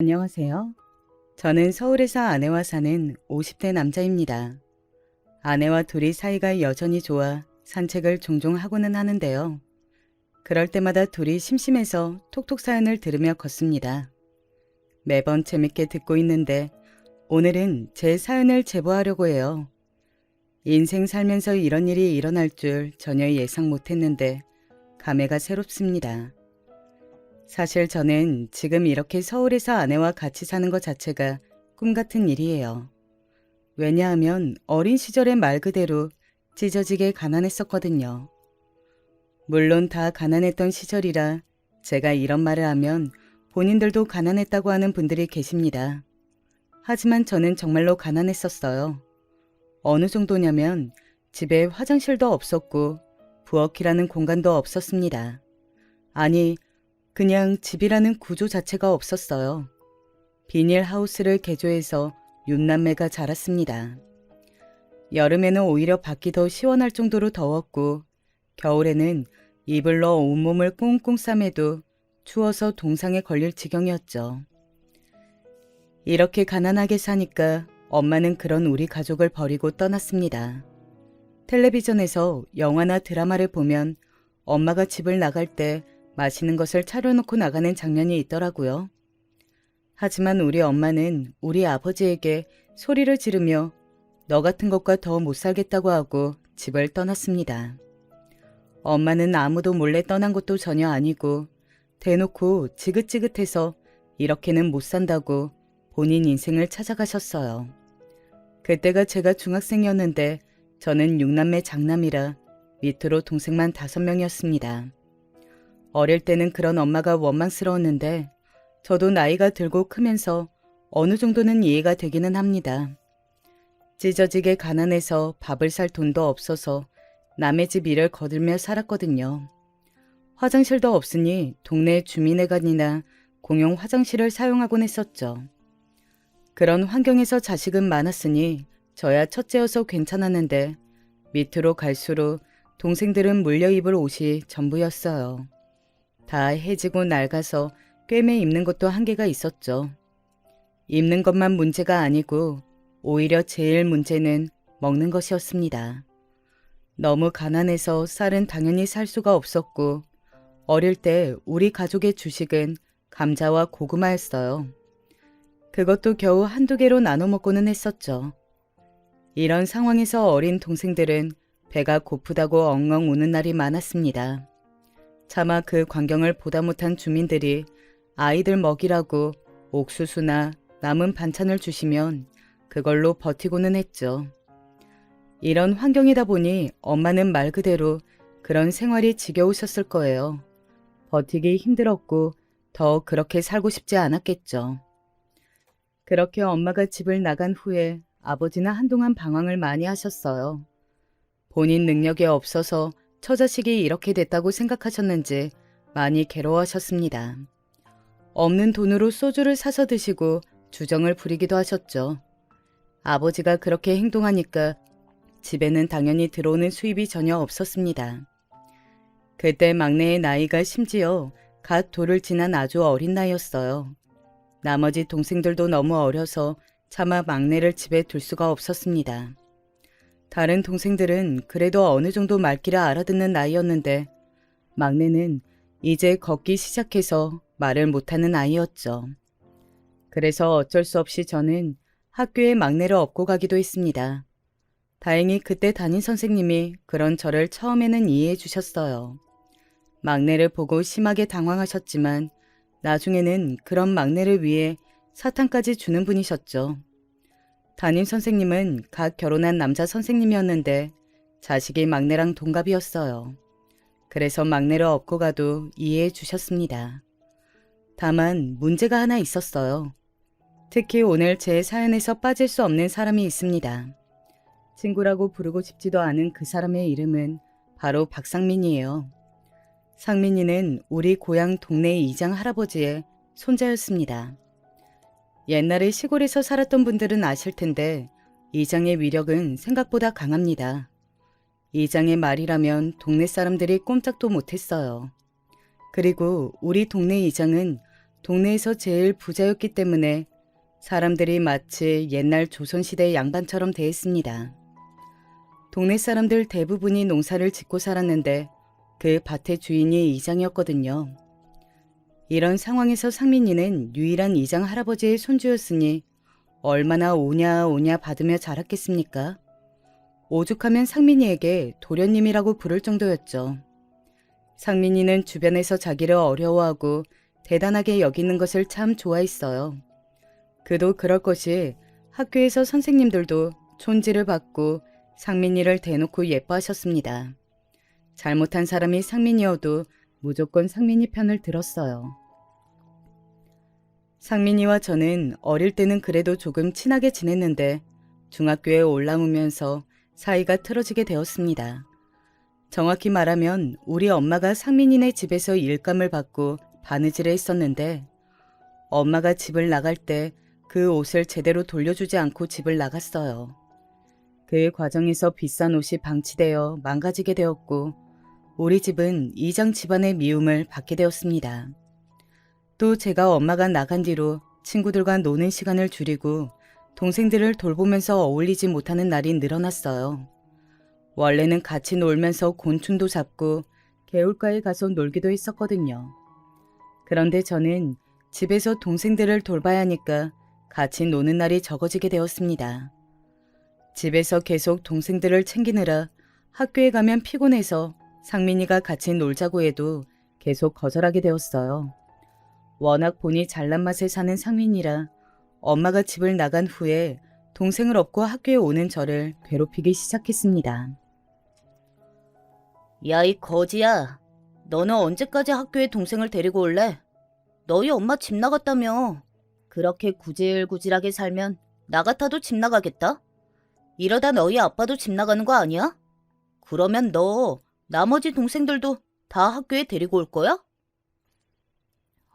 안녕하세요. 저는 서울에서 아내와 사는 50대 남자입니다. 아내와 둘이 사이가 여전히 좋아 산책을 종종 하고는 하는데요. 그럴 때마다 둘이 심심해서 톡톡 사연을 들으며 걷습니다. 매번 재밌게 듣고 있는데 오늘은 제 사연을 제보하려고 해요. 인생 살면서 이런 일이 일어날 줄 전혀 예상 못했는데 감회가 새롭습니다. 사실 저는 지금 이렇게 서울에서 아내와 같이 사는 것 자체가 꿈 같은 일이에요. 왜냐하면 어린 시절의 말 그대로 찢어지게 가난했었거든요. 물론 다 가난했던 시절이라 제가 이런 말을 하면 본인들도 가난했다고 하는 분들이 계십니다. 하지만 저는 정말로 가난했었어요. 어느 정도냐면 집에 화장실도 없었고 부엌이라는 공간도 없었습니다. 아니, 그냥 집이라는 구조 자체가 없었어요. 비닐하우스를 개조해서 육남매가 자랐습니다. 여름에는 오히려 밖이 더 시원할 정도로 더웠고 겨울에는 이불로 온몸을 꽁꽁 싸매도 추워서 동상에 걸릴 지경이었죠. 이렇게 가난하게 사니까 엄마는 그런 우리 가족을 버리고 떠났습니다. 텔레비전에서 영화나 드라마를 보면 엄마가 집을 나갈 때 맛있는 것을 차려놓고 나가는 장면이 있더라고요. 하지만 우리 엄마는 우리 아버지에게 소리를 지르며 너 같은 것과 더 못 살겠다고 하고 집을 떠났습니다. 엄마는 아무도 몰래 떠난 것도 전혀 아니고 대놓고 지긋지긋해서 이렇게는 못 산다고 본인 인생을 찾아가셨어요. 그때가 제가 중학생이었는데 저는 육남매 장남이라 밑으로 동생만 5명이었습니다. 어릴 때는 그런 엄마가 원망스러웠는데 저도 나이가 들고 크면서 어느 정도는 이해가 되기는 합니다. 찢어지게 가난해서 밥을 살 돈도 없어서 남의 집 일을 거들며 살았거든요. 화장실도 없으니 동네 주민회관이나 공용 화장실을 사용하곤 했었죠. 그런 환경에서 자식은 많았으니 저야 첫째여서 괜찮았는데 밑으로 갈수록 동생들은 물려 입을 옷이 전부였어요. 다 해지고 낡아서 꿰매 입는 것도 한계가 있었죠. 입는 것만 문제가 아니고 오히려 제일 문제는 먹는 것이었습니다. 너무 가난해서 쌀은 당연히 살 수가 없었고 어릴 때 우리 가족의 주식은 감자와 고구마였어요. 그것도 겨우 한두 개로 나눠 먹고는 했었죠. 이런 상황에서 어린 동생들은 배가 고프다고 엉엉 우는 날이 많았습니다. 차마 그 광경을 보다 못한 주민들이 아이들 먹이라고 옥수수나 남은 반찬을 주시면 그걸로 버티고는 했죠. 이런 환경이다 보니 엄마는 말 그대로 그런 생활이 지겨우셨을 거예요. 버티기 힘들었고 더 그렇게 살고 싶지 않았겠죠. 그렇게 엄마가 집을 나간 후에 아버지는 한동안 방황을 많이 하셨어요. 본인 능력이 없어서 처자식이 이렇게 됐다고 생각하셨는지 많이 괴로워하셨습니다. 없는 돈으로 소주를 사서 드시고 주정을 부리기도 하셨죠. 아버지가 그렇게 행동하니까 집에는 당연히 들어오는 수입이 전혀 없었습니다. 그때 막내의 나이가 심지어 갓 돌을 지난 아주 어린 나이였어요. 나머지 동생들도 너무 어려서 차마 막내를 집에 둘 수가 없었습니다. 다른 동생들은 그래도 어느 정도 말귀를 알아듣는 나이였는데 막내는 이제 걷기 시작해서 말을 못하는 아이였죠. 그래서 어쩔 수 없이 저는 학교에 막내를 업고 가기도 했습니다. 다행히 그때 담임 선생님이 그런 저를 처음에는 이해해 주셨어요. 막내를 보고 심하게 당황하셨지만 나중에는 그런 막내를 위해 사탕까지 주는 분이셨죠. 담임 선생님은 갓 결혼한 남자 선생님이었는데 자식이 막내랑 동갑이었어요. 그래서 막내를 업고 가도 이해해 주셨습니다. 다만 문제가 하나 있었어요. 특히 오늘 제 사연에서 빠질 수 없는 사람이 있습니다. 친구라고 부르고 싶지도 않은 그 사람의 이름은 바로 박상민이에요. 상민이는 우리 고향 동네 이장 할아버지의 손자였습니다. 옛날에 시골에서 살았던 분들은 아실 텐데 이장의 위력은 생각보다 강합니다. 이장의 말이라면 동네 사람들이 꼼짝도 못했어요. 그리고 우리 동네 이장은 동네에서 제일 부자였기 때문에 사람들이 마치 옛날 조선시대 양반처럼 대했습니다. 동네 사람들 대부분이 농사를 짓고 살았는데 그 밭의 주인이 이장이었거든요. 이런 상황에서 상민이는 유일한 이장 할아버지의 손주였으니 얼마나 오냐 오냐 받으며 자랐겠습니까? 오죽하면 상민이에게 도련님이라고 부를 정도였죠. 상민이는 주변에서 자기를 어려워하고 대단하게 여기는 것을 참 좋아했어요. 그도 그럴 것이 학교에서 선생님들도 촌지를 받고 상민이를 대놓고 예뻐하셨습니다. 잘못한 사람이 상민이어도 무조건 상민이 편을 들었어요. 상민이와 저는 어릴 때는 그래도 조금 친하게 지냈는데 중학교에 올라오면서 사이가 틀어지게 되었습니다. 정확히 말하면 우리 엄마가 상민이네 집에서 일감을 받고 바느질을 했었는데 엄마가 집을 나갈 때 그 옷을 제대로 돌려주지 않고 집을 나갔어요. 그 과정에서 비싼 옷이 방치되어 망가지게 되었고 우리 집은 이장 집안의 미움을 받게 되었습니다. 또 제가 엄마가 나간 뒤로 친구들과 노는 시간을 줄이고 동생들을 돌보면서 어울리지 못하는 날이 늘어났어요. 원래는 같이 놀면서 곤충도 잡고 개울가에 가서 놀기도 했었거든요. 그런데 저는 집에서 동생들을 돌봐야 하니까 같이 노는 날이 적어지게 되었습니다. 집에서 계속 동생들을 챙기느라 학교에 가면 피곤해서 상민이가 같이 놀자고 해도 계속 거절하게 되었어요. 워낙 본이 잘난 맛에 사는 상민이라 엄마가 집을 나간 후에 동생을 업고 학교에 오는 저를 괴롭히기 시작했습니다. 야, 이 거지야. 너는 언제까지 학교에 동생을 데리고 올래? 너희 엄마 집 나갔다며. 그렇게 구질구질하게 살면 나 같아도 집 나가겠다? 이러다 너희 아빠도 집 나가는 거 아니야? 그러면 너 나머지 동생들도 다 학교에 데리고 올 거야?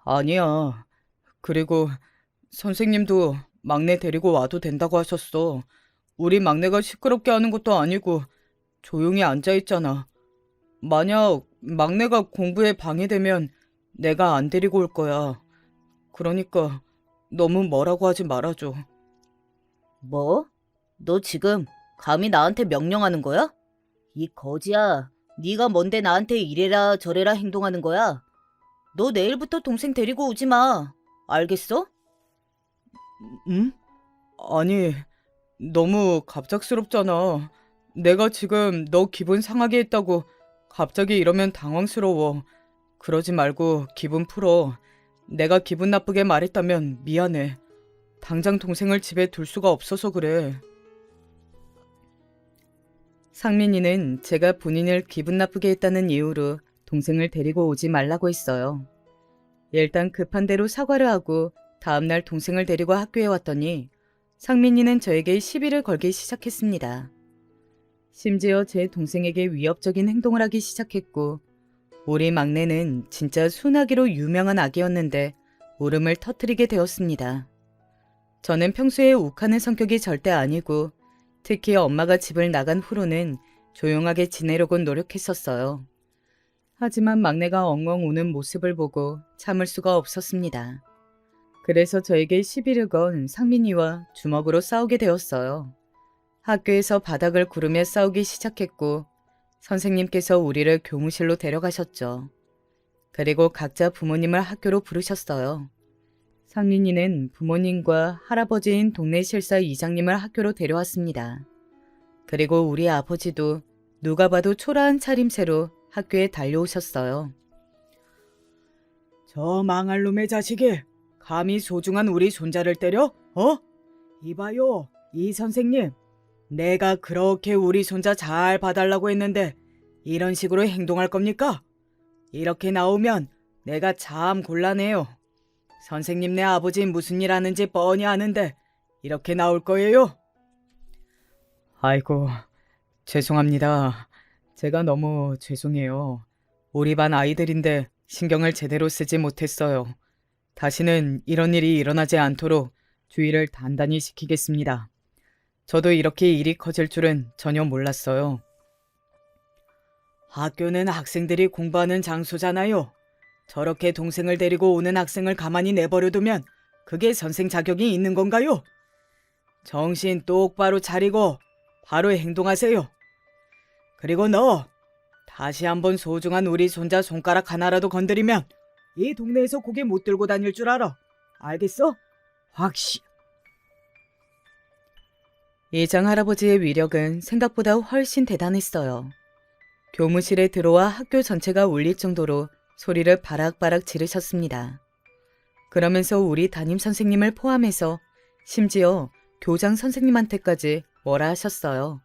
아니야. 그리고 선생님도 막내 데리고 와도 된다고 하셨어. 우리 막내가 시끄럽게 하는 것도 아니고 조용히 앉아있잖아. 만약 막내가 공부에 방해되면 내가 안 데리고 올 거야. 그러니까 너무 뭐라고 하지 말아줘. 뭐? 너 지금 감히 나한테 명령하는 거야? 이 거지야. 네가 뭔데 나한테 이래라 저래라 행동하는 거야? 너 내일부터 동생 데리고 오지 마. 알겠어? 응? 아니, 너무 갑작스럽잖아. 내가 지금 너 기분 상하게 했다고 갑자기 이러면 당황스러워. 그러지 말고 기분 풀어. 내가 기분 나쁘게 말했다면 미안해. 당장 동생을 집에 둘 수가 없어서 그래. 상민이는 제가 본인을 기분 나쁘게 했다는 이유로 동생을 데리고 오지 말라고 했어요. 일단 급한 대로 사과를 하고 다음날 동생을 데리고 학교에 왔더니 상민이는 저에게 시비를 걸기 시작했습니다. 심지어 제 동생에게 위협적인 행동을 하기 시작했고 우리 막내는 진짜 순하기로 유명한 아기였는데 울음을 터뜨리게 되었습니다. 저는 평소에 욱하는 성격이 절대 아니고 특히 엄마가 집을 나간 후로는 조용하게 지내려고 노력했었어요. 하지만 막내가 엉엉 우는 모습을 보고 참을 수가 없었습니다. 그래서 저에게 시비를 건 상민이와 주먹으로 싸우게 되었어요. 학교에서 바닥을 구르며 싸우기 시작했고 선생님께서 우리를 교무실로 데려가셨죠. 그리고 각자 부모님을 학교로 부르셨어요. 상민이는 부모님과 할아버지인 동네 실사 이장님을 학교로 데려왔습니다. 그리고 우리 아버지도 누가 봐도 초라한 차림새로 학교에 달려오셨어요. 저 망할 놈의 자식이 감히 소중한 우리 손자를 때려? 이봐요, 이 선생님. 내가 그렇게 우리 손자 잘 봐달라고 했는데 이런 식으로 행동할 겁니까? 이렇게 나오면 내가 참 곤란해요. 선생님네 아버지 무슨 일 하는지 뻔히 아는데 이렇게 나올 거예요? 아이고, 죄송합니다. 제가 너무 죄송해요. 우리 반 아이들인데 신경을 제대로 쓰지 못했어요. 다시는 이런 일이 일어나지 않도록 주의를 단단히 시키겠습니다. 저도 이렇게 일이 커질 줄은 전혀 몰랐어요. 학교는 학생들이 공부하는 장소잖아요. 저렇게 동생을 데리고 오는 학생을 가만히 내버려두면 그게 선생 자격이 있는 건가요? 정신 똑바로 차리고 바로 행동하세요. 그리고 너 다시 한번 소중한 우리 손자 손가락 하나라도 건드리면 이 동네에서 고개 못 들고 다닐 줄 알아. 알겠어? 확시. 이장 할아버지의 위력은 생각보다 훨씬 대단했어요. 교무실에 들어와 학교 전체가 울릴 정도로 소리를 바락바락 지르셨습니다. 그러면서 우리 담임 선생님을 포함해서 심지어 교장 선생님한테까지 뭐라 하셨어요.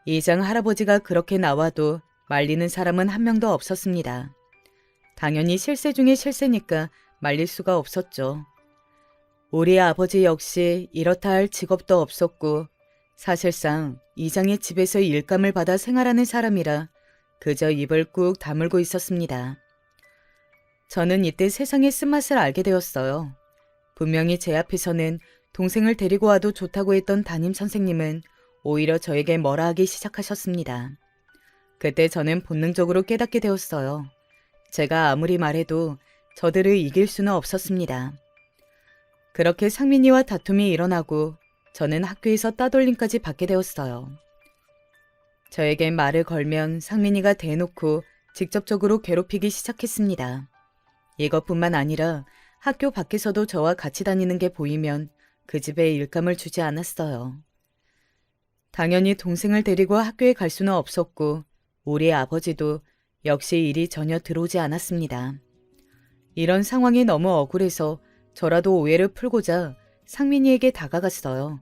이장 할아버지가 그렇게 나와도 말리는 사람은 한 명도 없었습니다. 당연히 실세 중에 실세니까 말릴 수가 없었죠. 우리 아버지 역시 이렇다 할 직업도 없었고 사실상 이장의 집에서 일감을 받아 생활하는 사람이라 그저 입을 꾹 다물고 있었습니다. 저는 이때 세상의 쓴맛을 알게 되었어요. 분명히 제 앞에서는 동생을 데리고 와도 좋다고 했던 담임 선생님은 오히려 저에게 뭐라 하기 시작하셨습니다. 그때 저는 본능적으로 깨닫게 되었어요. 제가 아무리 말해도 저들을 이길 수는 없었습니다. 그렇게 상민이와 다툼이 일어나고 저는 학교에서 따돌림까지 받게 되었어요. 저에게 말을 걸면 상민이가 대놓고 직접적으로 괴롭히기 시작했습니다. 이것뿐만 아니라 학교 밖에서도 저와 같이 다니는 게 보이면 그 집에 일감을 주지 않았어요. 당연히 동생을 데리고 학교에 갈 수는 없었고 우리 아버지도 역시 일이 전혀 들어오지 않았습니다. 이런 상황이 너무 억울해서 저라도 오해를 풀고자 상민이에게 다가갔어요.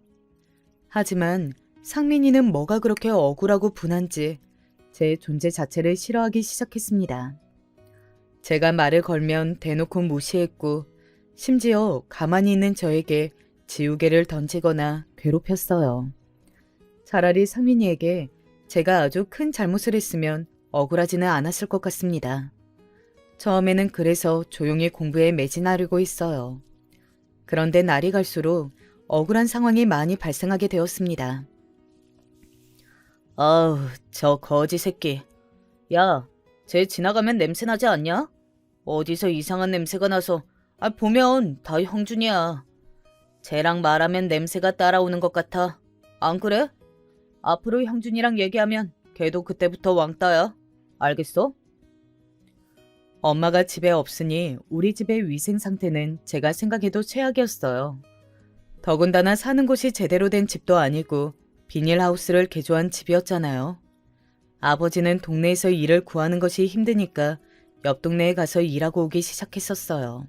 하지만 상민이는 뭐가 그렇게 억울하고 분한지 제 존재 자체를 싫어하기 시작했습니다. 제가 말을 걸면 대놓고 무시했고 심지어 가만히 있는 저에게 지우개를 던지거나 괴롭혔어요. 차라리 상민이에게 제가 아주 큰 잘못을 했으면 억울하지는 않았을 것 같습니다. 처음에는 그래서 조용히 공부에 매진하려고 했어요. 그런데 날이 갈수록 억울한 상황이 많이 발생하게 되었습니다. 아우, 저 거지 새끼. 야, 쟤 지나가면 냄새 나지 않냐? 어디서 이상한 냄새가 나서 보면 다 형준이야. 쟤랑 말하면 냄새가 따라오는 것 같아. 안 그래? 앞으로 형준이랑 얘기하면 걔도 그때부터 왕따야. 알겠어? 엄마가 집에 없으니 우리 집의 위생 상태는 제가 생각해도 최악이었어요. 더군다나 사는 곳이 제대로 된 집도 아니고 비닐하우스를 개조한 집이었잖아요. 아버지는 동네에서 일을 구하는 것이 힘드니까 옆 동네에 가서 일하고 오기 시작했었어요.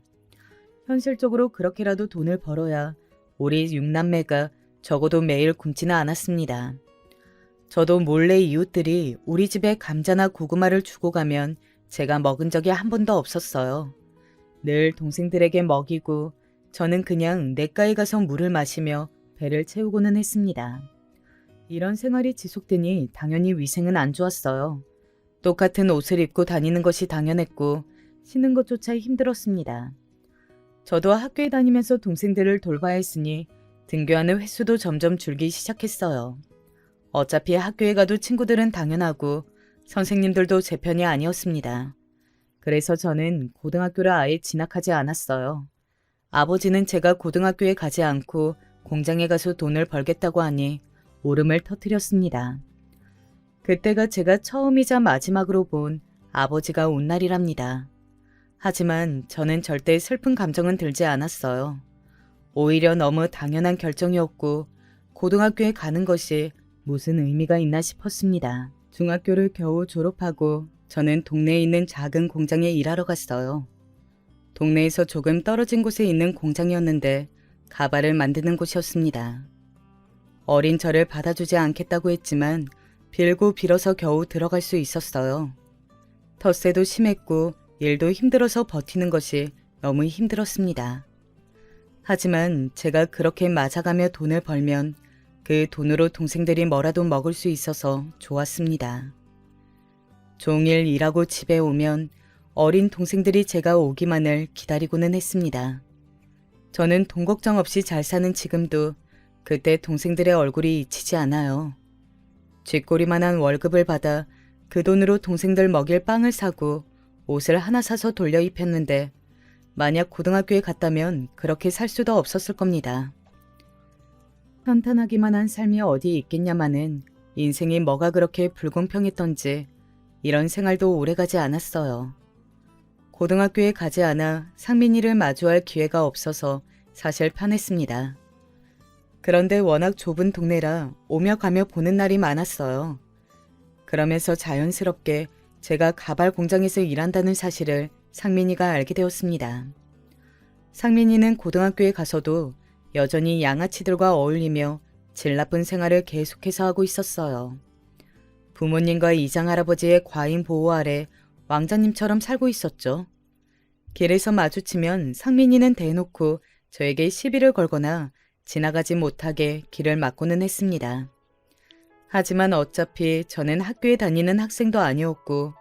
현실적으로 그렇게라도 돈을 벌어야 우리 6남매가 적어도 매일 굶지는 않았습니다. 저도 몰래 이웃들이 우리 집에 감자나 고구마를 주고 가면 제가 먹은 적이 한 번도 없었어요. 늘 동생들에게 먹이고 저는 그냥 냇가에 가서 물을 마시며 배를 채우고는 했습니다. 이런 생활이 지속되니 당연히 위생은 안 좋았어요. 똑같은 옷을 입고 다니는 것이 당연했고 쉬는 것조차 힘들었습니다. 저도 학교에 다니면서 동생들을 돌봐야 했으니 등교하는 횟수도 점점 줄기 시작했어요. 어차피 학교에 가도 친구들은 당연하고 선생님들도 제 편이 아니었습니다. 그래서 저는 고등학교를 아예 진학하지 않았어요. 아버지는 제가 고등학교에 가지 않고 공장에 가서 돈을 벌겠다고 하니 울음을 터뜨렸습니다. 그때가 제가 처음이자 마지막으로 본 아버지가 온 날이랍니다. 하지만 저는 절대 슬픈 감정은 들지 않았어요. 오히려 너무 당연한 결정이었고 고등학교에 가는 것이 무슨 의미가 있나 싶었습니다. 중학교를 겨우 졸업하고 저는 동네에 있는 작은 공장에 일하러 갔어요. 동네에서 조금 떨어진 곳에 있는 공장이었는데 가발을 만드는 곳이었습니다. 어린 저를 받아주지 않겠다고 했지만 빌고 빌어서 겨우 들어갈 수 있었어요. 텃세도 심했고 일도 힘들어서 버티는 것이 너무 힘들었습니다. 하지만 제가 그렇게 맞아가며 돈을 벌면 그 돈으로 동생들이 뭐라도 먹을 수 있어서 좋았습니다. 종일 일하고 집에 오면 어린 동생들이 제가 오기만을 기다리고는 했습니다. 저는 돈 걱정 없이 잘 사는 지금도 그때 동생들의 얼굴이 잊히지 않아요. 쥐꼬리만한 월급을 받아 그 돈으로 동생들 먹일 빵을 사고 옷을 하나 사서 돌려 입혔는데 만약 고등학교에 갔다면 그렇게 살 수도 없었을 겁니다. 편탄하기만 한 삶이 어디 있겠냐마는 인생이 뭐가 그렇게 불공평했던지 이런 생활도 오래가지 않았어요. 고등학교에 가지 않아 상민이를 마주할 기회가 없어서 사실 편했습니다. 그런데 워낙 좁은 동네라 오며 가며 보는 날이 많았어요. 그러면서 자연스럽게 제가 가발 공장에서 일한다는 사실을 상민이가 알게 되었습니다. 상민이는 고등학교에 가서도 여전히 양아치들과 어울리며 질 나쁜 생활을 계속해서 하고 있었어요. 부모님과 이장할아버지의 과잉 보호 아래 왕자님처럼 살고 있었죠. 길에서 마주치면 상민이는 대놓고 저에게 시비를 걸거나 지나가지 못하게 길을 막고는 했습니다. 하지만 어차피 저는 학교에 다니는 학생도 아니었고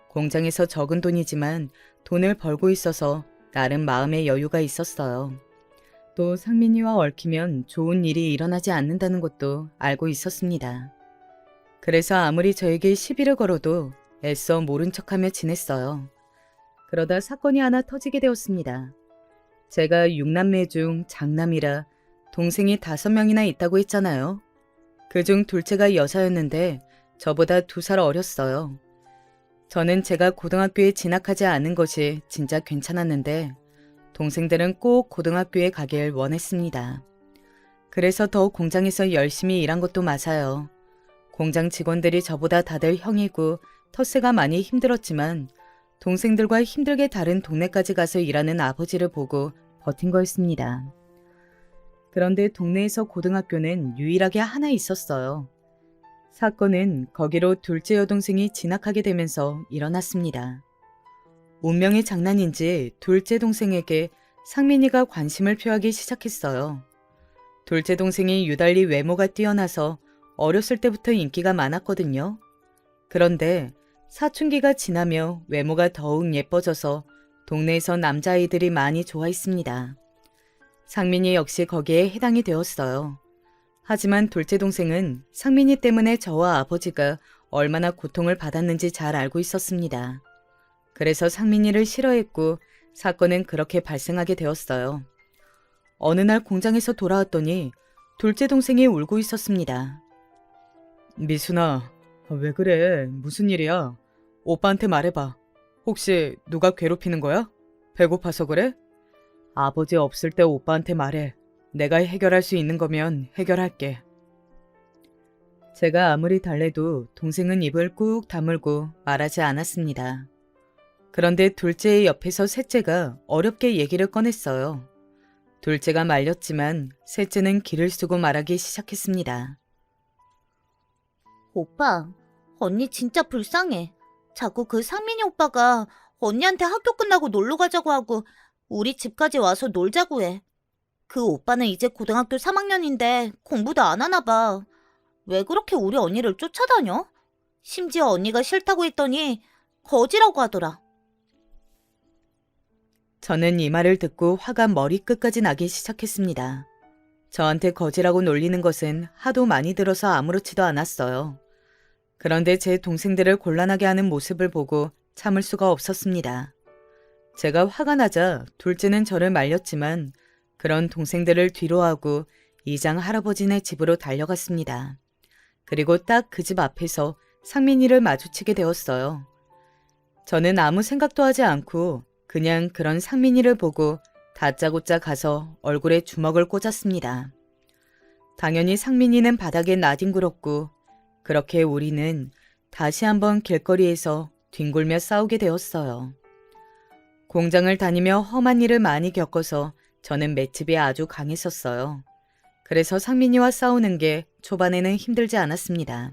공장에서 적은 돈이지만 돈을 벌고 있어서 나름 마음의 여유가 있었어요. 또 상민이와 얽히면 좋은 일이 일어나지 않는다는 것도 알고 있었습니다. 그래서 아무리 저에게 시비를 걸어도 애써 모른 척하며 지냈어요. 그러다 사건이 하나 터지게 되었습니다. 제가 6남매 중 장남이라 동생이 5명이나 있다고 했잖아요. 그중 둘째가 여자였는데 저보다 2살 어렸어요. 저는 제가 고등학교에 진학하지 않은 것이 진짜 괜찮았는데 동생들은 꼭 고등학교에 가길 원했습니다. 그래서 더 공장에서 열심히 일한 것도 맞아요. 공장 직원들이 저보다 다들 형이고 텃세가 많이 힘들었지만 동생들과 힘들게 다른 동네까지 가서 일하는 아버지를 보고 버틴 거였습니다. 그런데 동네에서 고등학교는 유일하게 하나 있었어요. 사건은 거기로 둘째 여동생이 진학하게 되면서 일어났습니다. 운명의 장난인지 둘째 동생에게 상민이가 관심을 표하기 시작했어요. 둘째 동생이 유달리 외모가 뛰어나서 어렸을 때부터 인기가 많았거든요. 그런데 사춘기가 지나며 외모가 더욱 예뻐져서 동네에서 남자아이들이 많이 좋아했습니다. 상민이 역시 거기에 해당이 되었어요. 하지만 둘째 동생은 상민이 때문에 저와 아버지가 얼마나 고통을 받았는지 잘 알고 있었습니다. 그래서 상민이를 싫어했고 사건은 그렇게 발생하게 되었어요. 어느 날 공장에서 돌아왔더니 둘째 동생이 울고 있었습니다. 미순아, 왜 그래? 무슨 일이야? 오빠한테 말해봐. 혹시 누가 괴롭히는 거야? 배고파서 그래? 아버지 없을 때 오빠한테 말해. 내가 해결할 수 있는 거면 해결할게. 제가 아무리 달래도 동생은 입을 꾹 다물고 말하지 않았습니다. 그런데 둘째의 옆에서 셋째가 어렵게 얘기를 꺼냈어요. 둘째가 말렸지만 셋째는 기를 쓰고 말하기 시작했습니다. 오빠, 언니 진짜 불쌍해. 자꾸 그 상민이 오빠가 언니한테 학교 끝나고 놀러 가자고 하고 우리 집까지 와서 놀자고 해. 그 오빠는 이제 고등학교 3학년인데 공부도 안 하나 봐. 왜 그렇게 우리 언니를 쫓아다녀? 심지어 언니가 싫다고 했더니 거지라고 하더라. 저는 이 말을 듣고 화가 머리끝까지 나기 시작했습니다. 저한테 거지라고 놀리는 것은 하도 많이 들어서 아무렇지도 않았어요. 그런데 제 동생들을 곤란하게 하는 모습을 보고 참을 수가 없었습니다. 제가 화가 나자 둘째는 저를 말렸지만 그런 동생들을 뒤로하고 이장 할아버지네 집으로 달려갔습니다. 그리고 딱 그 집 앞에서 상민이를 마주치게 되었어요. 저는 아무 생각도 하지 않고 그냥 그런 상민이를 보고 다짜고짜 가서 얼굴에 주먹을 꽂았습니다. 당연히 상민이는 바닥에 나뒹굴었고 그렇게 우리는 다시 한번 길거리에서 뒹굴며 싸우게 되었어요. 공장을 다니며 험한 일을 많이 겪어서 저는 맷집이 아주 강했었어요. 그래서 상민이와 싸우는 게 초반에는 힘들지 않았습니다.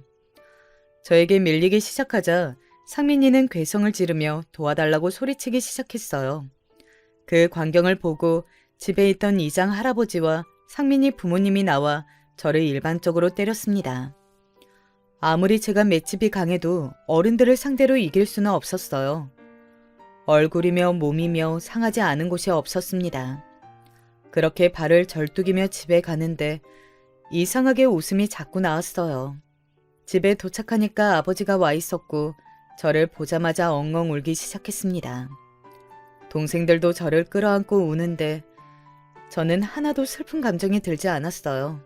저에게 밀리기 시작하자 상민이는 괴성을 지르며 도와달라고 소리치기 시작했어요. 그 광경을 보고 집에 있던 이장 할아버지와 상민이 부모님이 나와 저를 일반적으로 때렸습니다. 아무리 제가 맷집이 강해도 어른들을 상대로 이길 수는 없었어요. 얼굴이며 몸이며 상하지 않은 곳이 없었습니다. 그렇게 발을 절뚝이며 집에 가는데 이상하게 웃음이 자꾸 나왔어요. 집에 도착하니까 아버지가 와 있었고 저를 보자마자 엉엉 울기 시작했습니다. 동생들도 저를 끌어안고 우는데 저는 하나도 슬픈 감정이 들지 않았어요.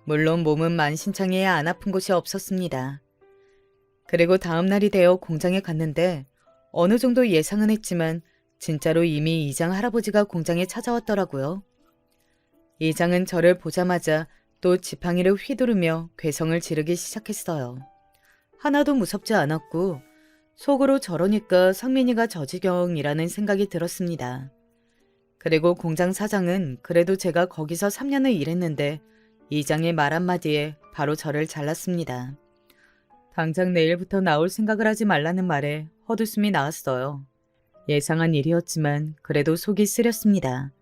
물론 몸은 만신창이에 안 아픈 곳이 없었습니다. 그리고 다음 날이 되어 공장에 갔는데 어느 정도 예상은 했지만 진짜로 이미 이장 할아버지가 공장에 찾아왔더라고요. 이장은 저를 보자마자 또 지팡이를 휘두르며 괴성을 지르기 시작했어요. 하나도 무섭지 않았고 속으로 저러니까 상민이가 저 지경이라는 생각이 들었습니다. 그리고 공장 사장은 그래도 제가 거기서 3년을 일했는데 이장의 말 한마디에 바로 저를 잘랐습니다. 당장 내일부터 나올 생각을 하지 말라는 말에 헛웃음이 나왔어요. 예상한 일이었지만 그래도 속이 쓰렸습니다.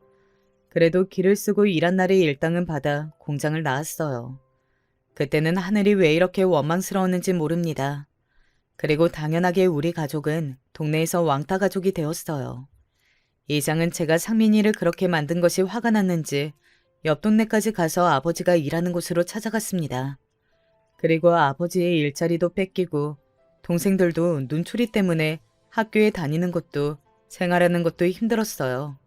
그래도 길을 쓰고 일한 날의 일당은 받아 공장을 나왔어요. 그때는 하늘이 왜 이렇게 원망스러웠는지 모릅니다. 그리고 당연하게 우리 가족은 동네에서 왕따 가족이 되었어요. 이장은 제가 상민이를 그렇게 만든 것이 화가 났는지 옆 동네까지 가서 아버지가 일하는 곳으로 찾아갔습니다. 그리고 아버지의 일자리도 뺏기고 동생들도 눈초리 때문에 학교에 다니는 것도 생활하는 것도 힘들었어요.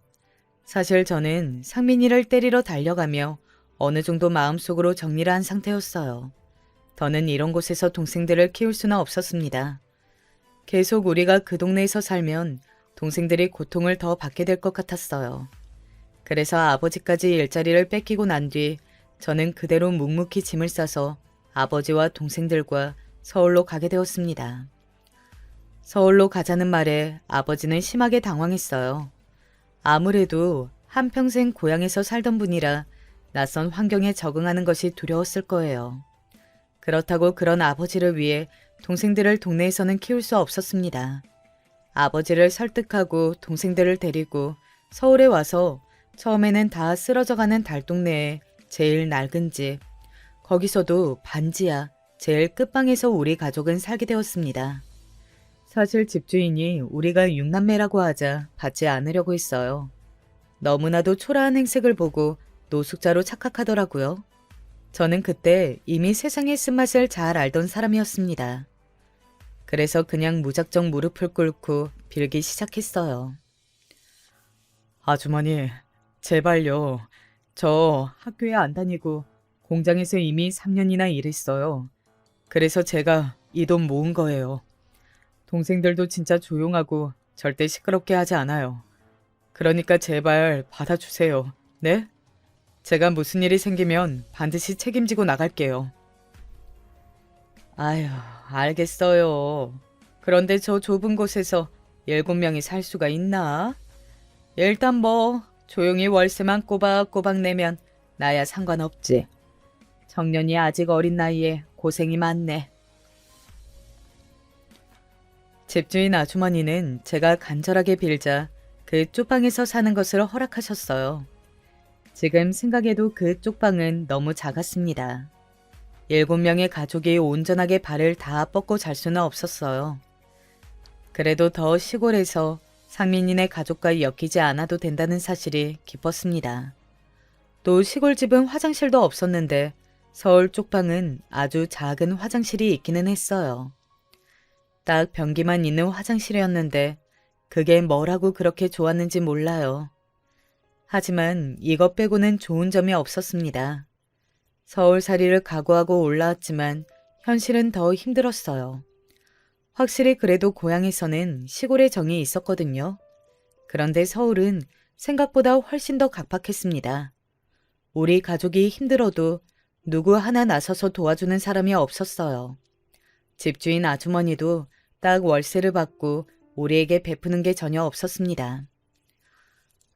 사실 저는 상민이를 때리러 달려가며 어느 정도 마음속으로 정리를 한 상태였어요. 더는 이런 곳에서 동생들을 키울 수는 없었습니다. 계속 우리가 그 동네에서 살면 동생들이 고통을 더 받게 될 것 같았어요. 그래서 아버지까지 일자리를 뺏기고 난 뒤 저는 그대로 묵묵히 짐을 싸서 아버지와 동생들과 서울로 가게 되었습니다. 서울로 가자는 말에 아버지는 심하게 당황했어요. 아무래도 한평생 고향에서 살던 분이라 낯선 환경에 적응하는 것이 두려웠을 거예요. 그렇다고 그런 아버지를 위해 동생들을 동네에서는 키울 수 없었습니다. 아버지를 설득하고 동생들을 데리고 서울에 와서 처음에는 다 쓰러져가는 달동네에 제일 낡은 집, 거기서도 반지하, 제일 끝방에서 우리 가족은 살게 되었습니다. 사실 집주인이 우리가 육남매라고 하자 받지 않으려고 했어요. 너무나도 초라한 행색을 보고 노숙자로 착각하더라고요. 저는 그때 이미 세상의 쓴맛을 잘 알던 사람이었습니다. 그래서 그냥 무작정 무릎을 꿇고 빌기 시작했어요. 아주머니, 제발요. 저 학교에 안 다니고 공장에서 이미 3년이나 일했어요. 그래서 제가 이 돈 모은 거예요. 동생들도 진짜 조용하고 절대 시끄럽게 하지 않아요. 그러니까 제발 받아주세요. 네? 제가 무슨 일이 생기면 반드시 책임지고 나갈게요. 아휴, 알겠어요. 그런데 저 좁은 곳에서 7명이 살 수가 있나? 일단 뭐 조용히 월세만 꼬박꼬박 내면 나야 상관없지. 청년이 아직 어린 나이에 고생이 많네. 집주인 아주머니는 제가 간절하게 빌자 그 쪽방에서 사는 것을 허락하셨어요. 지금 생각해도 그 쪽방은 너무 작았습니다. 7명의 가족이 온전하게 발을 다 뻗고 잘 수는 없었어요. 그래도 더 시골에서 상민이네 가족과 엮이지 않아도 된다는 사실이 기뻤습니다. 또 시골집은 화장실도 없었는데 서울 쪽방은 아주 작은 화장실이 있기는 했어요. 딱 변기만 있는 화장실이었는데 그게 뭐라고 그렇게 좋았는지 몰라요. 하지만 이것 빼고는 좋은 점이 없었습니다. 서울살이를 각오하고 올라왔지만 현실은 더 힘들었어요. 확실히 그래도 고향에서는 시골의 정이 있었거든요. 그런데 서울은 생각보다 훨씬 더 각박했습니다. 우리 가족이 힘들어도 누구 하나 나서서 도와주는 사람이 없었어요. 집주인 아주머니도 딱 월세를 받고 우리에게 베푸는 게 전혀 없었습니다.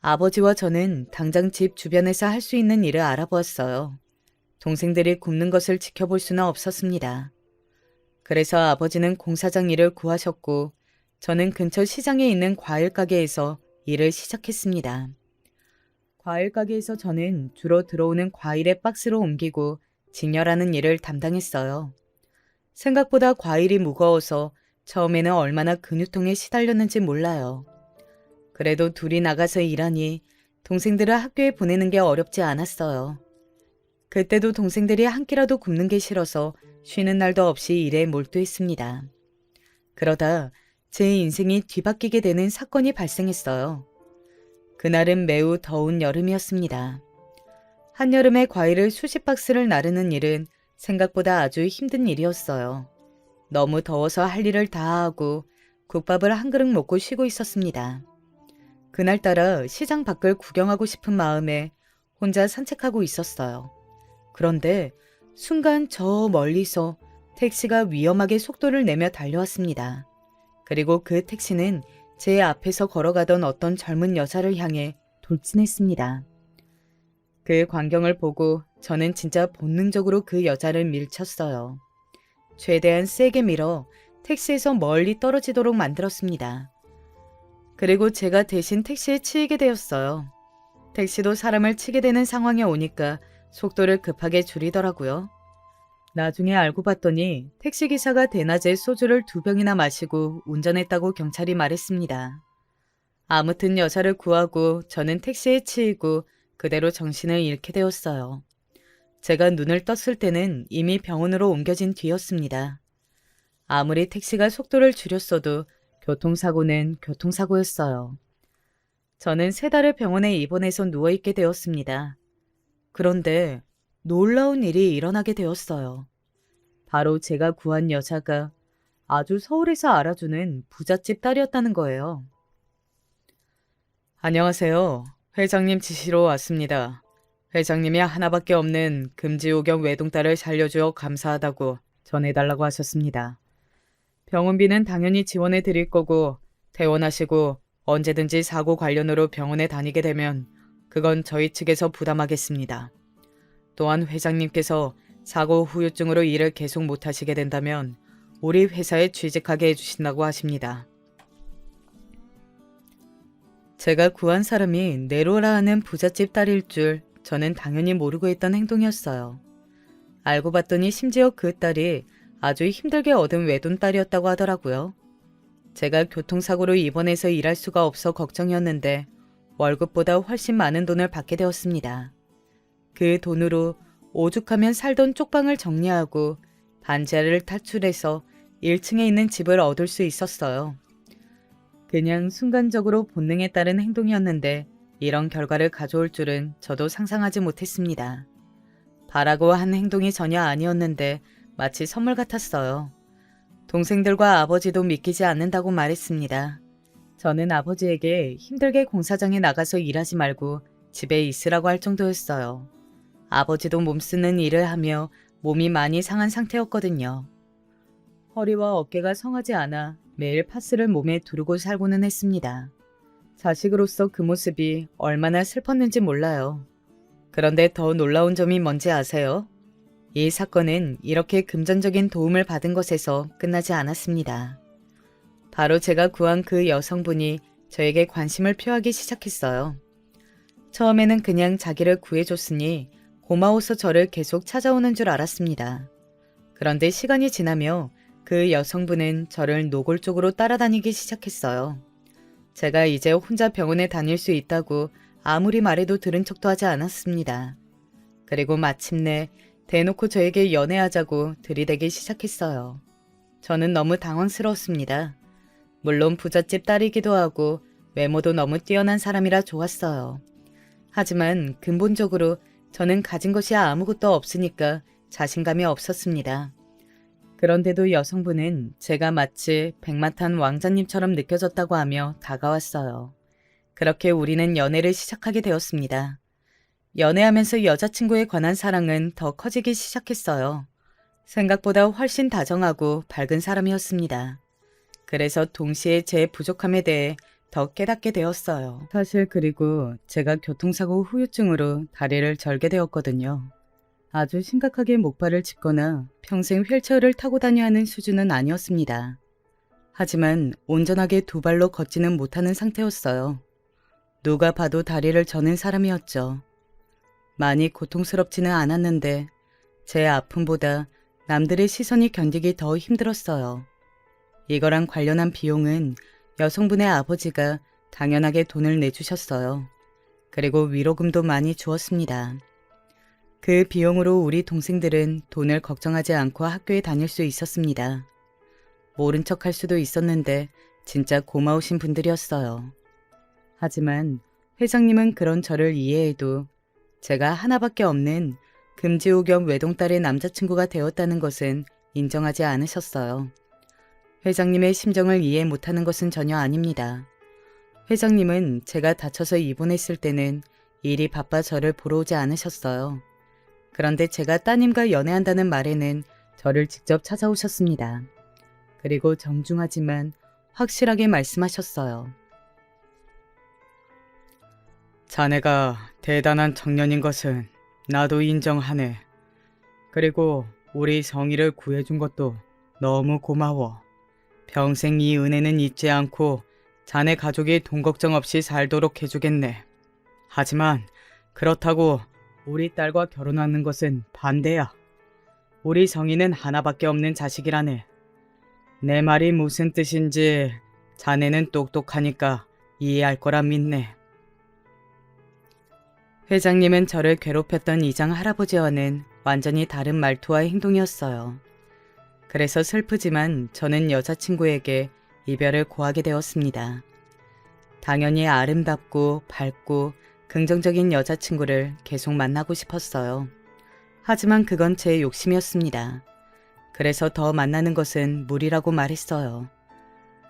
아버지와 저는 당장 집 주변에서 할 수 있는 일을 알아보았어요. 동생들이 굶는 것을 지켜볼 수는 없었습니다. 그래서 아버지는 공사장 일을 구하셨고 저는 근처 시장에 있는 과일 가게에서 일을 시작했습니다. 과일 가게에서 저는 주로 들어오는 과일의 박스로 옮기고 진열하는 일을 담당했어요. 생각보다 과일이 무거워서 처음에는 얼마나 근육통에 시달렸는지 몰라요. 그래도 둘이 나가서 일하니 동생들을 학교에 보내는 게 어렵지 않았어요. 그때도 동생들이 한 끼라도 굶는 게 싫어서 쉬는 날도 없이 일에 몰두했습니다. 그러다 제 인생이 뒤바뀌게 되는 사건이 발생했어요. 그날은 매우 더운 여름이었습니다. 한여름에 과일을 수십 박스를 나르는 일은 생각보다 아주 힘든 일이었어요. 너무 더워서 할 일을 다 하고 국밥을 한 그릇 먹고 쉬고 있었습니다. 그날따라 시장 밖을 구경하고 싶은 마음에 혼자 산책하고 있었어요. 그런데 순간 저 멀리서 택시가 위험하게 속도를 내며 달려왔습니다. 그리고 그 택시는 제 앞에서 걸어가던 어떤 젊은 여자를 향해 돌진했습니다. 그 광경을 보고 저는 진짜 본능적으로 그 여자를 밀쳤어요. 최대한 세게 밀어 택시에서 멀리 떨어지도록 만들었습니다. 그리고 제가 대신 택시에 치이게 되었어요. 택시도 사람을 치게 되는 상황이 오니까 속도를 급하게 줄이더라고요. 나중에 알고 봤더니 택시기사가 대낮에 소주를 2병이나 마시고 운전했다고 경찰이 말했습니다. 아무튼 여자를 구하고 저는 택시에 치이고 그대로 정신을 잃게 되었어요. 제가 눈을 떴을 때는 이미 병원으로 옮겨진 뒤였습니다. 아무리 택시가 속도를 줄였어도 교통사고는 교통사고였어요. 저는 3달을 병원에 입원해서 누워있게 되었습니다. 그런데 놀라운 일이 일어나게 되었어요. 바로 제가 구한 여자가 아주 서울에서 알아주는 부잣집 딸이었다는 거예요. 안녕하세요. 회장님 지시로 왔습니다. 회장님이 하나밖에 없는 금지오경 외동딸을 살려주어 감사하다고 전해달라고 하셨습니다. 병원비는 당연히 지원해 드릴 거고 퇴원하시고 언제든지 사고 관련으로 병원에 다니게 되면 그건 저희 측에서 부담하겠습니다. 또한 회장님께서 사고 후유증으로 일을 계속 못하시게 된다면 우리 회사에 취직하게 해주신다고 하십니다. 제가 구한 사람이 네로라 하는 부잣집 딸일 줄 저는 당연히 모르고 있던 행동이었어요. 알고 봤더니 심지어 그 딸이 아주 힘들게 얻은 외돈딸이었다고 하더라고요. 제가 교통사고로 입원해서 일할 수가 없어 걱정이었는데 월급보다 훨씬 많은 돈을 받게 되었습니다. 그 돈으로 오죽하면 살던 쪽방을 정리하고 반지하를 탈출해서 1층에 있는 집을 얻을 수 있었어요. 그냥 순간적으로 본능에 따른 행동이었는데 이런 결과를 가져올 줄은 저도 상상하지 못했습니다. 바라고 한 행동이 전혀 아니었는데 마치 선물 같았어요. 동생들과 아버지도 믿기지 않는다고 말했습니다. 저는 아버지에게 힘들게 공사장에 나가서 일하지 말고 집에 있으라고 할 정도였어요. 아버지도 몸쓰는 일을 하며 몸이 많이 상한 상태였거든요. 허리와 어깨가 성하지 않아 매일 파스를 몸에 두르고 살고는 했습니다. 자식으로서 그 모습이 얼마나 슬펐는지 몰라요. 그런데 더 놀라운 점이 뭔지 아세요? 이 사건은 이렇게 금전적인 도움을 받은 것에서 끝나지 않았습니다. 바로 제가 구한 그 여성분이 저에게 관심을 표하기 시작했어요. 처음에는 그냥 자기를 구해줬으니 고마워서 저를 계속 찾아오는 줄 알았습니다. 그런데 시간이 지나며 그 여성분은 저를 노골적으로 따라다니기 시작했어요. 제가 이제 혼자 병원에 다닐 수 있다고 아무리 말해도 들은 척도 하지 않았습니다. 그리고 마침내 대놓고 저에게 연애하자고 들이대기 시작했어요. 저는 너무 당황스러웠습니다. 물론 부잣집 딸이기도 하고 외모도 너무 뛰어난 사람이라 좋았어요. 하지만 근본적으로 저는 가진 것이 아무것도 없으니까 자신감이 없었습니다. 그런데도 여성분은 제가 마치 백마탄 왕자님처럼 느껴졌다고 하며 다가왔어요. 그렇게 우리는 연애를 시작하게 되었습니다. 연애하면서 여자친구에 관한 사랑은 더 커지기 시작했어요. 생각보다 훨씬 다정하고 밝은 사람이었습니다. 그래서 동시에 제 부족함에 대해 더 깨닫게 되었어요. 사실 그리고 제가 교통사고 후유증으로 다리를 절게 되었거든요. 아주 심각하게 목발을 짚거나 평생 휠체어를 타고 다녀야 하는 수준은 아니었습니다. 하지만 온전하게 2발로 걷지는 못하는 상태였어요. 누가 봐도 다리를 저는 사람이었죠. 많이 고통스럽지는 않았는데 제 아픔보다 남들의 시선이 견디기 더 힘들었어요. 이거랑 관련한 비용은 여성분의 아버지가 당연하게 돈을 내주셨어요. 그리고 위로금도 많이 주었습니다. 그 비용으로 우리 동생들은 돈을 걱정하지 않고 학교에 다닐 수 있었습니다. 모른 척 할 수도 있었는데 진짜 고마우신 분들이었어요. 하지만 회장님은 그런 저를 이해해도 제가 하나밖에 없는 금지호 겸 외동딸의 남자친구가 되었다는 것은 인정하지 않으셨어요. 회장님의 심정을 이해 못하는 것은 전혀 아닙니다. 회장님은 제가 다쳐서 입원했을 때는 일이 바빠 저를 보러 오지 않으셨어요. 그런데 제가 따님과 연애한다는 말에는 저를 직접 찾아오셨습니다. 그리고 정중하지만 확실하게 말씀하셨어요. 자네가 대단한 청년인 것은 나도 인정하네. 그리고 우리 성희를 구해준 것도 너무 고마워. 평생 이 은혜는 잊지 않고 자네 가족이 돈 걱정 없이 살도록 해주겠네. 하지만 그렇다고 우리 딸과 결혼하는 것은 반대야. 우리 성희는 하나밖에 없는 자식이라네. 내 말이 무슨 뜻인지 자네는 똑똑하니까 이해할 거라 믿네. 회장님은 저를 괴롭혔던 이장 할아버지와는 완전히 다른 말투와 행동이었어요. 그래서 슬프지만 저는 여자친구에게 이별을 고하게 되었습니다. 당연히 아름답고 밝고 긍정적인 여자친구를 계속 만나고 싶었어요. 하지만 그건 제 욕심이었습니다. 그래서 더 만나는 것은 무리라고 말했어요.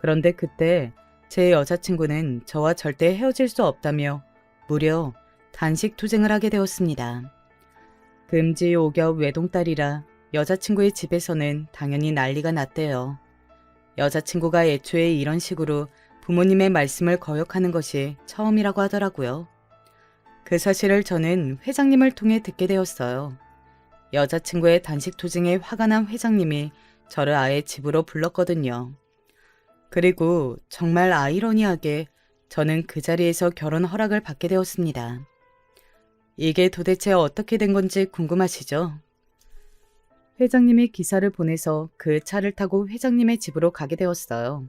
그런데 그때 제 여자친구는 저와 절대 헤어질 수 없다며 무려 단식 투쟁을 하게 되었습니다. 금지 오겹 외동딸이라 여자친구의 집에서는 당연히 난리가 났대요. 여자친구가 애초에 이런 식으로 부모님의 말씀을 거역하는 것이 처음이라고 하더라고요. 그 사실을 저는 회장님을 통해 듣게 되었어요. 여자친구의 단식 투쟁에 화가 난 회장님이 저를 아예 집으로 불렀거든요. 그리고 정말 아이러니하게 저는 그 자리에서 결혼 허락을 받게 되었습니다. 이게 도대체 어떻게 된 건지 궁금하시죠? 회장님이 기사를 보내서 그 차를 타고 회장님의 집으로 가게 되었어요.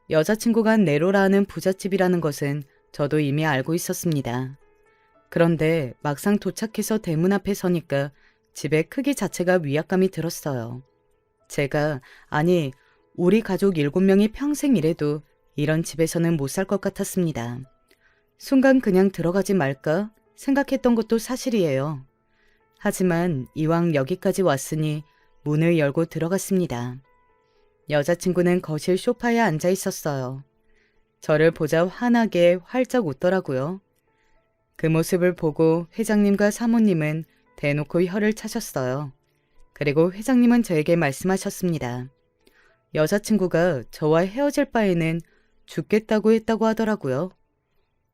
여자친구가 네로라 하는 부잣집이라는 것은 저도 이미 알고 있었습니다. 그런데 막상 도착해서 대문 앞에 서니까 집의 크기 자체가 위압감이 들었어요. 아니 우리 가족 7명이 평생 일해도 이런 집에서는 못 살 것 같았습니다. 순간 그냥 들어가지 말까 생각했던 것도 사실이에요. 하지만 이왕 여기까지 왔으니 문을 열고 들어갔습니다. 여자친구는 거실 소파에 앉아 있었어요. 저를 보자 환하게 활짝 웃더라고요. 그 모습을 보고 회장님과 사모님은 대놓고 혀를 차셨어요. 그리고 회장님은 저에게 말씀하셨습니다. 여자친구가 저와 헤어질 바에는 죽겠다고 했다고 하더라고요.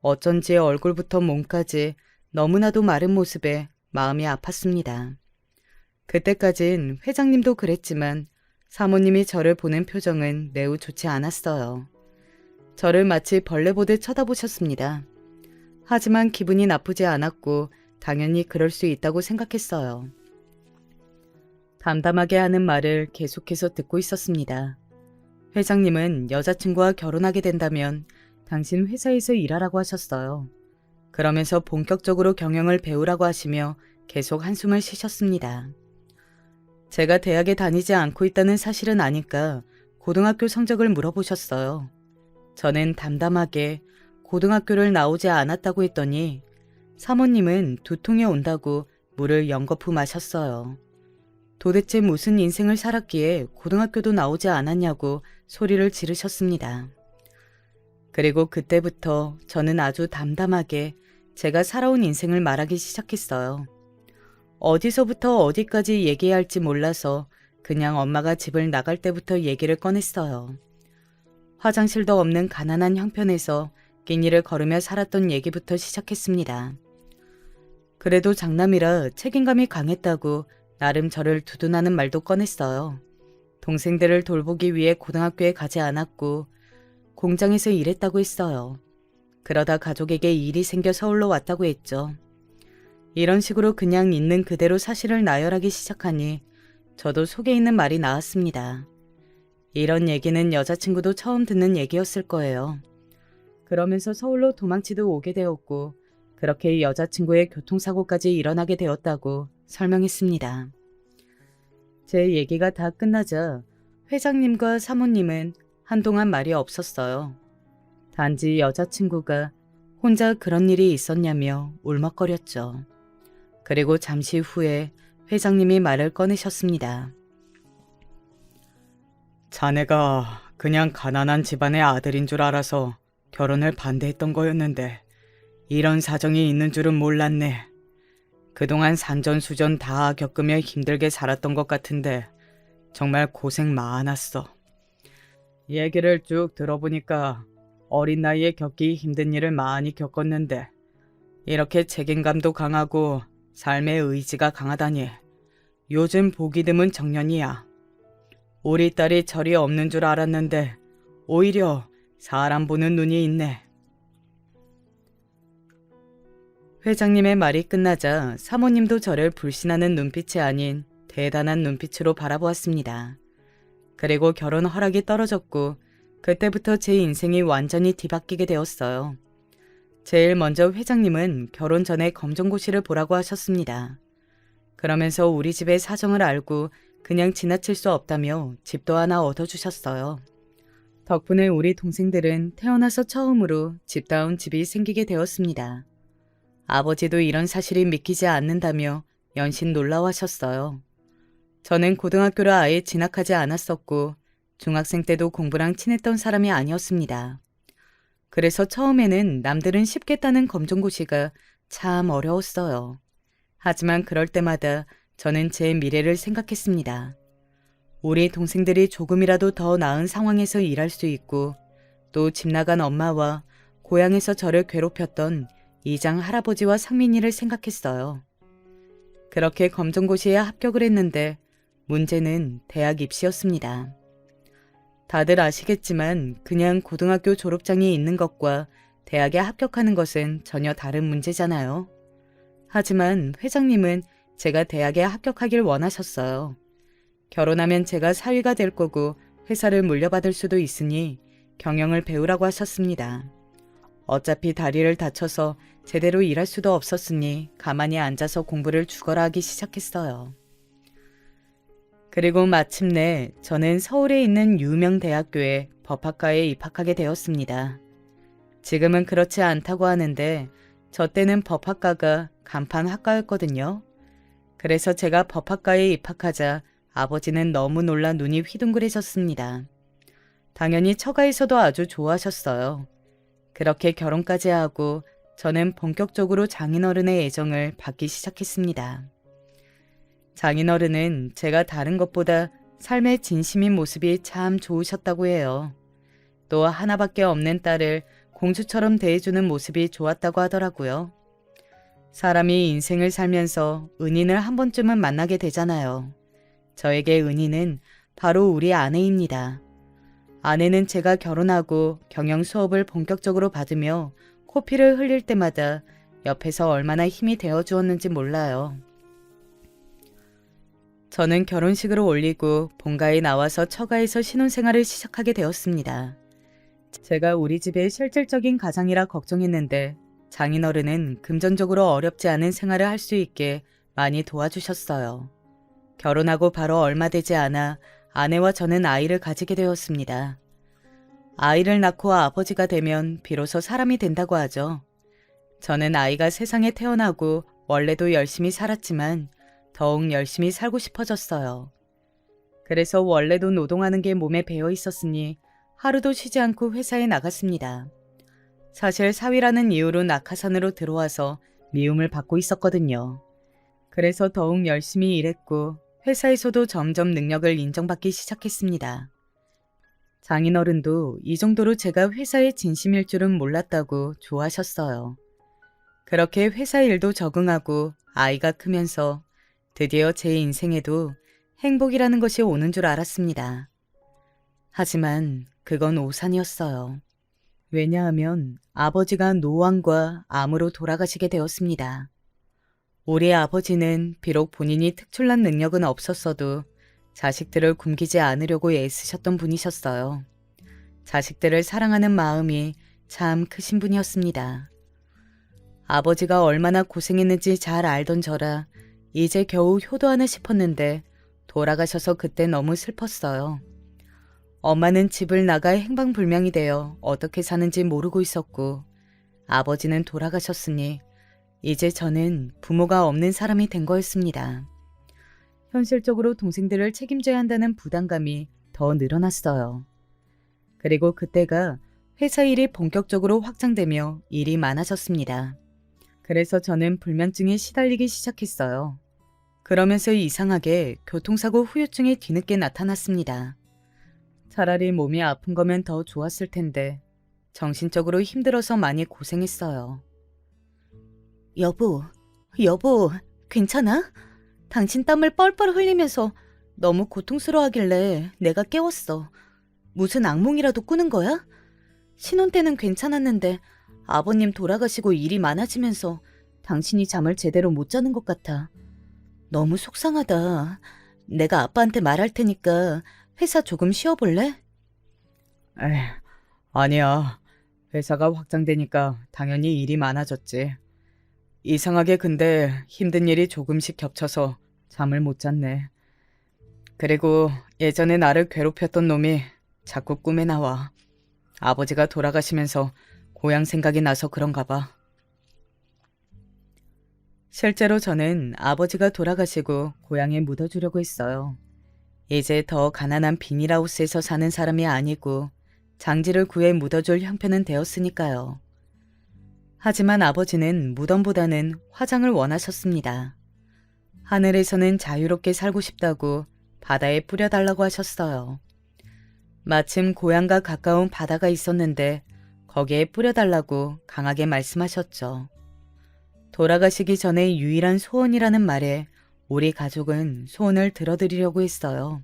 어쩐지 얼굴부터 몸까지 너무나도 마른 모습에 마음이 아팠습니다. 그때까진 회장님도 그랬지만 사모님이 저를 보는 표정은 매우 좋지 않았어요. 저를 마치 벌레 보듯 쳐다보셨습니다. 하지만 기분이 나쁘지 않았고 당연히 그럴 수 있다고 생각했어요. 담담하게 하는 말을 계속해서 듣고 있었습니다. 회장님은 여자친구와 결혼하게 된다면 당신 회사에서 일하라고 하셨어요. 그러면서 본격적으로 경영을 배우라고 하시며 계속 한숨을 쉬셨습니다. 제가 대학에 다니지 않고 있다는 사실은 아니까 고등학교 성적을 물어보셨어요. 저는 담담하게 고등학교를 나오지 않았다고 했더니 사모님은 두통이 온다고 물을 연거푸 마셨어요. 도대체 무슨 인생을 살았기에 고등학교도 나오지 않았냐고 소리를 지르셨습니다. 그리고 그때부터 저는 아주 담담하게 제가 살아온 인생을 말하기 시작했어요. 어디서부터 어디까지 얘기해야 할지 몰라서 그냥 엄마가 집을 나갈 때부터 얘기를 꺼냈어요. 화장실도 없는 가난한 형편에서 끼니를 걸으며 살았던 얘기부터 시작했습니다. 그래도 장남이라 책임감이 강했다고 나름 저를 두둔하는 말도 꺼냈어요. 동생들을 돌보기 위해 고등학교에 가지 않았고 공장에서 일했다고 했어요. 그러다 가족에게 일이 생겨 서울로 왔다고 했죠. 이런 식으로 그냥 있는 그대로 사실을 나열하기 시작하니 저도 속에 있는 말이 나왔습니다. 이런 얘기는 여자친구도 처음 듣는 얘기였을 거예요. 그러면서 서울로 도망치듯 오게 되었고 그렇게 여자친구의 교통사고까지 일어나게 되었다고 설명했습니다. 제 얘기가 다 끝나자 회장님과 사모님은 한동안 말이 없었어요. 단지 여자친구가 혼자 그런 일이 있었냐며 울먹거렸죠. 그리고 잠시 후에 회장님이 말을 꺼내셨습니다. 자네가 그냥 가난한 집안의 아들인 줄 알아서 결혼을 반대했던 거였는데 이런 사정이 있는 줄은 몰랐네. 그동안 산전수전 다 겪으며 힘들게 살았던 것 같은데 정말 고생 많았어. 얘기를 쭉 들어보니까 어린 나이에 겪기 힘든 일을 많이 겪었는데 이렇게 책임감도 강하고 삶의 의지가 강하다니 요즘 보기 드문 청년이야. 우리 딸이 철이 없는 줄 알았는데 오히려 사람 보는 눈이 있네. 회장님의 말이 끝나자 사모님도 저를 불신하는 눈빛이 아닌 대단한 눈빛으로 바라보았습니다. 그리고 결혼 허락이 떨어졌고 그때부터 제 인생이 완전히 뒤바뀌게 되었어요. 제일 먼저 회장님은 결혼 전에 검정고시를 보라고 하셨습니다. 그러면서 우리 집의 사정을 알고 그냥 지나칠 수 없다며 집도 하나 얻어주셨어요. 덕분에 우리 동생들은 태어나서 처음으로 집다운 집이 생기게 되었습니다. 아버지도 이런 사실이 믿기지 않는다며 연신 놀라워하셨어요. 저는 고등학교를 아예 진학하지 않았었고 중학생 때도 공부랑 친했던 사람이 아니었습니다. 그래서 처음에는 남들은 쉽게 따는 검정고시가 참 어려웠어요. 하지만 그럴 때마다 저는 제 미래를 생각했습니다. 우리 동생들이 조금이라도 더 나은 상황에서 일할 수 있고 또 집 나간 엄마와 고향에서 저를 괴롭혔던 이장 할아버지와 상민이를 생각했어요. 그렇게 검정고시에 합격을 했는데 문제는 대학 입시였습니다. 다들 아시겠지만 그냥 고등학교 졸업장이 있는 것과 대학에 합격하는 것은 전혀 다른 문제잖아요. 하지만 회장님은 제가 대학에 합격하길 원하셨어요. 결혼하면 제가 사위가 될 거고 회사를 물려받을 수도 있으니 경영을 배우라고 하셨습니다. 어차피 다리를 다쳐서 제대로 일할 수도 없었으니 가만히 앉아서 공부를 죽어라 하기 시작했어요. 그리고 마침내 저는 서울에 있는 유명 대학교의 법학과에 입학하게 되었습니다. 지금은 그렇지 않다고 하는데 저 때는 법학과가 간판 학과였거든요. 그래서 제가 법학과에 입학하자 아버지는 너무 놀라 눈이 휘둥그레졌습니다. 당연히 처가에서도 아주 좋아하셨어요. 그렇게 결혼까지 하고 저는 본격적으로 장인어른의 애정을 받기 시작했습니다. 장인어른은 제가 다른 것보다 삶의 진심인 모습이 참 좋으셨다고 해요. 또 하나밖에 없는 딸을 공주처럼 대해주는 모습이 좋았다고 하더라고요. 사람이 인생을 살면서 은인을 한 번쯤은 만나게 되잖아요. 저에게 은인은 바로 우리 아내입니다. 아내는 제가 결혼하고 경영 수업을 본격적으로 받으며 코피를 흘릴 때마다 옆에서 얼마나 힘이 되어 주었는지 몰라요. 저는 결혼식으로 올리고 본가에 나와서 처가에서 신혼생활을 시작하게 되었습니다. 제가 우리 집의 실질적인 가장이라 걱정했는데 장인어른은 금전적으로 어렵지 않은 생활을 할 수 있게 많이 도와주셨어요. 결혼하고 바로 얼마 되지 않아 아내와 저는 아이를 가지게 되었습니다. 아이를 낳고 아버지가 되면 비로소 사람이 된다고 하죠. 저는 아이가 세상에 태어나고 원래도 열심히 살았지만 더욱 열심히 살고 싶어졌어요. 그래서 원래도 노동하는 게 몸에 배어 있었으니 하루도 쉬지 않고 회사에 나갔습니다. 사실 사위라는 이유로 낙하산으로 들어와서 미움을 받고 있었거든요. 그래서 더욱 열심히 일했고 회사에서도 점점 능력을 인정받기 시작했습니다. 장인어른도 이 정도로 제가 회사의 진심일 줄은 몰랐다고 좋아하셨어요. 그렇게 회사 일도 적응하고 아이가 크면서 드디어 제 인생에도 행복이라는 것이 오는 줄 알았습니다. 하지만 그건 오산이었어요. 왜냐하면 아버지가 노안과 암으로 돌아가시게 되었습니다. 우리 아버지는 비록 본인이 특출난 능력은 없었어도 자식들을 굶기지 않으려고 애쓰셨던 분이셨어요. 자식들을 사랑하는 마음이 참 크신 분이었습니다. 아버지가 얼마나 고생했는지 잘 알던 저라 이제 겨우 효도하나 싶었는데 돌아가셔서 그때 너무 슬펐어요. 엄마는 집을 나가 행방불명이 되어 어떻게 사는지 모르고 있었고 아버지는 돌아가셨으니 이제 저는 부모가 없는 사람이 된 거였습니다. 현실적으로 동생들을 책임져야 한다는 부담감이 더 늘어났어요. 그리고 그때가 회사 일이 본격적으로 확장되며 일이 많아졌습니다. 그래서 저는 불면증에 시달리기 시작했어요. 그러면서 이상하게 교통사고 후유증이 뒤늦게 나타났습니다. 차라리 몸이 아픈 거면 더 좋았을 텐데 정신적으로 힘들어서 많이 고생했어요. 여보, 괜찮아? 당신 땀을 뻘뻘 흘리면서 너무 고통스러워하길래 내가 깨웠어. 무슨 악몽이라도 꾸는 거야? 신혼 때는 괜찮았는데 아버님 돌아가시고 일이 많아지면서 당신이 잠을 제대로 못 자는 것 같아. 너무 속상하다. 내가 아빠한테 말할 테니까 회사 조금 쉬어볼래? 에휴, 아니야. 회사가 확장되니까 당연히 일이 많아졌지. 이상하게 근데 힘든 일이 조금씩 겹쳐서 잠을 못 잤네. 그리고 예전에 나를 괴롭혔던 놈이 자꾸 꿈에 나와. 아버지가 돌아가시면서 고향 생각이 나서 그런가 봐. 실제로 저는 아버지가 돌아가시고 고향에 묻어주려고 했어요. 이제 더 가난한 비닐하우스에서 사는 사람이 아니고 장지를 구해 묻어줄 형편은 되었으니까요. 하지만 아버지는 무덤보다는 화장을 원하셨습니다. 하늘에서는 자유롭게 살고 싶다고 바다에 뿌려달라고 하셨어요. 마침 고향과 가까운 바다가 있었는데 거기에 뿌려달라고 강하게 말씀하셨죠. 돌아가시기 전에 유일한 소원이라는 말에 우리 가족은 소원을 들어드리려고 했어요.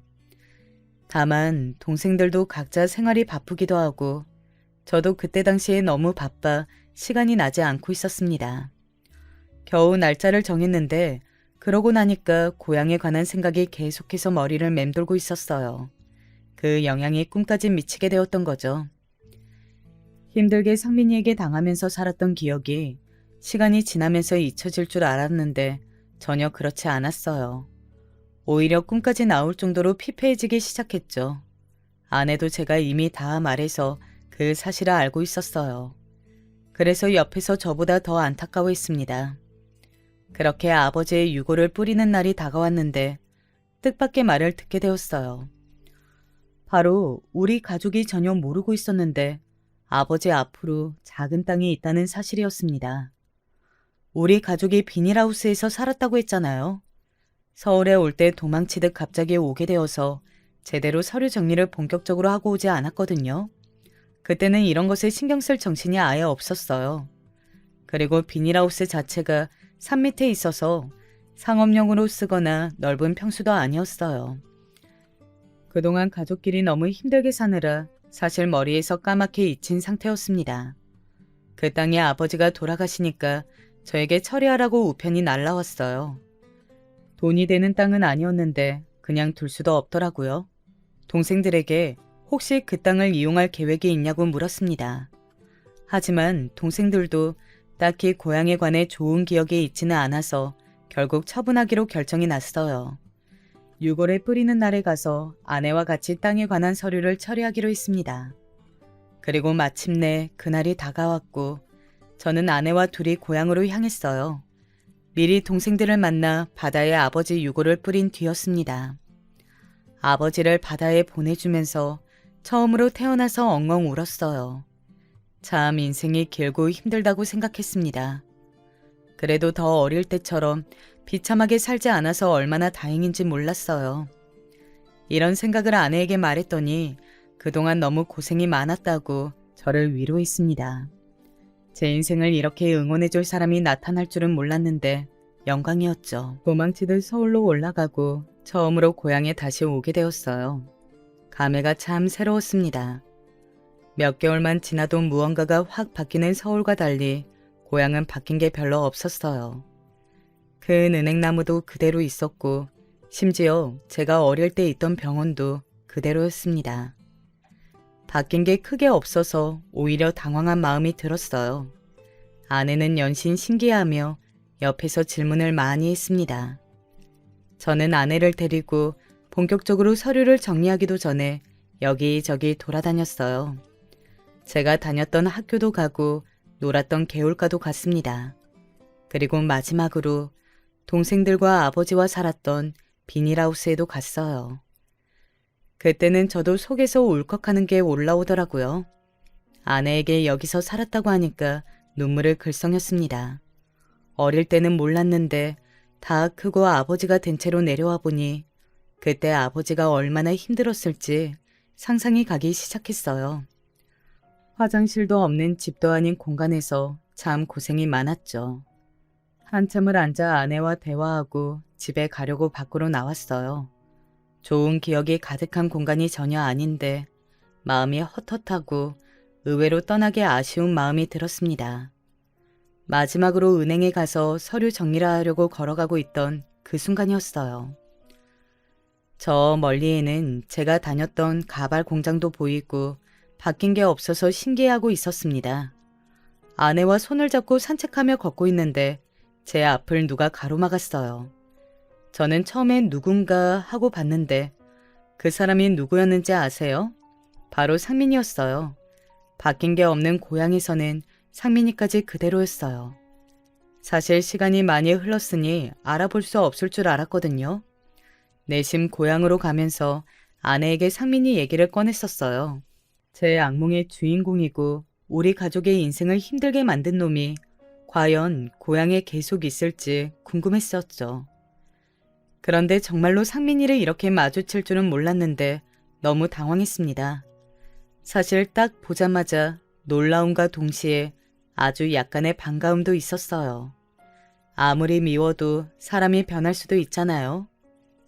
다만 동생들도 각자 생활이 바쁘기도 하고 저도 그때 당시에 너무 바빠 시간이 나지 않고 있었습니다. 겨우 날짜를 정했는데 그러고 나니까 고향에 관한 생각이 계속해서 머리를 맴돌고 있었어요. 그 영향이 꿈까지 미치게 되었던 거죠. 힘들게 상민이에게 당하면서 살았던 기억이 시간이 지나면서 잊혀질 줄 알았는데 전혀 그렇지 않았어요. 오히려 꿈까지 나올 정도로 피폐해지기 시작했죠. 아내도 제가 이미 다 말해서 그 사실을 알고 있었어요. 그래서 옆에서 저보다 더 안타까워했습니다. 그렇게 아버지의 유고를 뿌리는 날이 다가왔는데 뜻밖의 말을 듣게 되었어요. 바로 우리 가족이 전혀 모르고 있었는데 아버지 앞으로 작은 땅이 있다는 사실이었습니다. 우리 가족이 비닐하우스에서 살았다고 했잖아요. 서울에 올 때 도망치듯 갑자기 오게 되어서 제대로 서류 정리를 본격적으로 하고 오지 않았거든요. 그때는 이런 것에 신경 쓸 정신이 아예 없었어요. 그리고 비닐하우스 자체가 산 밑에 있어서 상업용으로 쓰거나 넓은 평수도 아니었어요. 그동안 가족끼리 너무 힘들게 사느라 사실 머리에서 까맣게 잊힌 상태였습니다. 그 땅에 아버지가 돌아가시니까 저에게 처리하라고 우편이 날라왔어요. 돈이 되는 땅은 아니었는데 그냥 둘 수도 없더라고요. 동생들에게 혹시 그 땅을 이용할 계획이 있냐고 물었습니다. 하지만 동생들도 딱히 고향에 관해 좋은 기억이 있지는 않아서 결국 처분하기로 결정이 났어요. 유골에 뿌리는 날에 가서 아내와 같이 땅에 관한 서류를 처리하기로 했습니다. 그리고 마침내 그날이 다가왔고 저는 아내와 둘이 고향으로 향했어요. 미리 동생들을 만나 바다에 아버지 유골을 뿌린 뒤였습니다. 아버지를 바다에 보내주면서 처음으로 태어나서 엉엉 울었어요. 참 인생이 길고 힘들다고 생각했습니다. 그래도 더 어릴 때처럼 비참하게 살지 않아서 얼마나 다행인지 몰랐어요. 이런 생각을 아내에게 말했더니 그동안 너무 고생이 많았다고 저를 위로했습니다. 제 인생을 이렇게 응원해줄 사람이 나타날 줄은 몰랐는데 영광이었죠. 도망치듯 서울로 올라가고 처음으로 고향에 다시 오게 되었어요. 감회가 참 새로웠습니다. 몇 개월만 지나도 무언가가 확 바뀌는 서울과 달리 고향은 바뀐 게 별로 없었어요. 큰 은행나무도 그대로 있었고 심지어 제가 어릴 때 있던 병원도 그대로였습니다. 바뀐 게 크게 없어서 오히려 당황한 마음이 들었어요. 아내는 연신 신기해하며 옆에서 질문을 많이 했습니다. 저는 아내를 데리고 본격적으로 서류를 정리하기도 전에 여기저기 돌아다녔어요. 제가 다녔던 학교도 가고 놀았던 개울가도 갔습니다. 그리고 마지막으로 동생들과 아버지와 살았던 비닐하우스에도 갔어요. 그때는 저도 속에서 울컥하는 게 올라오더라고요. 아내에게 여기서 살았다고 하니까 눈물을 글썽였습니다. 어릴 때는 몰랐는데 다 크고 아버지가 된 채로 내려와 보니 그때 아버지가 얼마나 힘들었을지 상상이 가기 시작했어요. 화장실도 없는 집도 아닌 공간에서 참 고생이 많았죠. 한참을 앉아 아내와 대화하고 집에 가려고 밖으로 나왔어요. 좋은 기억이 가득한 공간이 전혀 아닌데 마음이 헛헛하고 의외로 떠나기 아쉬운 마음이 들었습니다. 마지막으로 은행에 가서 서류 정리를 하려고 걸어가고 있던 그 순간이었어요. 저 멀리에는 제가 다녔던 가발 공장도 보이고 바뀐 게 없어서 신기해하고 있었습니다. 아내와 손을 잡고 산책하며 걷고 있는데 제 앞을 누가 가로막았어요. 저는 처음엔 누군가 하고 봤는데 그 사람이 누구였는지 아세요? 바로 상민이었어요. 바뀐 게 없는 고향에서는 상민이까지 그대로였어요. 사실 시간이 많이 흘렀으니 알아볼 수 없을 줄 알았거든요. 내심 고향으로 가면서 아내에게 상민이 얘기를 꺼냈었어요. 제 악몽의 주인공이고 우리 가족의 인생을 힘들게 만든 놈이 과연 고향에 계속 있을지 궁금했었죠. 그런데 정말로 상민이를 이렇게 마주칠 줄은 몰랐는데 너무 당황했습니다. 사실 딱 보자마자 놀라움과 동시에 아주 약간의 반가움도 있었어요. 아무리 미워도 사람이 변할 수도 있잖아요.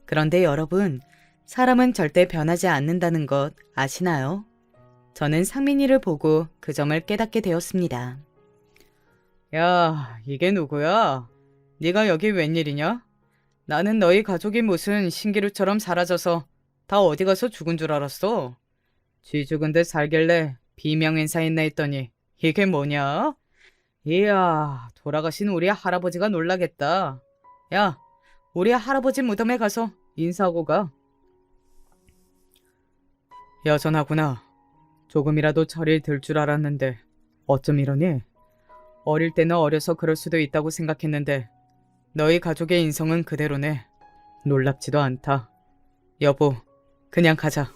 그런데 여러분, 사람은 절대 변하지 않는다는 것 아시나요? 저는 상민이를 보고 그 점을 깨닫게 되었습니다. 야, 이게 누구야? 네가 여기 웬일이냐? 나는 너희 가족이 무슨 신기루처럼 사라져서 다 어디 가서 죽은 줄 알았어. 쥐 죽은 듯 살길래 비명행사했나 했더니 이게 뭐냐? 이야, 돌아가신 우리 할아버지가 놀라겠다. 야, 우리 할아버지 무덤에 가서 인사하고 가. 여전하구나. 조금이라도 철이 들 줄 알았는데 어쩜 이러니? 어릴 때는 어려서 그럴 수도 있다고 생각했는데 너희 가족의 인성은 그대로네. 놀랍지도 않다. 여보, 그냥 가자.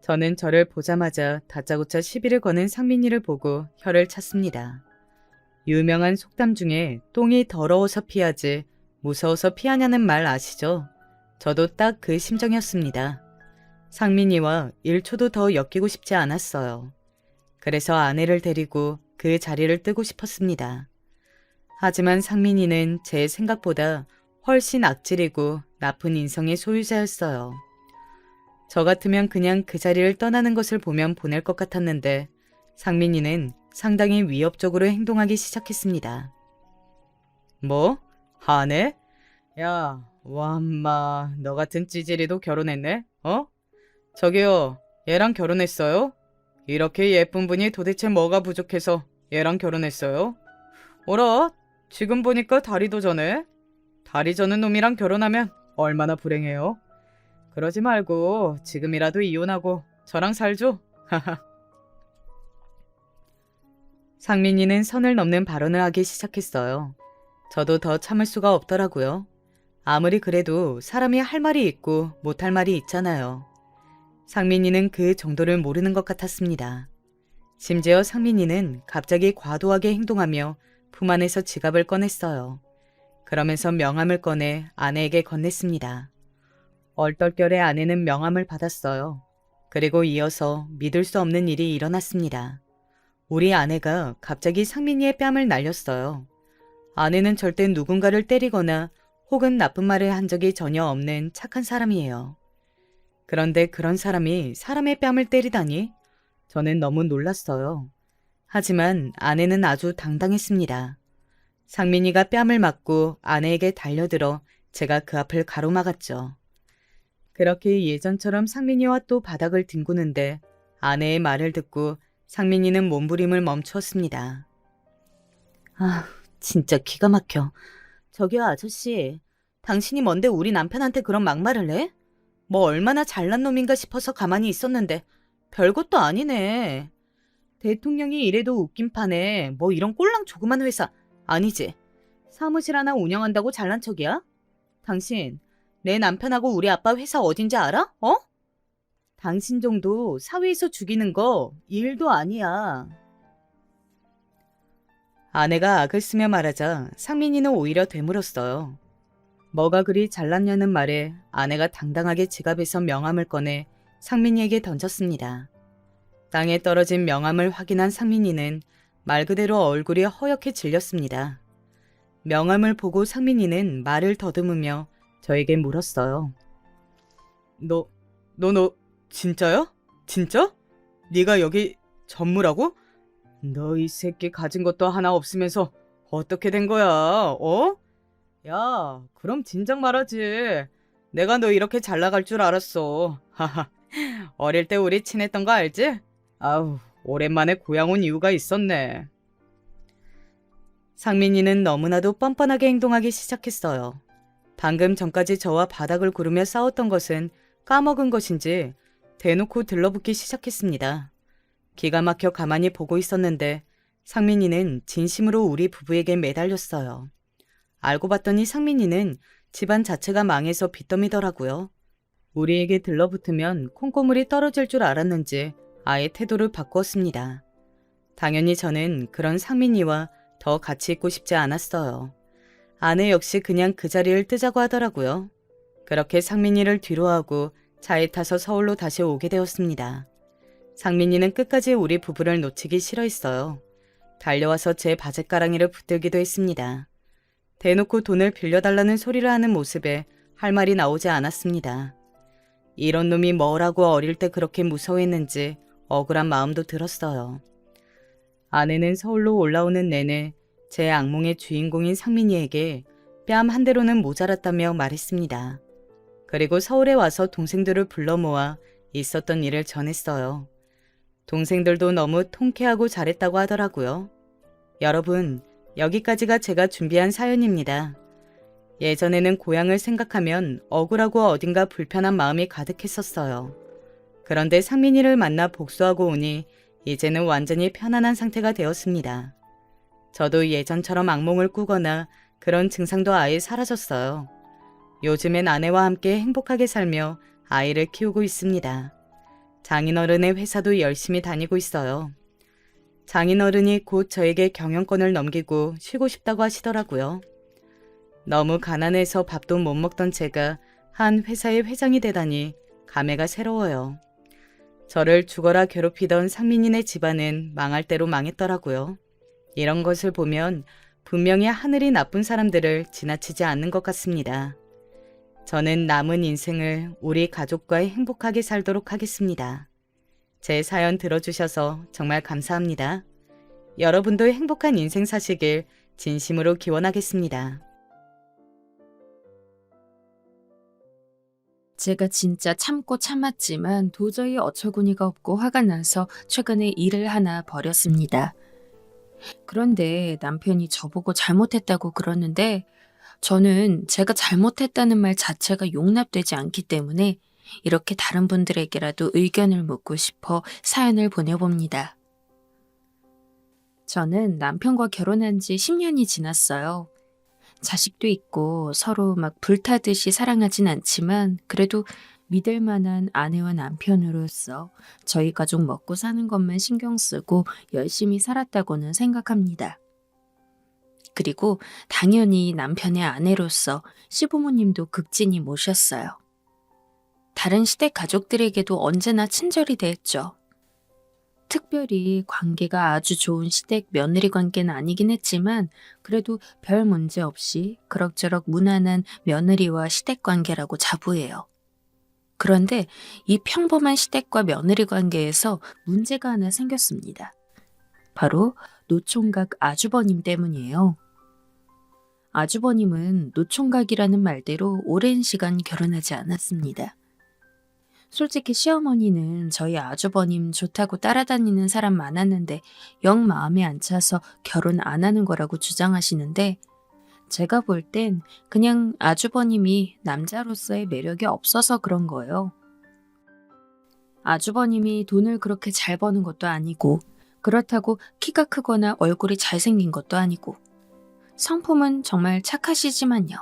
저는 저를 보자마자 다짜고짜 시비를 거는 상민이를 보고 혀를 찼습니다. 유명한 속담 중에 똥이 더러워서 피하지 무서워서 피하냐는 말 아시죠? 저도 딱 그 심정이었습니다. 상민이와 1초도 더 엮이고 싶지 않았어요. 그래서 아내를 데리고 그 자리를 뜨고 싶었습니다. 하지만 상민이는 제 생각보다 훨씬 악질이고 나쁜 인성의 소유자였어요. 저 같으면 그냥 그 자리를 떠나는 것을 보면 보낼 것 같았는데 상민이는 상당히 위협적으로 행동하기 시작했습니다. 뭐? 아내? 야, 와엄마, 너 같은 찌질이도 결혼했네? 어? 저기요, 얘랑 결혼했어요? 이렇게 예쁜 분이 도대체 뭐가 부족해서 얘랑 결혼했어요? 어라? 지금 보니까 다리도 저네? 다리 저는 놈이랑 결혼하면 얼마나 불행해요? 그러지 말고 지금이라도 이혼하고 저랑 살죠? 상민이는 선을 넘는 발언을 하기 시작했어요. 저도 더 참을 수가 없더라고요. 아무리 그래도 사람이 할 말이 있고 못할 말이 있잖아요. 상민이는 그 정도를 모르는 것 같았습니다. 심지어 상민이는 갑자기 과도하게 행동하며 품 안에서 지갑을 꺼냈어요. 그러면서 명함을 꺼내 아내에게 건넸습니다. 얼떨결에 아내는 명함을 받았어요. 그리고 이어서 믿을 수 없는 일이 일어났습니다. 우리 아내가 갑자기 상민이의 뺨을 날렸어요. 아내는 절대 누군가를 때리거나 혹은 나쁜 말을 한 적이 전혀 없는 착한 사람이에요. 그런데 그런 사람이 사람의 뺨을 때리다니? 저는 너무 놀랐어요. 하지만 아내는 아주 당당했습니다. 상민이가 뺨을 맞고 아내에게 달려들어 제가 그 앞을 가로막았죠. 그렇게 예전처럼 상민이와 또 바닥을 뒹구는데 아내의 말을 듣고 상민이는 몸부림을 멈추었습니다. 아, 진짜 기가 막혀. 저기요, 아저씨. 당신이 뭔데 우리 남편한테 그런 막말을 해? 뭐 얼마나 잘난 놈인가 싶어서 가만히 있었는데 별것도 아니네. 대통령이 이래도 웃긴 판에 뭐 이런 꼴랑 조그만 회사 아니지. 사무실 하나 운영한다고 잘난 척이야? 당신 내 남편하고 우리 아빠 회사 어딘지 알아? 어? 당신 정도 사회에서 죽이는 거 일도 아니야. 아내가 악을 쓰며 말하자 상민이는 오히려 되물었어요. 뭐가 그리 잘났냐는 말에 아내가 당당하게 지갑에서 명함을 꺼내 상민이에게 던졌습니다. 땅에 떨어진 명함을 확인한 상민이는 말 그대로 얼굴이 허옇게 질렸습니다. 명함을 보고 상민이는 말을 더듬으며 저에게 물었어요. 너 진짜야? 진짜? 네가 여기 전무라고? 너 이 새끼 가진 것도 하나 없으면서 어떻게 된 거야? 어? 야, 그럼 진작 말하지. 내가 너 이렇게 잘 나갈 줄 알았어. 하하. 어릴 때 우리 친했던 거 알지? 아우, 오랜만에 고향 온 이유가 있었네. 상민이는 너무나도 뻔뻔하게 행동하기 시작했어요. 방금 전까지 저와 바닥을 구르며 싸웠던 것은 까먹은 것인지 대놓고 들러붙기 시작했습니다. 기가 막혀 가만히 보고 있었는데 상민이는 진심으로 우리 부부에게 매달렸어요. 알고 봤더니 상민이는 집안 자체가 망해서 빚더미더라고요. 우리에게 들러붙으면 콩고물이 떨어질 줄 알았는지 아예 태도를 바꾸었습니다. 당연히 저는 그런 상민이와 더 같이 있고 싶지 않았어요. 아내 역시 그냥 그 자리를 뜨자고 하더라고요. 그렇게 상민이를 뒤로하고 차에 타서 서울로 다시 오게 되었습니다. 상민이는 끝까지 우리 부부를 놓치기 싫어했어요. 달려와서 제 바짓가랑이를 붙들기도 했습니다. 대놓고 돈을 빌려달라는 소리를 하는 모습에 할 말이 나오지 않았습니다. 이런 놈이 뭐라고 어릴 때 그렇게 무서워했는지 억울한 마음도 들었어요. 아내는 서울로 올라오는 내내 제 악몽의 주인공인 상민이에게 뺨 한 대로는 모자랐다며 말했습니다. 그리고 서울에 와서 동생들을 불러 모아 있었던 일을 전했어요. 동생들도 너무 통쾌하고 잘했다고 하더라고요. 여러분, 여기까지가 제가 준비한 사연입니다. 예전에는 고향을 생각하면 억울하고 어딘가 불편한 마음이 가득했었어요. 그런데 상민이를 만나 복수하고 오니 이제는 완전히 편안한 상태가 되었습니다. 저도 예전처럼 악몽을 꾸거나 그런 증상도 아예 사라졌어요. 요즘엔 아내와 함께 행복하게 살며 아이를 키우고 있습니다. 장인어른의 회사도 열심히 다니고 있어요. 장인어른이 곧 저에게 경영권을 넘기고 쉬고 싶다고 하시더라고요. 너무 가난해서 밥도 못 먹던 제가 한 회사의 회장이 되다니 감회가 새로워요. 저를 죽어라 괴롭히던 상민이네 집안은 망할 대로 망했더라고요. 이런 것을 보면 분명히 하늘이 나쁜 사람들을 지나치지 않는 것 같습니다. 저는 남은 인생을 우리 가족과 행복하게 살도록 하겠습니다. 제 사연 들어주셔서 정말 감사합니다. 여러분도 행복한 인생 사시길 진심으로 기원하겠습니다. 제가 진짜 참고 참았지만 도저히 어처구니가 없고 화가 나서 최근에 일을 하나 벌였습니다. 그런데 남편이 저보고 잘못했다고 그러는데 저는 제가 잘못했다는 말 자체가 용납되지 않기 때문에 이렇게 다른 분들에게라도 의견을 묻고 싶어 사연을 보내봅니다. 저는 남편과 결혼한 지 10년이 지났어요. 자식도 있고 서로 막 불타듯이 사랑하진 않지만 그래도 믿을 만한 아내와 남편으로서 저희 가족 먹고 사는 것만 신경 쓰고 열심히 살았다고는 생각합니다. 그리고 당연히 남편의 아내로서 시부모님도 극진히 모셨어요. 다른 시댁 가족들에게도 언제나 친절히 대했죠. 특별히 관계가 아주 좋은 시댁 며느리 관계는 아니긴 했지만 그래도 별 문제 없이 그럭저럭 무난한 며느리와 시댁 관계라고 자부해요. 그런데 이 평범한 시댁과 며느리 관계에서 문제가 하나 생겼습니다. 바로 노총각 아주버님 때문이에요. 아주버님은 노총각이라는 말대로 오랜 시간 결혼하지 않았습니다. 솔직히 시어머니는 저희 아주버님 좋다고 따라다니는 사람 많았는데 영 마음에 안 차서 결혼 안 하는 거라고 주장하시는데 제가 볼 땐 그냥 아주버님이 남자로서의 매력이 없어서 그런 거예요. 아주버님이 돈을 그렇게 잘 버는 것도 아니고, 그렇다고 키가 크거나 얼굴이 잘생긴 것도 아니고, 성품은 정말 착하시지만요.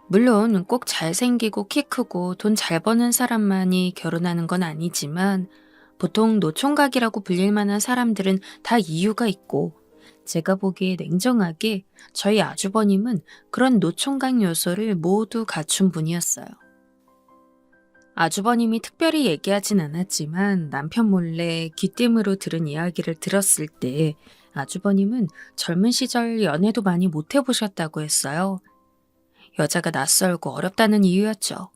물론 꼭 잘생기고 키 크고 돈 잘 버는 사람만이 결혼하는 건 아니지만, 보통 노총각이라고 불릴 만한 사람들은 다 이유가 있고, 제가 보기에 냉정하게 저희 아주버님은 그런 노총각 요소를 모두 갖춘 분이었어요. 아주버님이 특별히 얘기하진 않았지만 남편 몰래 귀띔으로 들은 이야기를 들었을 때 아주버님은 젊은 시절 연애도 많이 못 해보셨다고 했어요. 여자가 낯설고 어렵다는 이유였죠.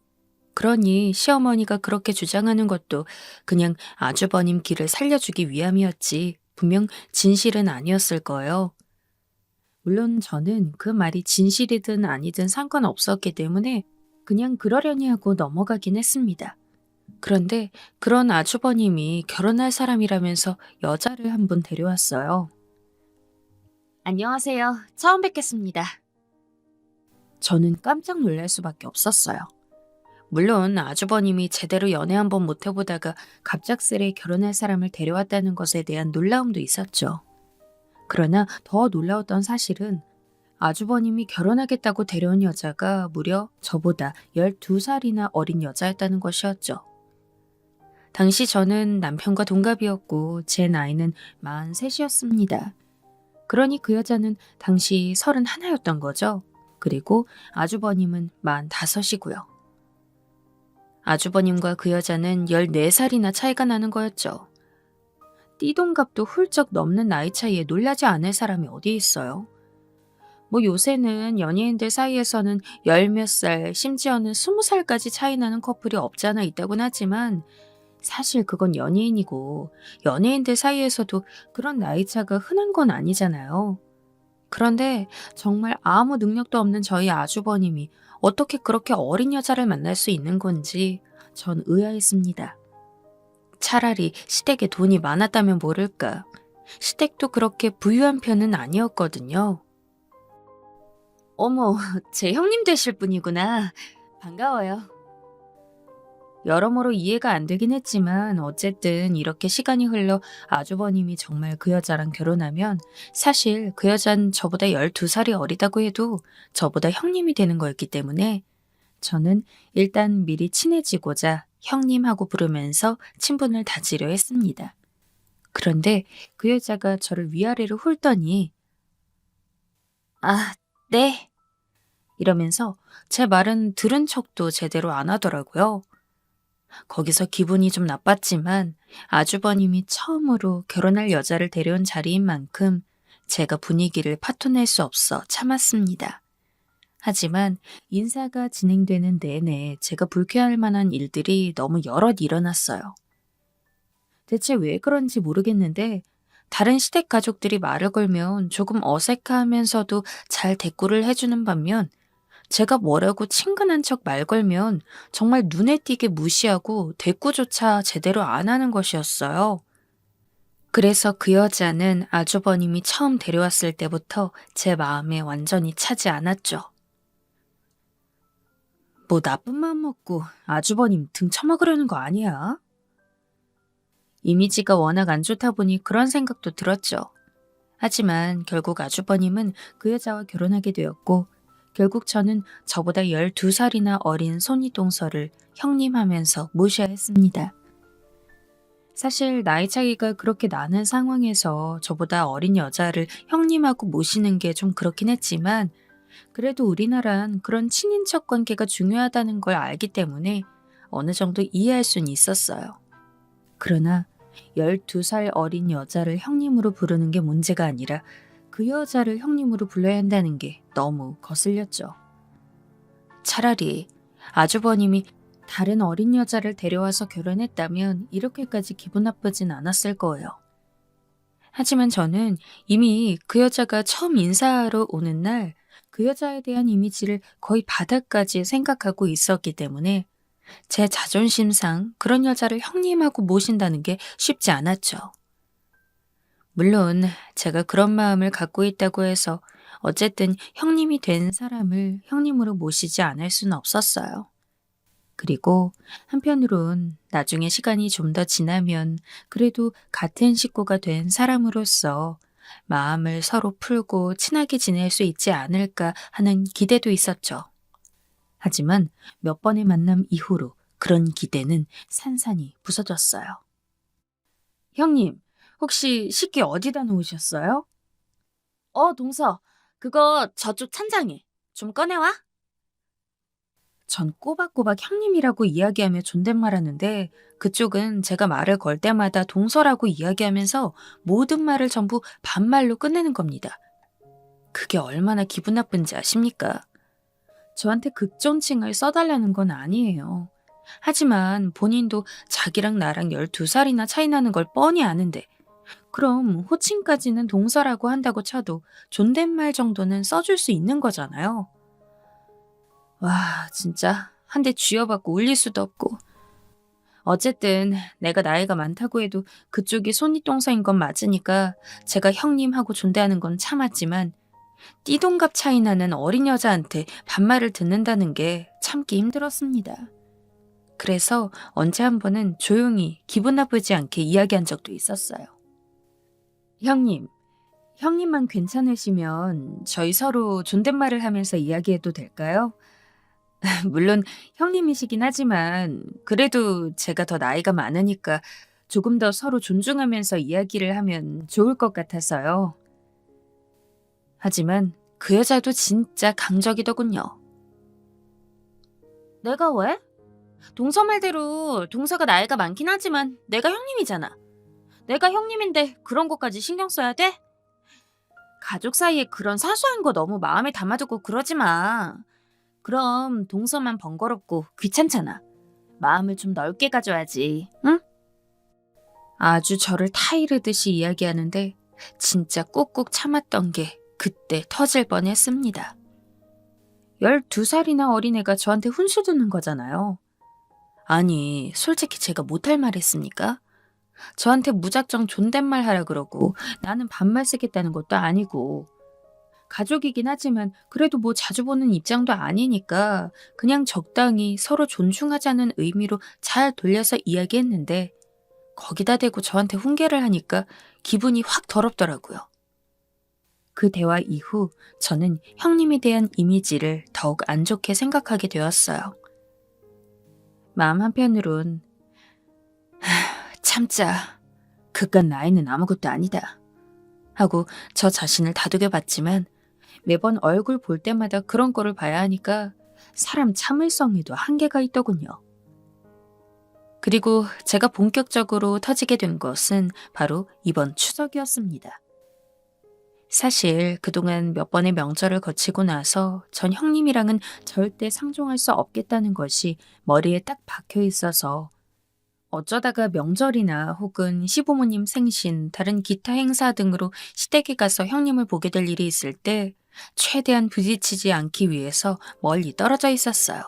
그러니 시어머니가 그렇게 주장하는 것도 그냥 아주버님 길을 살려주기 위함이었지 분명 진실은 아니었을 거예요. 물론 저는 그 말이 진실이든 아니든 상관없었기 때문에 그냥 그러려니 하고 넘어가긴 했습니다. 그런데 그런 아주버님이 결혼할 사람이라면서 여자를 한 분 데려왔어요. 안녕하세요. 처음 뵙겠습니다. 저는 깜짝 놀랄 수밖에 없었어요. 물론 아주버님이 제대로 연애 한번 못 해보다가 갑작스레 결혼할 사람을 데려왔다는 것에 대한 놀라움도 있었죠. 그러나 더 놀라웠던 사실은 아주버님이 결혼하겠다고 데려온 여자가 무려 저보다 12살이나 어린 여자였다는 것이었죠. 당시 저는 남편과 동갑이었고 제 나이는 43이었습니다. 그러니 그 여자는 당시 31였던 거죠. 그리고 아주버님은 45이고요. 아주버님과 그 여자는 14살이나 차이가 나는 거였죠. 띠동갑도 훌쩍 넘는 나이 차이에 놀라지 않을 사람이 어디 있어요? 뭐 요새는 연예인들 사이에서는 10몇 살, 심지어는 20살까지 차이 나는 커플이 없잖아 있다곤 하지만 사실 그건 연예인이고 연예인들 사이에서도 그런 나이차가 흔한 건 아니잖아요. 그런데 정말 아무 능력도 없는 저희 아주버님이 어떻게 그렇게 어린 여자를 만날 수 있는 건지 전 의아했습니다. 차라리 시댁에 돈이 많았다면 모를까. 시댁도 그렇게 부유한 편은 아니었거든요. 어머, 제 형님 되실 분이구나. 반가워요. 여러모로 이해가 안 되긴 했지만 어쨌든 이렇게 시간이 흘러 아주버님이 정말 그 여자랑 결혼하면 사실 그 여잔 저보다 12살이 어리다고 해도 저보다 형님이 되는 거였기 때문에 저는 일단 미리 친해지고자 형님하고 부르면서 친분을 다지려 했습니다. 그런데 그 여자가 저를 위아래로 훑더니 아, 네. 이러면서 제 말은 들은 척도 제대로 안 하더라고요. 거기서 기분이 좀 나빴지만 아주버님이 처음으로 결혼할 여자를 데려온 자리인 만큼 제가 분위기를 파토낼 수 없어 참았습니다. 하지만 인사가 진행되는 내내 제가 불쾌할 만한 일들이 너무 여럿 일어났어요. 대체 왜 그런지 모르겠는데 다른 시댁 가족들이 말을 걸면 조금 어색하면서도 잘 대꾸를 해주는 반면 제가 뭐라고 친근한 척 말 걸면 정말 눈에 띄게 무시하고 대꾸조차 제대로 안 하는 것이었어요. 그래서 그 여자는 아주버님이 처음 데려왔을 때부터 제 마음에 완전히 차지 않았죠. 뭐 나쁜 마음 먹고 아주버님 등 쳐먹으려는 거 아니야? 이미지가 워낙 안 좋다 보니 그런 생각도 들었죠. 하지만 결국 아주버님은 그 여자와 결혼하게 되었고 결국 저는 저보다 12살이나 어린 손이동서를 형님 하면서 모셔야 했습니다. 사실 나이 차이가 그렇게 나는 상황에서 저보다 어린 여자를 형님하고 모시는 게 좀 그렇긴 했지만 그래도 우리나라는 그런 친인척 관계가 중요하다는 걸 알기 때문에 어느 정도 이해할 수는 있었어요. 그러나 12살 어린 여자를 형님으로 부르는 게 문제가 아니라 그 여자를 형님으로 불러야 한다는 게 너무 거슬렸죠. 차라리 아주버님이 다른 어린 여자를 데려와서 결혼했다면 이렇게까지 기분 나쁘진 않았을 거예요. 하지만 저는 이미 그 여자가 처음 인사하러 오는 날 그 여자에 대한 이미지를 거의 바닥까지 생각하고 있었기 때문에 제 자존심상 그런 여자를 형님하고 모신다는 게 쉽지 않았죠. 물론 제가 그런 마음을 갖고 있다고 해서 어쨌든 형님이 된 사람을 형님으로 모시지 않을 수는 없었어요. 그리고 한편으론 나중에 시간이 좀 더 지나면 그래도 같은 식구가 된 사람으로서 마음을 서로 풀고 친하게 지낼 수 있지 않을까 하는 기대도 있었죠. 하지만 몇 번의 만남 이후로 그런 기대는 산산이 부서졌어요. 형님, 혹시 식기 어디다 놓으셨어요? 동서, 그거 저쪽 찬장에 좀 꺼내와. 전 꼬박꼬박 형님이라고 이야기하며 존댓말하는데 그쪽은 제가 말을 걸 때마다 동서라고 이야기하면서 모든 말을 전부 반말로 끝내는 겁니다. 그게 얼마나 기분 나쁜지 아십니까? 저한테 극존칭을 써달라는 건 아니에요. 하지만 본인도 자기랑 나랑 12살이나 차이 나는 걸 뻔히 아는데 그럼 호칭까지는 동서라고 한다고 쳐도 존댓말 정도는 써줄 수 있는 거잖아요. 와, 진짜 한 대 쥐어받고 울릴 수도 없고. 어쨌든 내가 나이가 많다고 해도 그쪽이 손윗동서인 건 맞으니까 제가 형님하고 존대하는 건 참았지만 띠동갑 차이 나는 어린 여자한테 반말을 듣는다는 게 참기 힘들었습니다. 그래서 언제 한 번은 조용히 기분 나쁘지 않게 이야기한 적도 있었어요. 형님만 괜찮으시면 저희 서로 존댓말을 하면서 이야기해도 될까요? 물론 형님이시긴 하지만 그래도 제가 더 나이가 많으니까 조금 더 서로 존중하면서 이야기를 하면 좋을 것 같아서요. 하지만 그 여자도 진짜 강적이더군요. 내가 왜? 동서 말대로 동서가 나이가 많긴 하지만 내가 형님이잖아. 내가 형님인데 그런 것까지 신경 써야 돼? 가족 사이에 그런 사소한 거 너무 마음에 담아두고 그러지 마. 그럼 동서만 번거롭고 귀찮잖아. 마음을 좀 넓게 가져야지, 응? 아주 저를 타이르듯이 이야기하는데 진짜 꾹꾹 참았던 게 그때 터질 뻔했습니다. 12살이나 어린 애가 저한테 훈수 두는 거잖아요. 아니, 솔직히 제가 못할 말 했습니까? 저한테 무작정 존댓말 하라 그러고 나는 반말 쓰겠다는 것도 아니고 가족이긴 하지만 그래도 뭐 자주 보는 입장도 아니니까 그냥 적당히 서로 존중하자는 의미로 잘 돌려서 이야기했는데 거기다 대고 저한테 훈계를 하니까 기분이 확 더럽더라고요. 그 대화 이후 저는 형님에 대한 이미지를 더욱 안 좋게 생각하게 되었어요. 마음 한편으론 참자, 그깟 나이는 아무것도 아니다 하고 저 자신을 다독여봤지만 매번 얼굴 볼 때마다 그런 거를 봐야 하니까 사람 참을성에도 한계가 있더군요. 그리고 제가 본격적으로 터지게 된 것은 바로 이번 추석이었습니다. 사실 그동안 몇 번의 명절을 거치고 나서 전 형님이랑은 절대 상종할 수 없겠다는 것이 머리에 딱 박혀 있어서 어쩌다가 명절이나 혹은 시부모님 생신, 다른 기타 행사 등으로 시댁에 가서 형님을 보게 될 일이 있을 때 최대한 부딪히지 않기 위해서 멀리 떨어져 있었어요.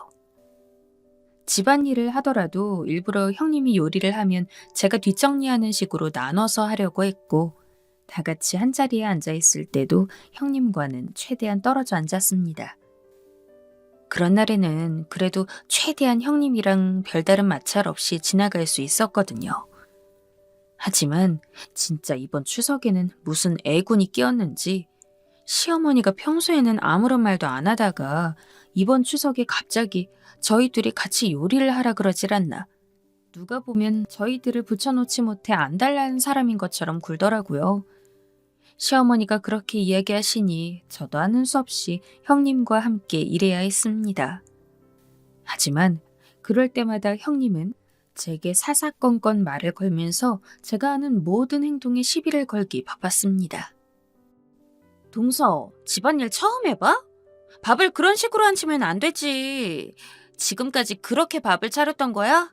집안일을 하더라도 일부러 형님이 요리를 하면 제가 뒷정리하는 식으로 나눠서 하려고 했고 다 같이 한자리에 앉아 있을 때도 형님과는 최대한 떨어져 앉았습니다. 그런 날에는 그래도 최대한 형님이랑 별다른 마찰 없이 지나갈 수 있었거든요. 하지만 진짜 이번 추석에는 무슨 애군이 끼었는지 시어머니가 평소에는 아무런 말도 안 하다가 이번 추석에 갑자기 저희 둘이 같이 요리를 하라 그러질 않나. 누가 보면 저희들을 붙여놓지 못해 안달난 사람인 것처럼 굴더라고요. 시어머니가 그렇게 이야기하시니 저도 하는 수 없이 형님과 함께 일해야 했습니다. 하지만 그럴 때마다 형님은 제게 사사건건 말을 걸면서 제가 하는 모든 행동에 시비를 걸기 바빴습니다. 동서, 집안일 처음 해봐? 밥을 그런 식으로 안 치면 안 되지. 지금까지 그렇게 밥을 차렸던 거야?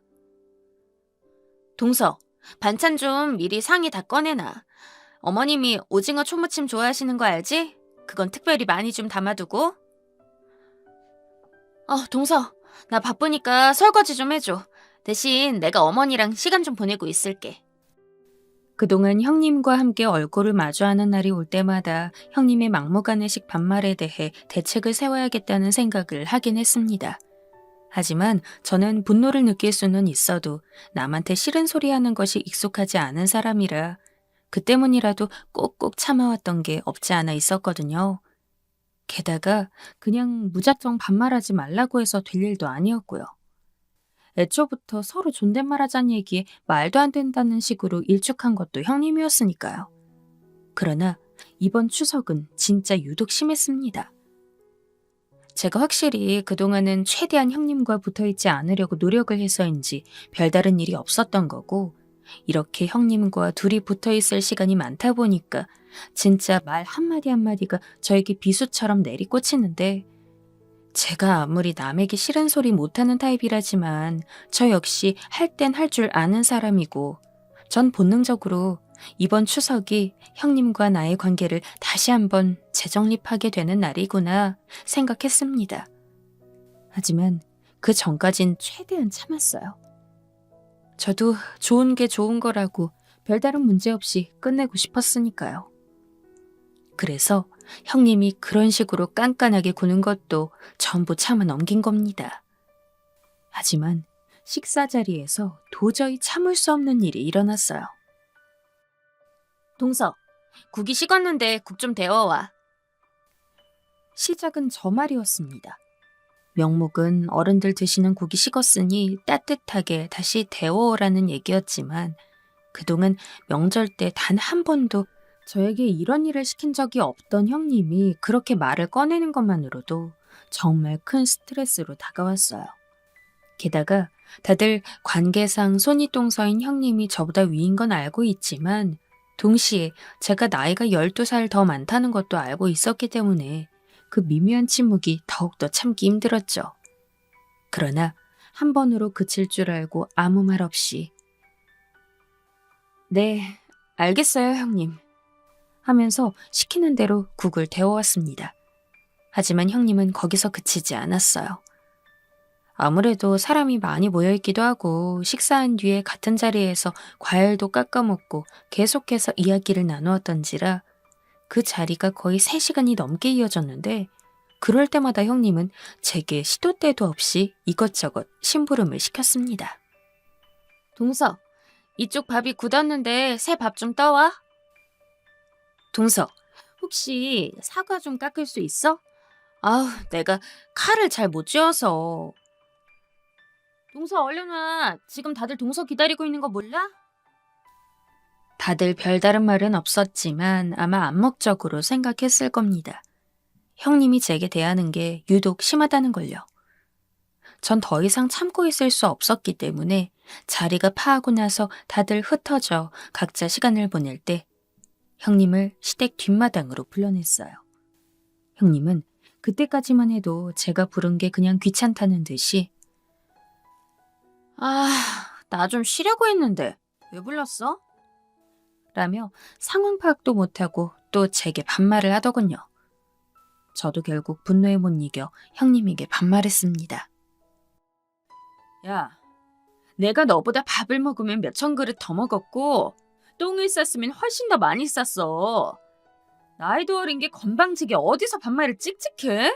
동서, 반찬 좀 미리 상에 다 꺼내놔. 어머님이 오징어 초무침 좋아하시는 거 알지? 그건 특별히 많이 좀 담아두고. 동서, 나 바쁘니까 설거지 좀 해줘. 대신 내가 어머니랑 시간 좀 보내고 있을게. 그동안 형님과 함께 얼굴을 마주하는 날이 올 때마다 형님의 막무가내식 반말에 대해 대책을 세워야겠다는 생각을 하긴 했습니다. 하지만 저는 분노를 느낄 수는 있어도 남한테 싫은 소리 하는 것이 익숙하지 않은 사람이라 그 때문이라도 꼭꼭 참아왔던 게 없지 않아 있었거든요. 게다가 그냥 무작정 반말하지 말라고 해서 될 일도 아니었고요. 애초부터 서로 존댓말하자는 얘기에 말도 안 된다는 식으로 일축한 것도 형님이었으니까요. 그러나 이번 추석은 진짜 유독 심했습니다. 제가 확실히 그동안은 최대한 형님과 붙어있지 않으려고 노력을 해서인지 별다른 일이 없었던 거고, 이렇게 형님과 둘이 붙어있을 시간이 많다 보니까 진짜 말 한마디 한마디가 저에게 비수처럼 내리꽂히는데, 제가 아무리 남에게 싫은 소리 못하는 타입이라지만 저 역시 할 땐 할 줄 아는 사람이고, 전 본능적으로 이번 추석이 형님과 나의 관계를 다시 한번 재정립하게 되는 날이구나 생각했습니다. 하지만 그 전까진 최대한 참았어요. 저도 좋은 게 좋은 거라고 별다른 문제 없이 끝내고 싶었으니까요. 그래서 형님이 그런 식으로 깐깐하게 구는 것도 전부 참아 넘긴 겁니다. 하지만 식사 자리에서 도저히 참을 수 없는 일이 일어났어요. 동서, 국이 식었는데 국 좀 데워와. 시작은 저 말이었습니다. 명목은 어른들 드시는 국이 식었으니 따뜻하게 다시 데워오라는 얘기였지만 그동안 명절 때 단 한 번도 저에게 이런 일을 시킨 적이 없던 형님이 그렇게 말을 꺼내는 것만으로도 정말 큰 스트레스로 다가왔어요. 게다가 다들 관계상 손윗동서인 형님이 저보다 위인 건 알고 있지만 동시에 제가 나이가 12살 더 많다는 것도 알고 있었기 때문에 그 미묘한 침묵이 더욱더 참기 힘들었죠. 그러나 한 번으로 그칠 줄 알고 아무 말 없이 네, 알겠어요 형님 하면서 시키는 대로 국을 데워왔습니다. 하지만 형님은 거기서 그치지 않았어요. 아무래도 사람이 많이 모여있기도 하고 식사한 뒤에 같은 자리에서 과일도 깎아먹고 계속해서 이야기를 나누었던지라 그 자리가 거의 3시간이 넘게 이어졌는데 그럴 때마다 형님은 제게 시도 때도 없이 이것저것 심부름을 시켰습니다. 동서, 이쪽 밥이 굳었는데 새 밥 좀 떠와. 동서, 혹시 사과 좀 깎을 수 있어? 아우, 내가 칼을 잘 못 쥐어서. 동서 얼른 와. 지금 다들 동서 기다리고 있는 거 몰라? 다들 별다른 말은 없었지만 아마 암묵적으로 생각했을 겁니다. 형님이 제게 대하는 게 유독 심하다는 걸요. 전 더 이상 참고 있을 수 없었기 때문에 자리가 파하고 나서 다들 흩어져 각자 시간을 보낼 때 형님을 시댁 뒷마당으로 불러냈어요. 형님은 그때까지만 해도 제가 부른 게 그냥 귀찮다는 듯이 나 좀 쉬려고 했는데 왜 불렀어? 라며 상황 파악도 못하고 또 제게 반말을 하더군요. 저도 결국 분노에 못 이겨 형님에게 반말했습니다. 야, 내가 너보다 밥을 먹으면 몇천 그릇 더 먹었고 똥을 쌌으면 훨씬 더 많이 쌌어. 나이도 어린 게 건방지게 어디서 반말을 찍찍해?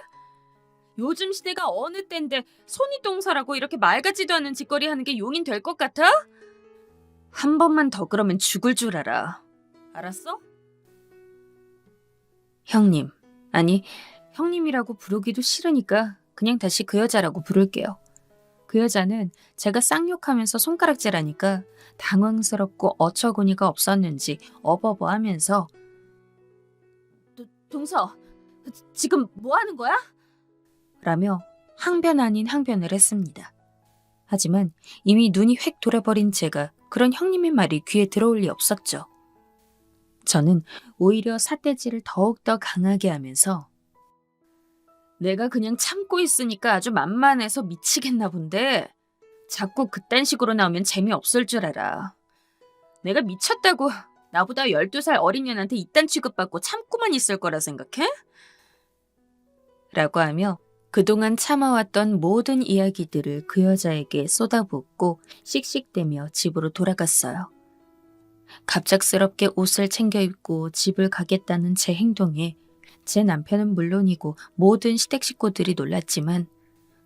요즘 시대가 어느 때인데 손윗동서라고 이렇게 말 같지도 않은 짓거리 하는 게 용인 될 것 같아? 한 번만 더 그러면 죽을 줄 알아. 알았어? 형님, 아니 형님이라고 부르기도 싫으니까 그냥 다시 그 여자라고 부를게요. 그 여자는 제가 쌍욕하면서 손가락질하니까 당황스럽고 어처구니가 없었는지 어버버 하면서 동서, 지금 뭐 하는 거야? 라며 항변 아닌 항변을 했습니다. 하지만 이미 눈이 획 돌아버린 제가 그런 형님의 말이 귀에 들어올 리 없었죠. 저는 오히려 삿대질을 더욱더 강하게 하면서 내가 그냥 참고 있으니까 아주 만만해서 미치겠나 본데 자꾸 그딴 식으로 나오면 재미없을 줄 알아. 내가 미쳤다고 나보다 12살 어린 년한테 이딴 취급받고 참고만 있을 거라 생각해? 라고 하며 그동안 참아왔던 모든 이야기들을 그 여자에게 쏟아붓고 씩씩대며 집으로 돌아갔어요. 갑작스럽게 옷을 챙겨 입고 집을 가겠다는 제 행동에 제 남편은 물론이고 모든 시댁 식구들이 놀랐지만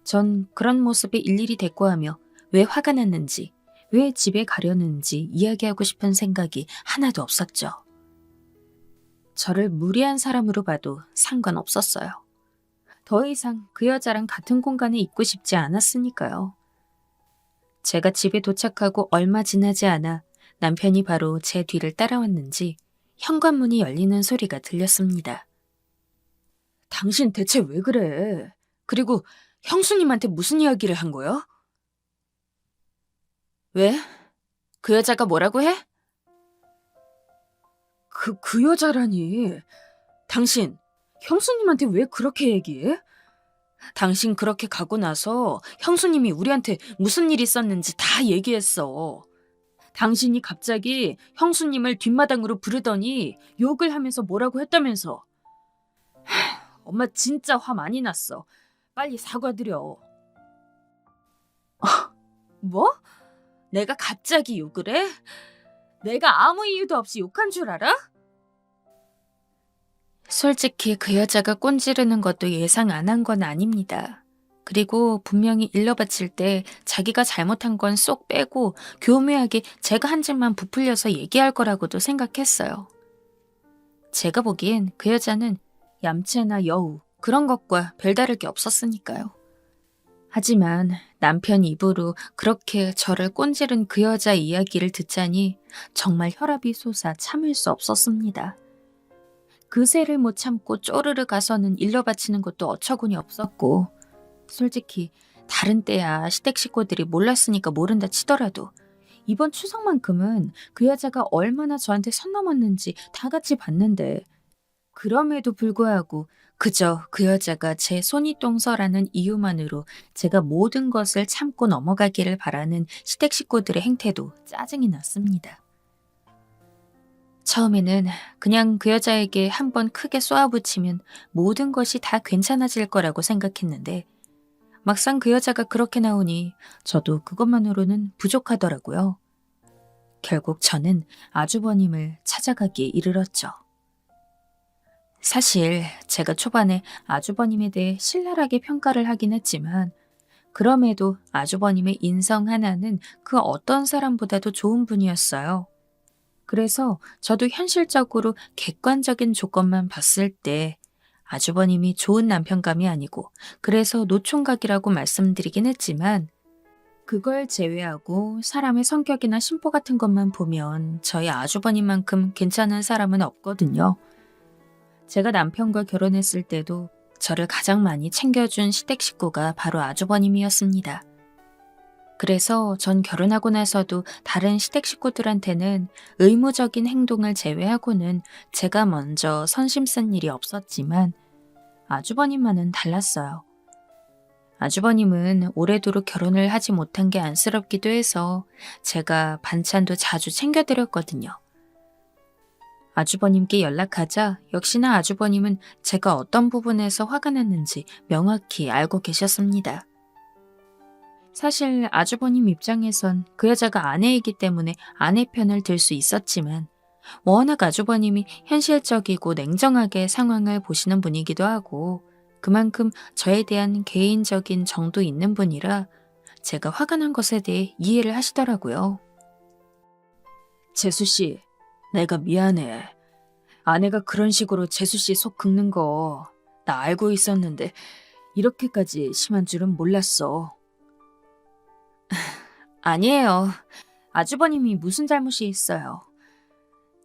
전 그런 모습에 일일이 대꾸하며 왜 화가 났는지, 왜 집에 가려는지 이야기하고 싶은 생각이 하나도 없었죠. 저를 무례한 사람으로 봐도 상관없었어요. 더 이상 그 여자랑 같은 공간에 있고 싶지 않았으니까요. 제가 집에 도착하고 얼마 지나지 않아 남편이 바로 제 뒤를 따라왔는지 현관문이 열리는 소리가 들렸습니다. 당신 대체 왜 그래? 그리고 형수님한테 무슨 이야기를 한 거야? 왜? 그 여자가 뭐라고 해? 그 여자라니. 당신, 형수님한테 왜 그렇게 얘기해? 당신 그렇게 가고 나서 형수님이 우리한테 무슨 일 있었는지 다 얘기했어. 당신이 갑자기 형수님을 뒷마당으로 부르더니 욕을 하면서 뭐라고 했다면서. 엄마 진짜 화 많이 났어. 빨리 사과드려. 뭐? 내가 갑자기 욕을 해? 내가 아무 이유도 없이 욕한 줄 알아? 솔직히 그 여자가 꼰지르는 것도 예상 안 한 건 아닙니다. 그리고 분명히 일러 바칠 때 자기가 잘못한 건 쏙 빼고 교묘하게 제가 한 짓만 부풀려서 얘기할 거라고도 생각했어요. 제가 보기엔 그 여자는 얌체나 여우 그런 것과 별다를 게 없었으니까요. 하지만 남편 입으로 그렇게 저를 꼰지른 그 여자 이야기를 듣자니 정말 혈압이 솟아 참을 수 없었습니다. 그새를 못 참고 쪼르르 가서는 일러 바치는 것도 어처구니 없었고 솔직히 다른 때야 시댁 식구들이 몰랐으니까 모른다 치더라도 이번 추석만큼은 그 여자가 얼마나 저한테 선 넘었는지 다 같이 봤는데 그럼에도 불구하고 그저 그 여자가 제 손이 똥서라는 이유만으로 제가 모든 것을 참고 넘어가기를 바라는 시댁 식구들의 행태도 짜증이 났습니다. 처음에는 그냥 그 여자에게 한번 크게 쏘아붙이면 모든 것이 다 괜찮아질 거라고 생각했는데 막상 그 여자가 그렇게 나오니 저도 그것만으로는 부족하더라고요. 결국 저는 아주버님을 찾아가기에 이르렀죠. 사실 제가 초반에 아주버님에 대해 신랄하게 평가를 하긴 했지만 그럼에도 아주버님의 인성 하나는 그 어떤 사람보다도 좋은 분이었어요. 그래서 저도 현실적으로 객관적인 조건만 봤을 때 아주버님이 좋은 남편감이 아니고 그래서 노총각이라고 말씀드리긴 했지만 그걸 제외하고 사람의 성격이나 심보 같은 것만 보면 저희 아주버님만큼 괜찮은 사람은 없거든요. 제가 남편과 결혼했을 때도 저를 가장 많이 챙겨준 시댁 식구가 바로 아주버님이었습니다. 그래서 전 결혼하고 나서도 다른 시댁 식구들한테는 의무적인 행동을 제외하고는 제가 먼저 선심 쓴 일이 없었지만 아주버님만은 달랐어요. 아주버님은 오래도록 결혼을 하지 못한 게 안쓰럽기도 해서 제가 반찬도 자주 챙겨드렸거든요. 아주버님께 연락하자 역시나 아주버님은 제가 어떤 부분에서 화가 났는지 명확히 알고 계셨습니다. 사실 아주버님 입장에선 그 여자가 아내이기 때문에 아내 편을 들 수 있었지만 워낙 아주버님이 현실적이고 냉정하게 상황을 보시는 분이기도 하고 그만큼 저에 대한 개인적인 정도 있는 분이라 제가 화가 난 것에 대해 이해를 하시더라고요. 재수씨, 내가 미안해. 아내가 그런 식으로 재수씨 속 긁는 거 나 알고 있었는데 이렇게까지 심한 줄은 몰랐어. 아니에요. 아주버님이 무슨 잘못이 있어요.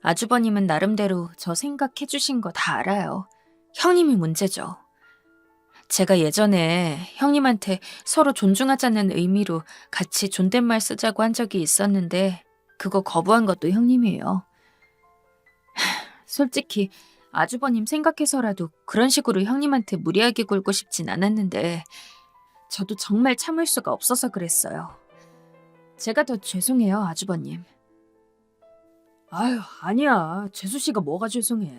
아주버님은 나름대로 저 생각해 주신 거 다 알아요. 형님이 문제죠. 제가 예전에 형님한테 서로 존중하자는 의미로 같이 존댓말 쓰자고 한 적이 있었는데 그거 거부한 것도 형님이에요. 솔직히 아주버님 생각해서라도 그런 식으로 형님한테 무리하게 굴고 싶진 않았는데 저도 정말 참을 수가 없어서 그랬어요. 제가 더 죄송해요, 아주버님. 아유, 아니야. 재수씨가 뭐가 죄송해.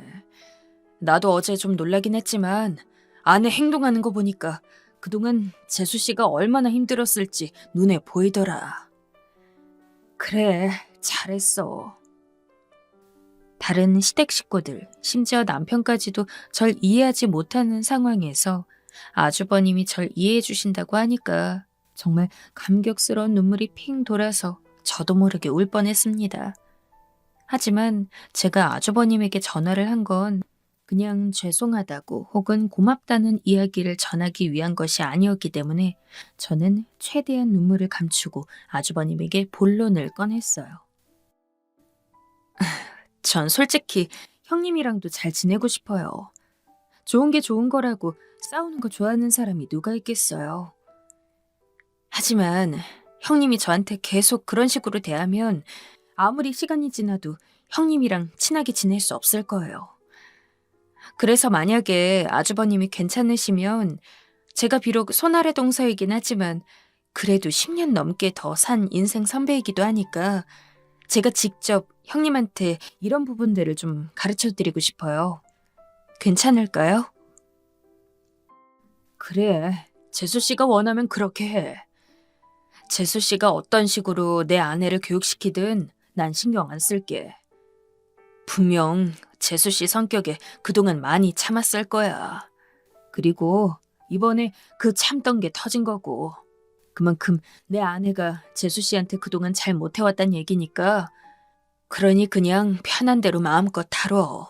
나도 어제 좀 놀라긴 했지만 아내 행동하는 거 보니까 그동안 재수씨가 얼마나 힘들었을지 눈에 보이더라. 그래, 잘했어. 다른 시댁 식구들, 심지어 남편까지도 절 이해하지 못하는 상황에서 아주버님이 절 이해해 주신다고 하니까 정말 감격스러운 눈물이 핑 돌아서 저도 모르게 울 뻔했습니다. 하지만 제가 아주버님에게 전화를 한 건 그냥 죄송하다고 혹은 고맙다는 이야기를 전하기 위한 것이 아니었기 때문에 저는 최대한 눈물을 감추고 아주버님에게 본론을 꺼냈어요. 전 솔직히 형님이랑도 잘 지내고 싶어요. 좋은 게 좋은 거라고 싸우는 거 좋아하는 사람이 누가 있겠어요. 하지만 형님이 저한테 계속 그런 식으로 대하면 아무리 시간이 지나도 형님이랑 친하게 지낼 수 없을 거예요. 그래서 만약에 아주버님이 괜찮으시면 제가 비록 손아래 동서이긴 하지만 그래도 10년 넘게 더 산 인생 선배이기도 하니까 제가 직접 형님한테 이런 부분들을 좀 가르쳐 드리고 싶어요. 괜찮을까요? 그래, 재수 씨가 원하면 그렇게 해. 재수 씨가 어떤 식으로 내 아내를 교육시키든 난 신경 안 쓸게. 분명 재수 씨 성격에 그동안 많이 참았을 거야. 그리고 이번에 그 참던 게 터진 거고 그만큼 내 아내가 재수 씨한테 그동안 잘 못해왔단 얘기니까 그러니 그냥 편한 대로 마음껏 다뤄.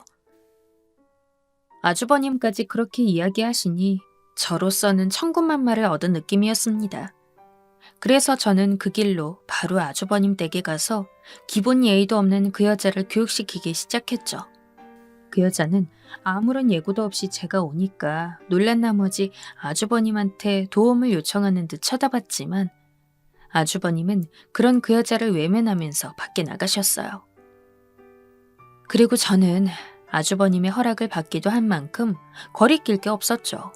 아주버님까지 그렇게 이야기하시니 저로서는 천군만마를 얻은 느낌이었습니다. 그래서 저는 그 길로 바로 아주버님 댁에 가서 기본 예의도 없는 그 여자를 교육시키기 시작했죠. 그 여자는 아무런 예고도 없이 제가 오니까 놀란 나머지 아주버님한테 도움을 요청하는 듯 쳐다봤지만 아주버님은 그런 그 여자를 외면하면서 밖에 나가셨어요. 그리고 저는 아주버님의 허락을 받기도 한 만큼 거리낄 게 없었죠.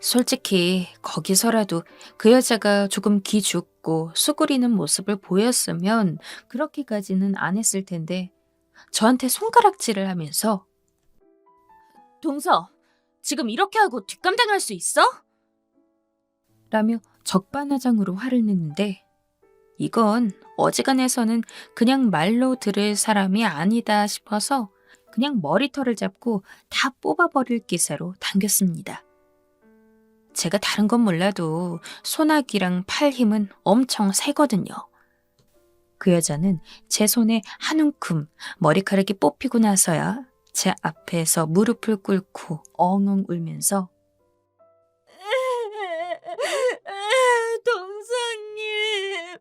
솔직히 거기서라도 그 여자가 조금 기죽고 수그리는 모습을 보였으면 그렇게까지는 안 했을 텐데 저한테 손가락질을 하면서 동서, 지금 이렇게 하고 뒷감당할 수 있어? 라며 적반하장으로 화를 냈는데 이건 어지간해서는 그냥 말로 들을 사람이 아니다 싶어서 그냥 머리털을 잡고 다 뽑아버릴 기세로 당겼습니다. 제가 다른 건 몰라도 손아귀랑 팔 힘은 엄청 세거든요. 그 여자는 제 손에 한 움큼 머리카락이 뽑히고 나서야 제 앞에서 무릎을 꿇고 엉엉 울면서 동서님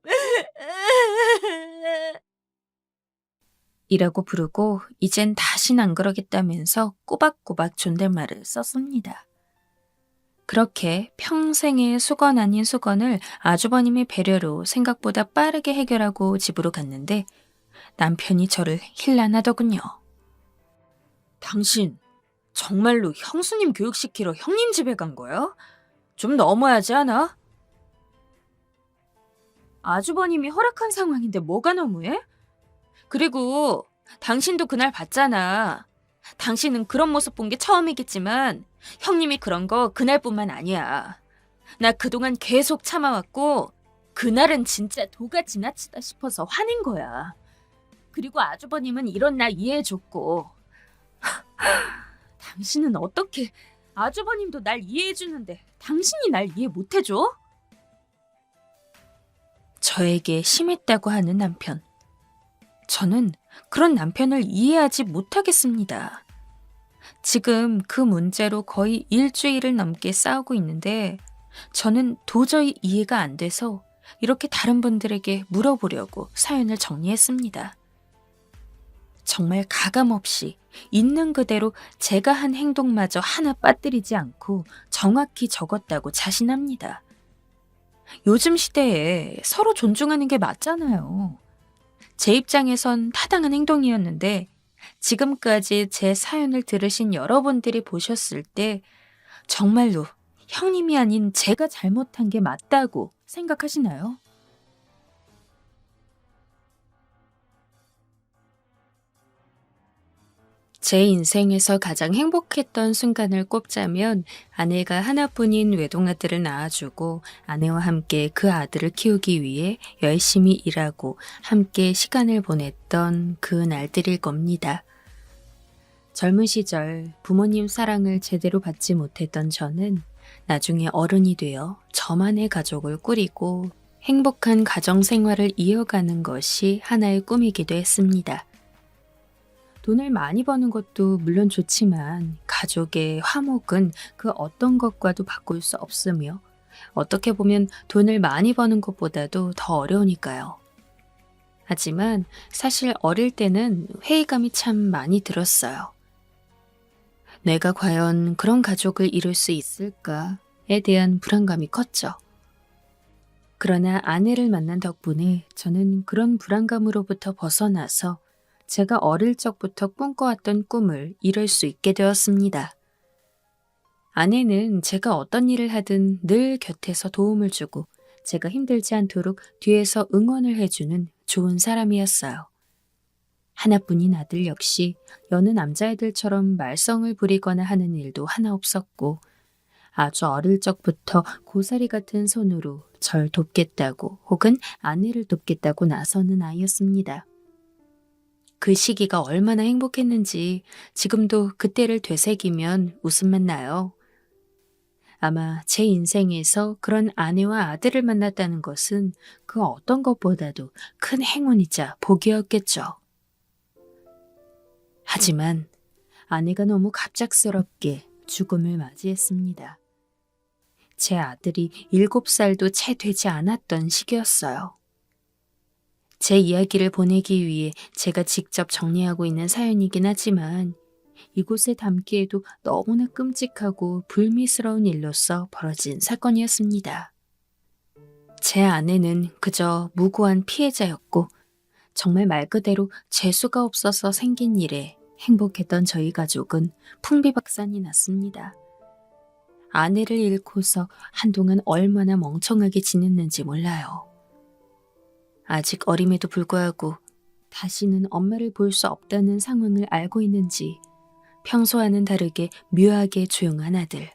이라고 부르고 이젠 다신 안 그러겠다면서 꼬박꼬박 존댓말을 썼습니다. 그렇게 평생의 수건 아닌 수건을 아주버님의 배려로 생각보다 빠르게 해결하고 집으로 갔는데 남편이 저를 힐난하더군요. 당신 정말로 형수님 교육시키러 형님 집에 간 거야? 좀 너무하지 않아? 아주버님이 허락한 상황인데 뭐가 너무해? 그리고 당신도 그날 봤잖아. 당신은 그런 모습 본 게 처음이겠지만 형님이 그런 거 그날뿐만 아니야. 나 그동안 계속 참아왔고 그날은 진짜 도가 지나치다 싶어서 화낸 거야. 그리고 아주버님은 이런 나 이해해줬고 당신은 어떻게 아주버님도 날 이해해주는데 당신이 날 이해 못해줘? 저에게 심했다고 하는 남편. 저는 그런 남편을 이해하지 못하겠습니다. 지금 그 문제로 거의 일주일을 넘게 싸우고 있는데 저는 도저히 이해가 안 돼서 이렇게 다른 분들에게 물어보려고 사연을 정리했습니다. 정말 가감없이 있는 그대로 제가 한 행동마저 하나 빠뜨리지 않고 정확히 적었다고 자신합니다. 요즘 시대에 서로 존중하는 게 맞잖아요. 제 입장에선 타당한 행동이었는데 지금까지 제 사연을 들으신 여러분들이 보셨을 때 정말로 형님이 아닌 제가 잘못한 게 맞다고 생각하시나요? 제 인생에서 가장 행복했던 순간을 꼽자면 아내가 하나뿐인 외동아들을 낳아주고 아내와 함께 그 아들을 키우기 위해 열심히 일하고 함께 시간을 보냈던 그 날들일 겁니다. 젊은 시절 부모님 사랑을 제대로 받지 못했던 저는 나중에 어른이 되어 저만의 가족을 꾸리고 행복한 가정 생활을 이어가는 것이 하나의 꿈이기도 했습니다. 돈을 많이 버는 것도 물론 좋지만 가족의 화목은 그 어떤 것과도 바꿀 수 없으며 어떻게 보면 돈을 많이 버는 것보다도 더 어려우니까요. 하지만 사실 어릴 때는 회의감이 참 많이 들었어요. 내가 과연 그런 가족을 이룰 수 있을까에 대한 불안감이 컸죠. 그러나 아내를 만난 덕분에 저는 그런 불안감으로부터 벗어나서 제가 어릴 적부터 꿈꿔왔던 꿈을 이룰 수 있게 되었습니다. 아내는 제가 어떤 일을 하든 늘 곁에서 도움을 주고 제가 힘들지 않도록 뒤에서 응원을 해주는 좋은 사람이었어요. 하나뿐인 아들 역시 여느 남자애들처럼 말썽을 부리거나 하는 일도 하나 없었고 아주 어릴 적부터 고사리 같은 손으로 절 돕겠다고 혹은 아내를 돕겠다고 나서는 아이였습니다. 그 시기가 얼마나 행복했는지 지금도 그때를 되새기면 웃음만 나요. 아마 제 인생에서 그런 아내와 아들을 만났다는 것은 그 어떤 것보다도 큰 행운이자 복이었겠죠. 하지만 아내가 너무 갑작스럽게 죽음을 맞이했습니다. 제 아들이 7살도 채 되지 않았던 시기였어요. 제 이야기를 보내기 위해 제가 직접 정리하고 있는 사연이긴 하지만 이곳에 담기에도 너무나 끔찍하고 불미스러운 일로서 벌어진 사건이었습니다. 제 아내는 그저 무고한 피해자였고 정말 말 그대로 재수가 없어서 생긴 일에 행복했던 저희 가족은 풍비박산이 났습니다. 아내를 잃고서 한동안 얼마나 멍청하게 지냈는지 몰라요. 아직 어림에도 불구하고 다시는 엄마를 볼 수 없다는 상황을 알고 있는지 평소와는 다르게 묘하게 조용한 아들.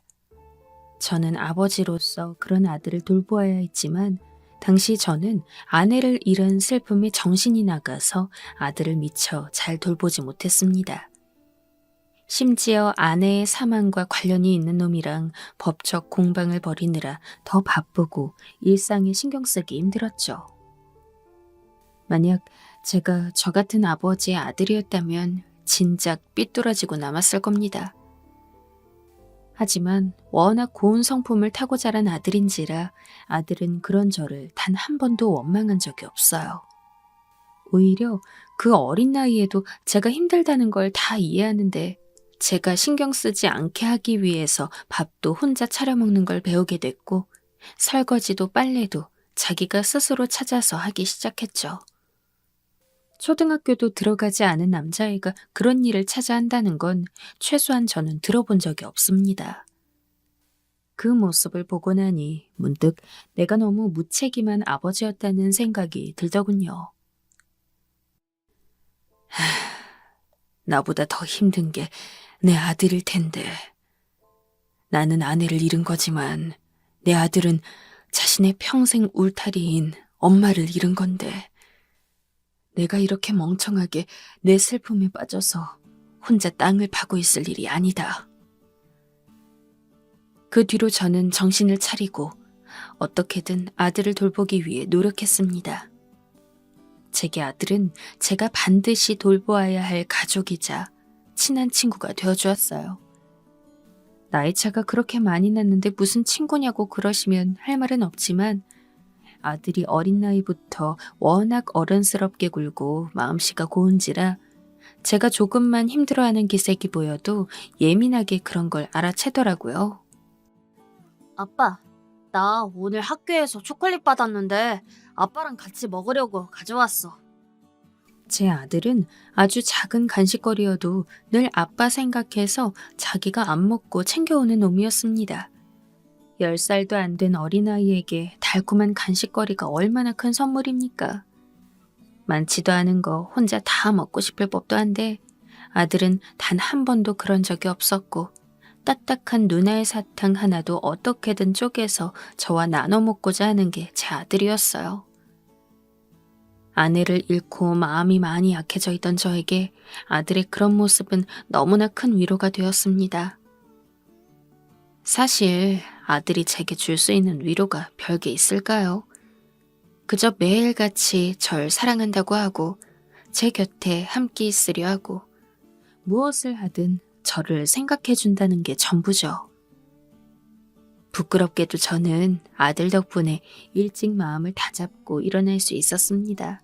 저는 아버지로서 그런 아들을 돌보아야 했지만 당시 저는 아내를 잃은 슬픔에 정신이 나가서 아들을 미처 잘 돌보지 못했습니다. 심지어 아내의 사망과 관련이 있는 놈이랑 법적 공방을 벌이느라 더 바쁘고 일상에 신경 쓰기 힘들었죠. 만약 제가 저 같은 아버지의 아들이었다면 진작 삐뚤어지고 남았을 겁니다. 하지만 워낙 고운 성품을 타고 자란 아들인지라 아들은 그런 저를 단 한 번도 원망한 적이 없어요. 오히려 그 어린 나이에도 제가 힘들다는 걸 다 이해하는데 제가 신경 쓰지 않게 하기 위해서 밥도 혼자 차려 먹는 걸 배우게 됐고 설거지도 빨래도 자기가 스스로 찾아서 하기 시작했죠. 초등학교도 들어가지 않은 남자애가 그런 일을 찾아 한다는 건 최소한 저는 들어본 적이 없습니다. 그 모습을 보고 나니 문득 내가 너무 무책임한 아버지였다는 생각이 들더군요. 나보다 더 힘든 게 내 아들일 텐데. 나는 아내를 잃은 거지만 내 아들은 자신의 평생 울타리인 엄마를 잃은 건데. 내가 이렇게 멍청하게 내 슬픔에 빠져서 혼자 땅을 파고 있을 일이 아니다. 그 뒤로 저는 정신을 차리고 어떻게든 아들을 돌보기 위해 노력했습니다. 제게 아들은 제가 반드시 돌보아야 할 가족이자 친한 친구가 되어주었어요. 나이 차가 그렇게 많이 났는데 무슨 친구냐고 그러시면 할 말은 없지만 아들이 어린 나이부터 워낙 어른스럽게 굴고 마음씨가 고운지라 제가 조금만 힘들어하는 기색이 보여도 예민하게 그런 걸 알아채더라고요. 아빠, 나 오늘 학교에서 초콜릿 받았는데 아빠랑 같이 먹으려고 가져왔어. 제 아들은 아주 작은 간식거리여도 늘 아빠 생각해서 자기가 안 먹고 챙겨오는 놈이었습니다. 10살도 안 된 어린아이에게 달콤한 간식거리가 얼마나 큰 선물입니까? 많지도 않은 거 혼자 다 먹고 싶을 법도 한데 아들은 단 한 번도 그런 적이 없었고 딱딱한 누나의 사탕 하나도 어떻게든 쪼개서 저와 나눠 먹고자 하는 게 제 아들이었어요. 아내를 잃고 마음이 많이 약해져 있던 저에게 아들의 그런 모습은 너무나 큰 위로가 되었습니다. 사실 아들이 제게 줄 수 있는 위로가 별게 있을까요? 그저 매일같이 절 사랑한다고 하고 제 곁에 함께 있으려 하고 무엇을 하든 저를 생각해 준다는 게 전부죠. 부끄럽게도 저는 아들 덕분에 일찍 마음을 다잡고 일어날 수 있었습니다.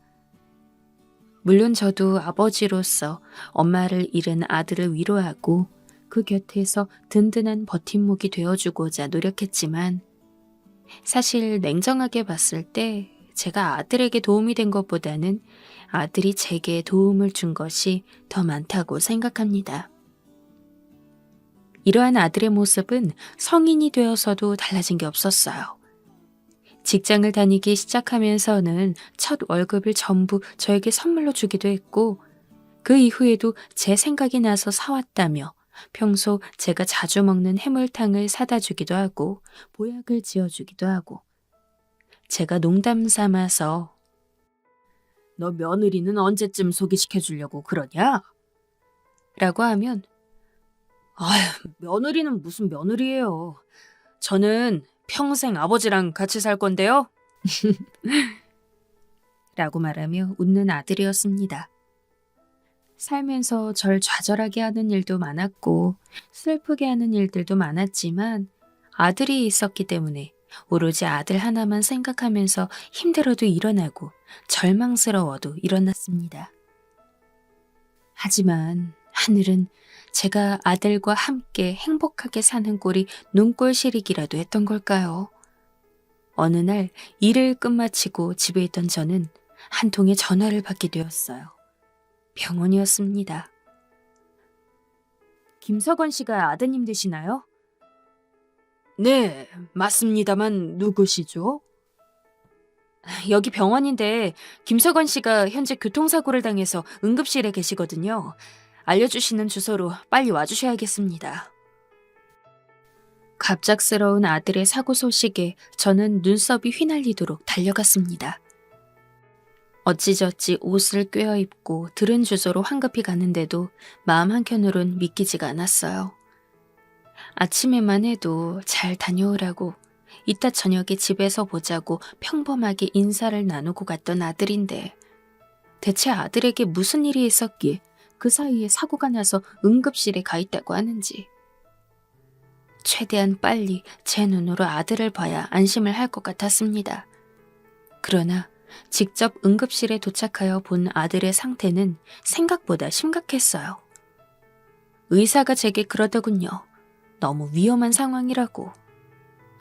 물론 저도 아버지로서 엄마를 잃은 아들을 위로하고 그 곁에서 든든한 버팀목이 되어주고자 노력했지만 사실 냉정하게 봤을 때 제가 아들에게 도움이 된 것보다는 아들이 제게 도움을 준 것이 더 많다고 생각합니다. 이러한 아들의 모습은 성인이 되어서도 달라진 게 없었어요. 직장을 다니기 시작하면서는 첫 월급을 전부 저에게 선물로 주기도 했고 그 이후에도 제 생각이 나서 사왔다며 평소 제가 자주 먹는 해물탕을 사다 주기도 하고 보약을 지어주기도 하고 제가 농담 삼아서 너 며느리는 언제쯤 소개시켜 주려고 그러냐? 라고 하면 아휴, 며느리는 무슨 며느리예요. 저는 평생 아버지랑 같이 살 건데요. 라고 말하며 웃는 아들이었습니다. 살면서 절 좌절하게 하는 일도 많았고 슬프게 하는 일들도 많았지만 아들이 있었기 때문에 오로지 아들 하나만 생각하면서 힘들어도 일어나고 절망스러워도 일어났습니다. 하지만 하늘은 제가 아들과 함께 행복하게 사는 꼴이 눈꼴 시리기라도 했던 걸까요? 어느 날 일을 끝마치고 집에 있던 저는 한 통의 전화를 받게 되었어요. 병원이었습니다. 김석원 씨가 아드님 되시나요? 네, 맞습니다만 누구시죠? 여기 병원인데 김석원 씨가 현재 교통사고를 당해서 응급실에 계시거든요. 알려주시는 주소로 빨리 와주셔야겠습니다. 갑작스러운 아들의 사고 소식에 저는 눈썹이 휘날리도록 달려갔습니다. 어찌저찌 옷을 꿰어입고 들은 주소로 황급히 갔는데도 마음 한켠으론 믿기지가 않았어요. 아침에만 해도 잘 다녀오라고 이따 저녁에 집에서 보자고 평범하게 인사를 나누고 갔던 아들인데 대체 아들에게 무슨 일이 있었기에 그 사이에 사고가 나서 응급실에 가 있다고 하는지. 최대한 빨리 제 눈으로 아들을 봐야 안심을 할 것 같았습니다. 그러나 직접 응급실에 도착하여 본 아들의 상태는 생각보다 심각했어요. 의사가 제게 그러더군요. 너무 위험한 상황이라고.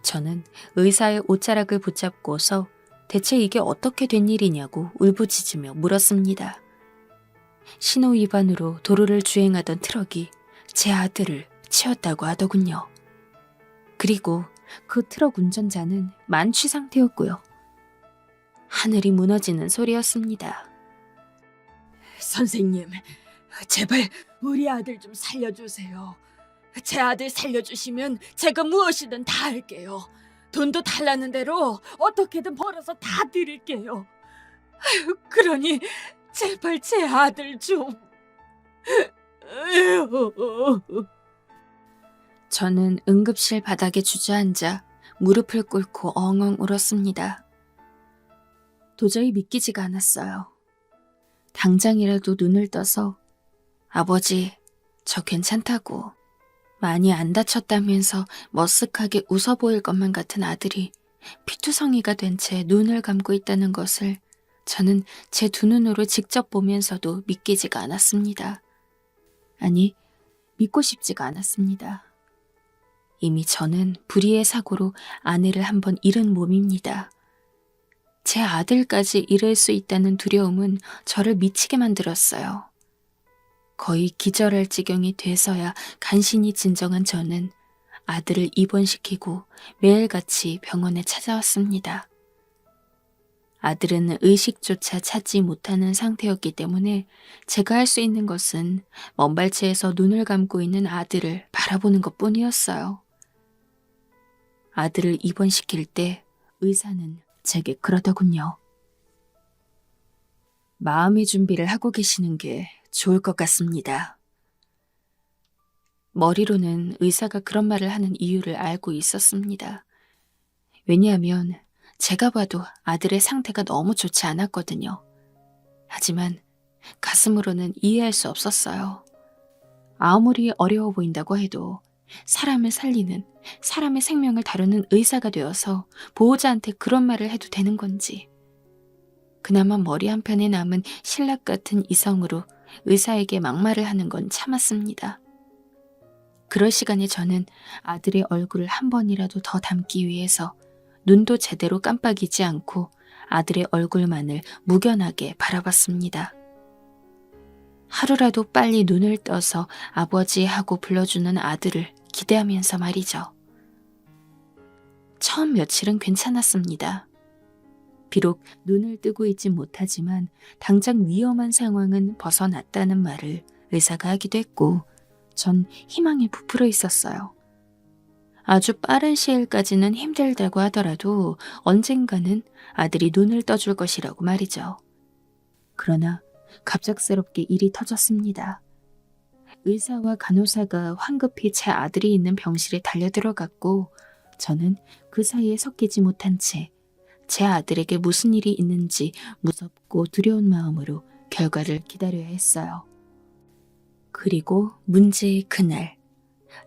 저는 의사의 옷자락을 붙잡고서 대체 이게 어떻게 된 일이냐고 울부짖으며 물었습니다. 신호 위반으로 도로를 주행하던 트럭이 제 아들을 치었다고 하더군요. 그리고 그 트럭 운전자는 만취 상태였고요. 하늘이 무너지는 소리였습니다. 선생님, 제발 우리 아들 좀 살려주세요. 제 아들 살려주시면 제가 무엇이든 다 할게요. 돈도 달라는 대로 어떻게든 벌어서 다 드릴게요. 아유, 그러니 제발 제 아들 좀. 저는 응급실 바닥에 주저앉아 무릎을 꿇고 엉엉 울었습니다. 도저히 믿기지가 않았어요. 당장이라도 눈을 떠서 아버지, 저 괜찮다고 많이 안 다쳤다면서 머쓱하게 웃어 보일 것만 같은 아들이 피투성이가 된 채 눈을 감고 있다는 것을 저는 제 두 눈으로 직접 보면서도 믿기지가 않았습니다. 아니, 믿고 싶지가 않았습니다. 이미 저는 불의의 사고로 아내를 한번 잃은 몸입니다. 제 아들까지 잃을 수 있다는 두려움은 저를 미치게 만들었어요. 거의 기절할 지경이 돼서야 간신히 진정한 저는 아들을 입원시키고 매일같이 병원에 찾아왔습니다. 아들은 의식조차 찾지 못하는 상태였기 때문에 제가 할 수 있는 것은 먼 발치에서 눈을 감고 있는 아들을 바라보는 것뿐이었어요. 아들을 입원시킬 때 의사는 제게 그러더군요. 마음의 준비를 하고 계시는 게 좋을 것 같습니다. 머리로는 의사가 그런 말을 하는 이유를 알고 있었습니다. 왜냐하면 제가 봐도 아들의 상태가 너무 좋지 않았거든요. 하지만 가슴으로는 이해할 수 없었어요. 아무리 어려워 보인다고 해도 사람을 살리는, 사람의 생명을 다루는 의사가 되어서 보호자한테 그런 말을 해도 되는 건지. 그나마 머리 한편에 남은 신락 같은 이성으로 의사에게 막말을 하는 건 참았습니다. 그럴 시간에 저는 아들의 얼굴을 한 번이라도 더 담기 위해서 눈도 제대로 깜빡이지 않고 아들의 얼굴만을 무견하게 바라봤습니다. 하루라도 빨리 눈을 떠서 아버지 하고 불러주는 아들을 기대하면서 말이죠. 처음 며칠은 괜찮았습니다. 비록 눈을 뜨고 있지 못하지만 당장 위험한 상황은 벗어났다는 말을 의사가 하기도 했고 전 희망에 부풀어 있었어요. 아주 빠른 시일까지는 힘들다고 하더라도 언젠가는 아들이 눈을 떠줄 것이라고 말이죠. 그러나 갑작스럽게 일이 터졌습니다. 의사와 간호사가 황급히 제 아들이 있는 병실에 달려들어갔고 저는 그 사이에 섞이지 못한 채 제 아들에게 무슨 일이 있는지 무섭고 두려운 마음으로 결과를 기다려야 했어요. 그리고 문제의 그날,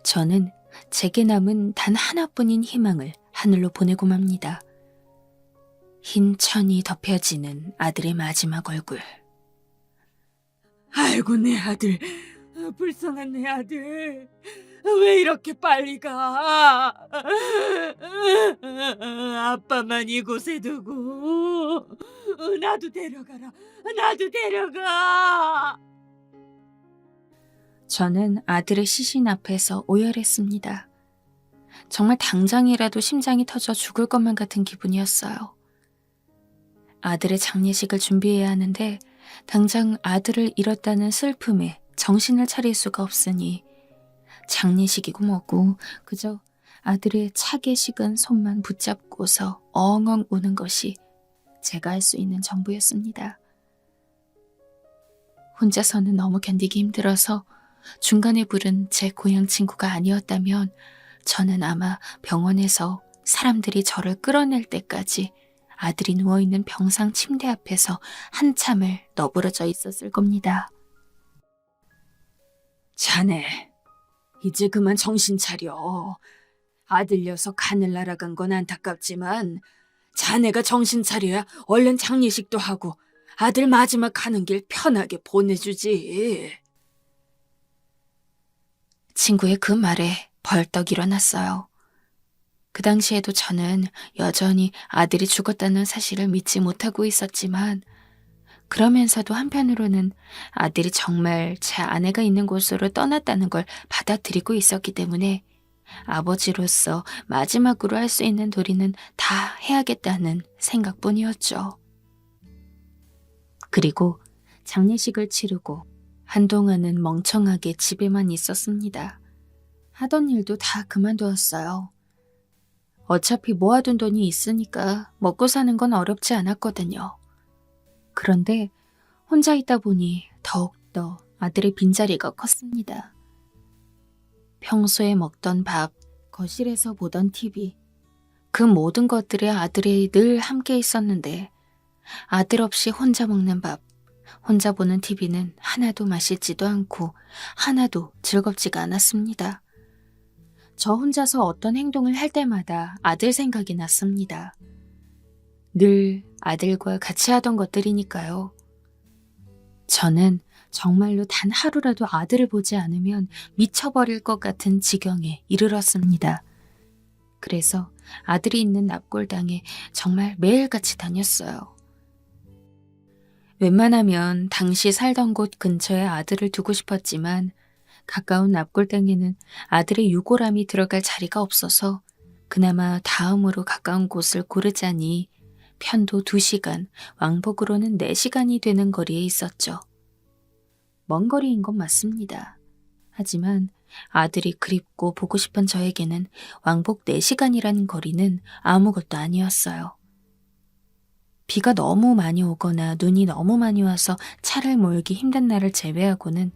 저는 제게 남은 단 하나뿐인 희망을 하늘로 보내고 맙니다. 흰 천이 덮여지는 아들의 마지막 얼굴. 아이고 내 아들, 불쌍한 내 아들. 왜 이렇게 빨리 가? 아빠만 이곳에 두고 나도 데려가라. 나도 데려가. 저는 아들의 시신 앞에서 오열했습니다. 정말 당장이라도 심장이 터져 죽을 것만 같은 기분이었어요. 아들의 장례식을 준비해야 하는데 당장 아들을 잃었다는 슬픔에 정신을 차릴 수가 없으니 장례식이고 뭐고 그저 아들의 차게 식은 손만 붙잡고서 엉엉 우는 것이 제가 할 수 있는 전부였습니다. 혼자서는 너무 견디기 힘들어서 중간에 부른 제 고향 친구가 아니었다면 저는 아마 병원에서 사람들이 저를 끌어낼 때까지 아들이 누워있는 병상 침대 앞에서 한참을 너부러져 있었을 겁니다. 자네, 이제 그만 정신 차려. 아들 녀석 하늘 날아간 건 안타깝지만 자네가 정신 차려야 얼른 장례식도 하고 아들 마지막 가는 길 편하게 보내주지. 친구의 그 말에 벌떡 일어났어요. 그 당시에도 저는 여전히 아들이 죽었다는 사실을 믿지 못하고 있었지만 그러면서도 한편으로는 아들이 정말 제 아내가 있는 곳으로 떠났다는 걸 받아들이고 있었기 때문에 아버지로서 마지막으로 할 수 있는 도리는 다 해야겠다는 생각뿐이었죠. 그리고 장례식을 치르고 한동안은 멍청하게 집에만 있었습니다. 하던 일도 다 그만두었어요. 어차피 모아둔 돈이 있으니까 먹고 사는 건 어렵지 않았거든요. 그런데 혼자 있다 보니 더욱더 아들의 빈자리가 컸습니다. 평소에 먹던 밥, 거실에서 보던 TV, 그 모든 것들에 아들이 늘 함께 있었는데 아들 없이 혼자 먹는 밥, 혼자 보는 TV는 하나도 맛있지도 않고 하나도 즐겁지가 않았습니다. 저 혼자서 어떤 행동을 할 때마다 아들 생각이 났습니다. 늘 아들과 같이 하던 것들이니까요. 저는 정말로 단 하루라도 아들을 보지 않으면 미쳐버릴 것 같은 지경에 이르렀습니다. 그래서 아들이 있는 납골당에 정말 매일같이 다녔어요. 웬만하면 당시 살던 곳 근처에 아들을 두고 싶었지만 가까운 납골당에는 아들의 유골함이 들어갈 자리가 없어서 그나마 다음으로 가까운 곳을 고르자니 편도 2시간, 왕복으로는 4시간이 되는 거리에 있었죠. 먼 거리인 건 맞습니다. 하지만 아들이 그립고 보고 싶은 저에게는 왕복 4시간이라는 거리는 아무것도 아니었어요. 비가 너무 많이 오거나 눈이 너무 많이 와서 차를 몰기 힘든 날을 제외하고는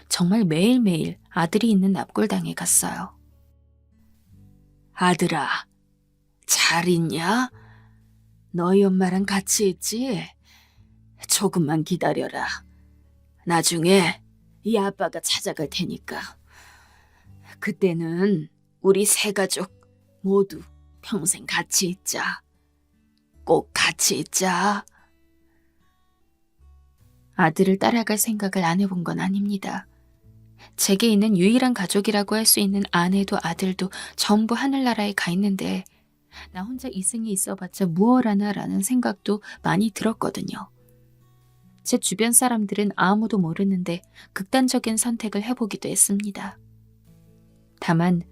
정말 매일매일 아들이 있는 납골당에 갔어요. 아들아, 잘 있냐? 너희 엄마랑 같이 있지? 조금만 기다려라. 나중에 이 아빠가 찾아갈 테니까. 그때는 우리 세 가족 모두 평생 같이 있자. 꼭 같이 있자. 아들을 따라갈 생각을 안 해본 건 아닙니다. 제게 있는 유일한 가족이라고 할 수 있는 아내도 아들도 전부 하늘나라에 가 있는데 나 혼자 이승에 있어봤자 무얼하나라는 생각도 많이 들었거든요. 제 주변 사람들은 아무도 모르는데 극단적인 선택을 해보기도 했습니다. 다만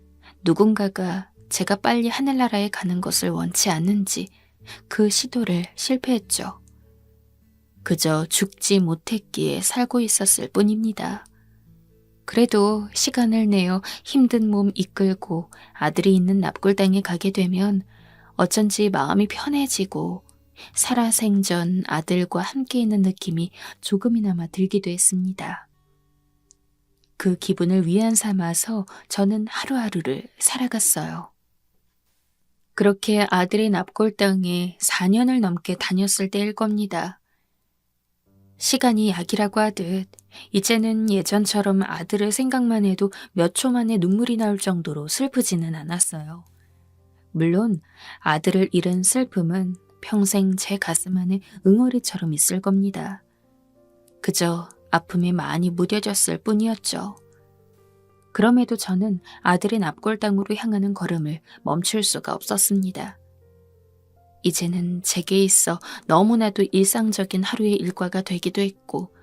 누군가가 제가 빨리 하늘나라에 가는 것을 원치 않는지 그 시도를 실패했죠. 그저 죽지 못했기에 살고 있었을 뿐입니다. 그래도 시간을 내어 힘든 몸 이끌고 아들이 있는 납골당에 가게 되면 어쩐지 마음이 편해지고 살아생전 아들과 함께 있는 느낌이 조금이나마 들기도 했습니다. 그 기분을 위안 삼아서 저는 하루하루를 살아갔어요. 그렇게 아들의 납골당에 4년을 넘게 다녔을 때일 겁니다. 시간이 약이라고 하듯 이제는 예전처럼 아들을 생각만 해도 몇 초 만에 눈물이 나올 정도로 슬프지는 않았어요. 물론 아들을 잃은 슬픔은 평생 제 가슴 안에 응어리처럼 있을 겁니다. 그저 아픔에 많이 무뎌졌을 뿐이었죠. 그럼에도 저는 아들의 납골당으로 향하는 걸음을 멈출 수가 없었습니다. 이제는 제게 있어 너무나도 일상적인 하루의 일과가 되기도 했고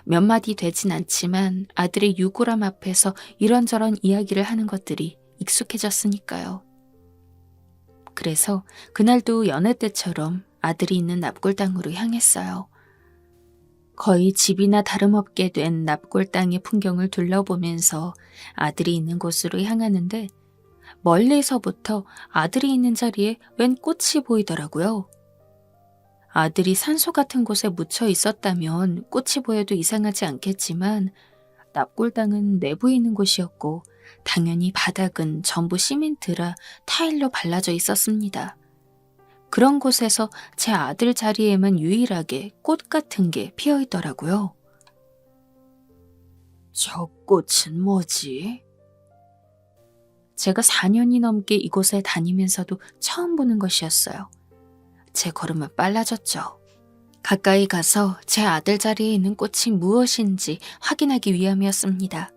몇 마디 되진 않지만 아들의 유골함 앞에서 이런저런 이야기를 하는 것들이 익숙해졌으니까요. 그래서 그날도 여느 때처럼 아들이 있는 납골당으로 향했어요. 거의 집이나 다름없게 된 납골당의 풍경을 둘러보면서 아들이 있는 곳으로 향하는데 멀리서부터 아들이 있는 자리에 웬 꽃이 보이더라고요. 아들이 산소 같은 곳에 묻혀 있었다면 꽃이 보여도 이상하지 않겠지만 납골당은 내부에 있는 곳이었고 당연히 바닥은 전부 시멘트라 타일로 발라져 있었습니다. 그런 곳에서 제 아들 자리에만 유일하게 꽃 같은 게 피어 있더라고요. 저 꽃은 뭐지? 제가 4년이 넘게 이곳에 다니면서도 처음 보는 것이었어요. 제 걸음은 빨라졌죠. 가까이 가서 제 아들 자리에 있는 꽃이 무엇인지 확인하기 위함이었습니다.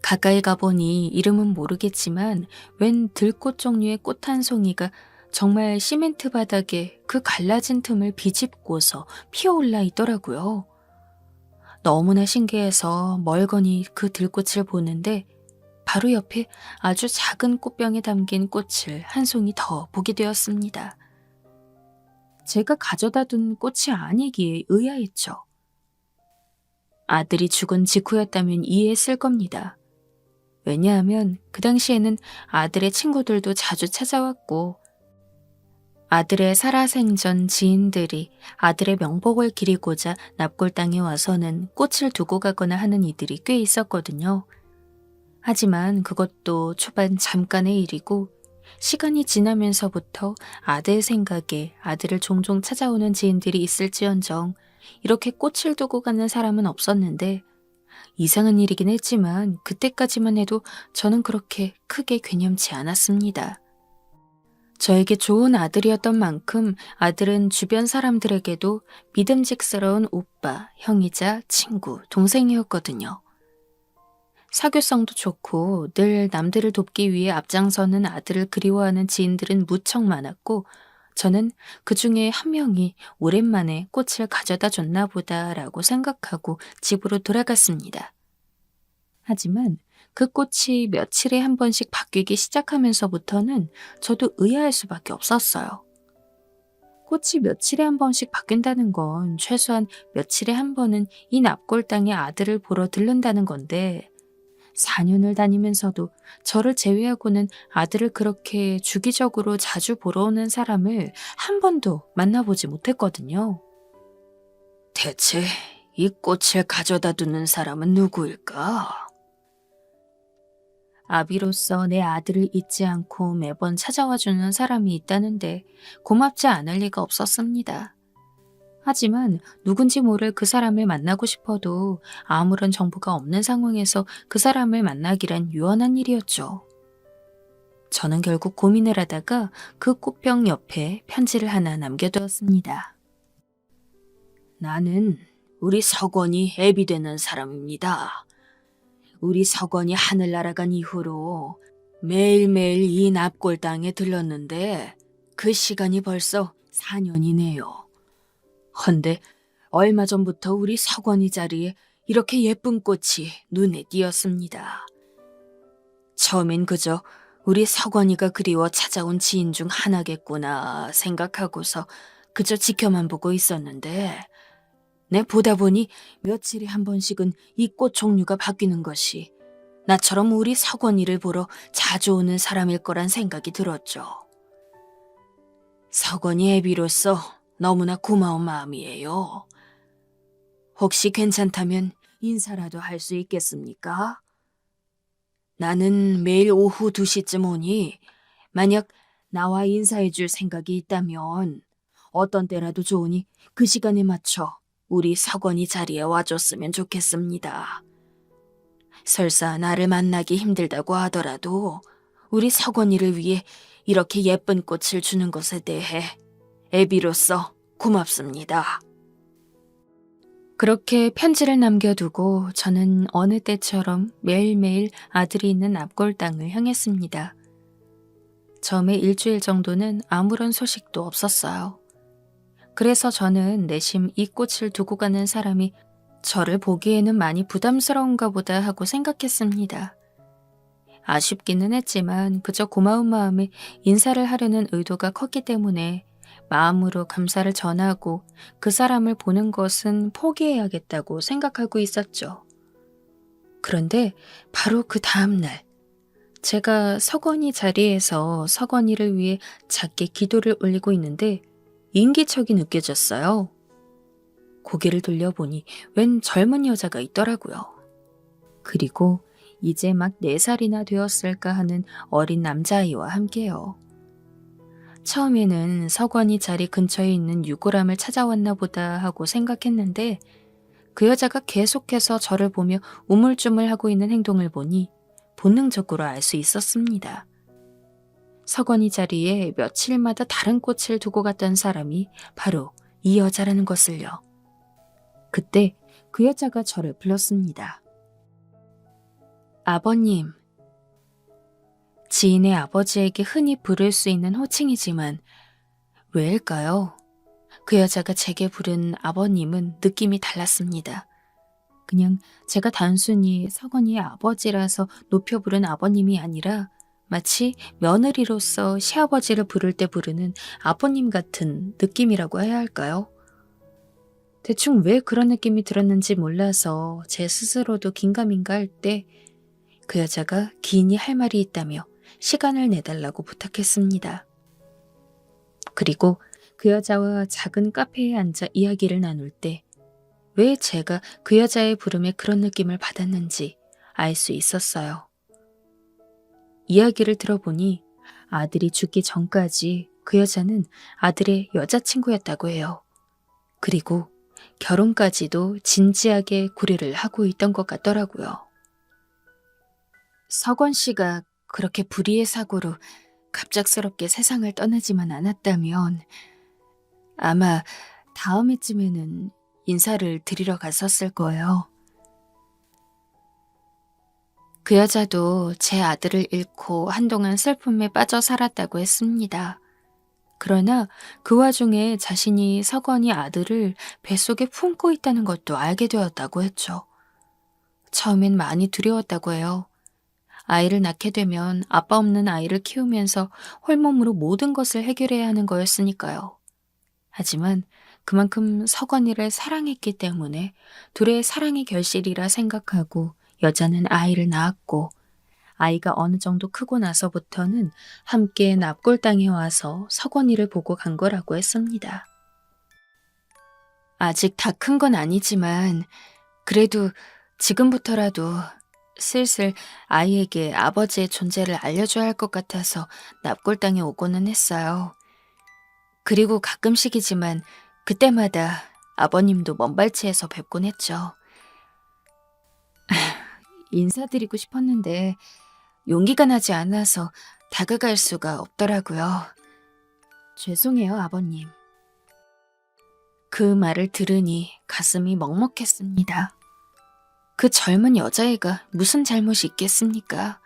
가까이 가보니 이름은 모르겠지만 웬 들꽃 종류의 꽃 한 송이가 정말 시멘트 바닥에 그 갈라진 틈을 비집고서 피어올라 있더라고요. 너무나 신기해서 멀거니 그 들꽃을 보는데 바로 옆에 아주 작은 꽃병에 담긴 꽃을 한 송이 더 보게 되었습니다. 제가 가져다 둔 꽃이 아니기에 의아했죠. 아들이 죽은 직후였다면 이해했을 겁니다. 왜냐하면 그 당시에는 아들의 친구들도 자주 찾아왔고 아들의 살아생전 지인들이 아들의 명복을 기리고자 납골당에 와서는 꽃을 두고 가거나 하는 이들이 꽤 있었거든요. 하지만 그것도 초반 잠깐의 일이고 시간이 지나면서부터 아들 생각에 아들을 종종 찾아오는 지인들이 있을지언정 이렇게 꽃을 두고 가는 사람은 없었는데 이상한 일이긴 했지만 그때까지만 해도 저는 그렇게 크게 괴념치 않았습니다. 저에게 좋은 아들이었던 만큼 아들은 주변 사람들에게도 믿음직스러운 오빠, 형이자 친구, 동생이었거든요. 사교성도 좋고 늘 남들을 돕기 위해 앞장서는 아들을 그리워하는 지인들은 무척 많았고 저는 그 중에 한 명이 오랜만에 꽃을 가져다 줬나 보다라고 생각하고 집으로 돌아갔습니다. 하지만 그 꽃이 며칠에 한 번씩 바뀌기 시작하면서부터는 저도 의아할 수밖에 없었어요. 꽃이 며칠에 한 번씩 바뀐다는 건 최소한 며칠에 한 번은 이 납골당의 아들을 보러 들른다는 건데 4년을 다니면서도 저를 제외하고는 아들을 그렇게 주기적으로 자주 보러 오는 사람을 한 번도 만나보지 못했거든요. 대체 이 꽃을 가져다 두는 사람은 누구일까? 아비로서 내 아들을 잊지 않고 매번 찾아와주는 사람이 있다는데 고맙지 않을 리가 없었습니다. 하지만 누군지 모를 그 사람을 만나고 싶어도 아무런 정보가 없는 상황에서 그 사람을 만나기란 유언한 일이었죠. 저는 결국 고민을 하다가 그 꽃병 옆에 편지를 하나 남겨두었습니다. 나는 우리 석원이 애비 되는 사람입니다. 우리 석원이 하늘 날아간 이후로 매일매일 이 납골당에 들렀는데 그 시간이 벌써 4년이네요. 헌데 얼마 전부터 우리 석원이 자리에 이렇게 예쁜 꽃이 눈에 띄었습니다. 처음엔 그저 우리 석원이가 그리워 찾아온 지인 중 하나겠구나 생각하고서 그저 지켜만 보고 있었는데 내 보다 보니 며칠에 한 번씩은 이 꽃 종류가 바뀌는 것이 나처럼 우리 석원이를 보러 자주 오는 사람일 거란 생각이 들었죠. 석원이 애비로서 너무나 고마운 마음이에요. 혹시 괜찮다면 인사라도 할 수 있겠습니까? 나는 매일 오후 2시쯤 오니 만약 나와 인사해 줄 생각이 있다면 어떤 때라도 좋으니 그 시간에 맞춰 우리 석원이 자리에 와줬으면 좋겠습니다. 설사 나를 만나기 힘들다고 하더라도 우리 석원이를 위해 이렇게 예쁜 꽃을 주는 것에 대해 애비로서 고맙습니다. 그렇게 편지를 남겨두고 저는 어느 때처럼 매일매일 아들이 있는 납골당을 향했습니다. 처음에 일주일 정도는 아무런 소식도 없었어요. 그래서 저는 내심 이 꽃을 두고 가는 사람이 저를 보기에는 많이 부담스러운가 보다 하고 생각했습니다. 아쉽기는 했지만 그저 고마운 마음에 인사를 하려는 의도가 컸기 때문에 마음으로 감사를 전하고 그 사람을 보는 것은 포기해야겠다고 생각하고 있었죠. 그런데 바로 그 다음날 제가 석원이 자리에서 석원이를 위해 작게 기도를 올리고 있는데 인기척이 느껴졌어요. 고개를 돌려보니 웬 젊은 여자가 있더라고요. 그리고 이제 막 4살이나 되었을까 하는 어린 남자아이와 함께요. 처음에는 석원이 자리 근처에 있는 유골함을 찾아왔나 보다 하고 생각했는데 그 여자가 계속해서 저를 보며 우물쭈물하고 있는 행동을 보니 본능적으로 알 수 있었습니다. 석원이 자리에 며칠마다 다른 꽃을 두고 갔던 사람이 바로 이 여자라는 것을요. 그때 그 여자가 저를 불렀습니다. 아버님. 지인의 아버지에게 흔히 부를 수 있는 호칭이지만 왜일까요? 그 여자가 제게 부른 아버님은 느낌이 달랐습니다. 그냥 제가 단순히 석원이의 아버지라서 높여 부른 아버님이 아니라 마치 며느리로서 시아버지를 부를 때 부르는 아버님 같은 느낌이라고 해야 할까요? 대충 왜 그런 느낌이 들었는지 몰라서 제 스스로도 긴가민가 할 때 그 여자가 기인이 할 말이 있다며 시간을 내달라고 부탁했습니다. 그리고 그 여자와 작은 카페에 앉아 이야기를 나눌 때 왜 제가 그 여자의 부름에 그런 느낌을 받았는지 알 수 있었어요. 이야기를 들어보니 아들이 죽기 전까지 그 여자는 아들의 여자친구였다고 해요. 그리고 결혼까지도 진지하게 고려를 하고 있던 것 같더라고요. 석원 씨가 그렇게 불의의 사고로 갑작스럽게 세상을 떠나지만 않았다면 아마 다음 해쯤에는 인사를 드리러 갔었을 거예요. 그 여자도 제 아들을 잃고 한동안 슬픔에 빠져 살았다고 했습니다. 그러나 그 와중에 자신이 석원이 아들을 뱃속에 품고 있다는 것도 알게 되었다고 했죠. 처음엔 많이 두려웠다고 해요. 아이를 낳게 되면 아빠 없는 아이를 키우면서 홀몸으로 모든 것을 해결해야 하는 거였으니까요. 하지만 그만큼 서건이를 사랑했기 때문에 둘의 사랑의 결실이라 생각하고 여자는 아이를 낳았고, 아이가 어느 정도 크고 나서부터는 함께 납골당에 와서 서건이를 보고 간 거라고 했습니다. 아직 다 큰 건 아니지만 그래도 지금부터라도 슬슬 아이에게 아버지의 존재를 알려줘야 할 것 같아서 납골당에 오고는 했어요. 그리고 가끔씩이지만 그때마다 아버님도 먼발치에서 뵙곤 했죠. 인사드리고 싶었는데 용기가 나지 않아서 다가갈 수가 없더라고요. 죄송해요, 아버님. 그 말을 들으니 가슴이 먹먹했습니다. 그 젊은 여자애가 무슨 잘못이 있겠습니까?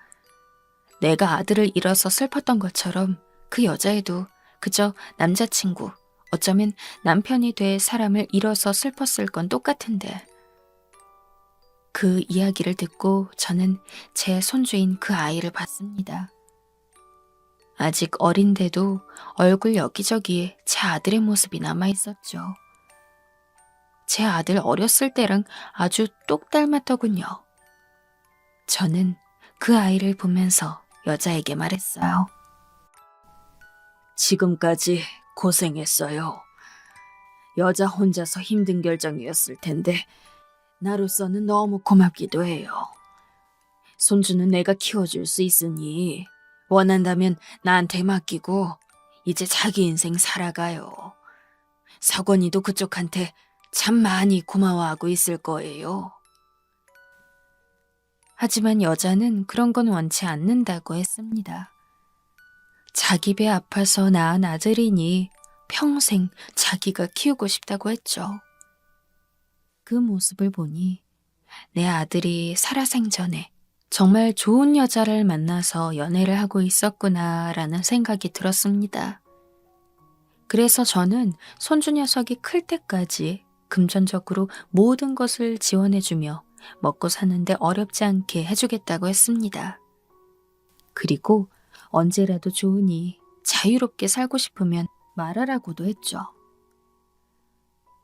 내가 아들을 잃어서 슬펐던 것처럼 그 여자애도 그저 남자친구, 어쩌면 남편이 될 사람을 잃어서 슬펐을 건 똑같은데. 그 이야기를 듣고 저는 제 손주인 그 아이를 봤습니다. 아직 어린데도 얼굴 여기저기에 제 아들의 모습이 남아있었죠. 제 아들 어렸을 때랑 아주 똑 닮았더군요. 저는 그 아이를 보면서 여자에게 말했어요. 지금까지 고생했어요. 여자 혼자서 힘든 결정이었을 텐데 나로서는 너무 고맙기도 해요. 손주는 내가 키워줄 수 있으니 원한다면 나한테 맡기고 이제 자기 인생 살아가요. 서건이도 그쪽한테 참 많이 고마워하고 있을 거예요. 하지만 여자는 그런 건 원치 않는다고 했습니다. 자기 배 아파서 낳은 아들이니 평생 자기가 키우고 싶다고 했죠. 그 모습을 보니 내 아들이 살아생전에 정말 좋은 여자를 만나서 연애를 하고 있었구나라는 생각이 들었습니다. 그래서 저는 손주 녀석이 클 때까지 금전적으로 모든 것을 지원해주며 먹고 사는데 어렵지 않게 해주겠다고 했습니다. 그리고 언제라도 좋으니 자유롭게 살고 싶으면 말하라고도 했죠.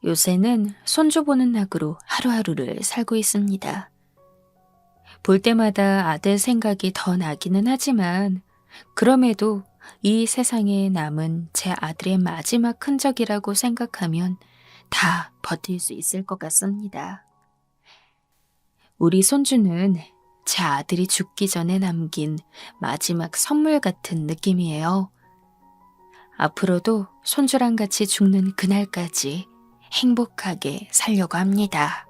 요새는 손주 보는 낙으로 하루하루를 살고 있습니다. 볼 때마다 아들 생각이 더 나기는 하지만 그럼에도 이 세상에 남은 제 아들의 마지막 흔적이라고 생각하면 다 버틸 수 있을 것 같습니다. 우리 손주는 제 아들이 죽기 전에 남긴 마지막 선물 같은 느낌이에요. 앞으로도 손주랑 같이 죽는 그날까지 행복하게 살려고 합니다.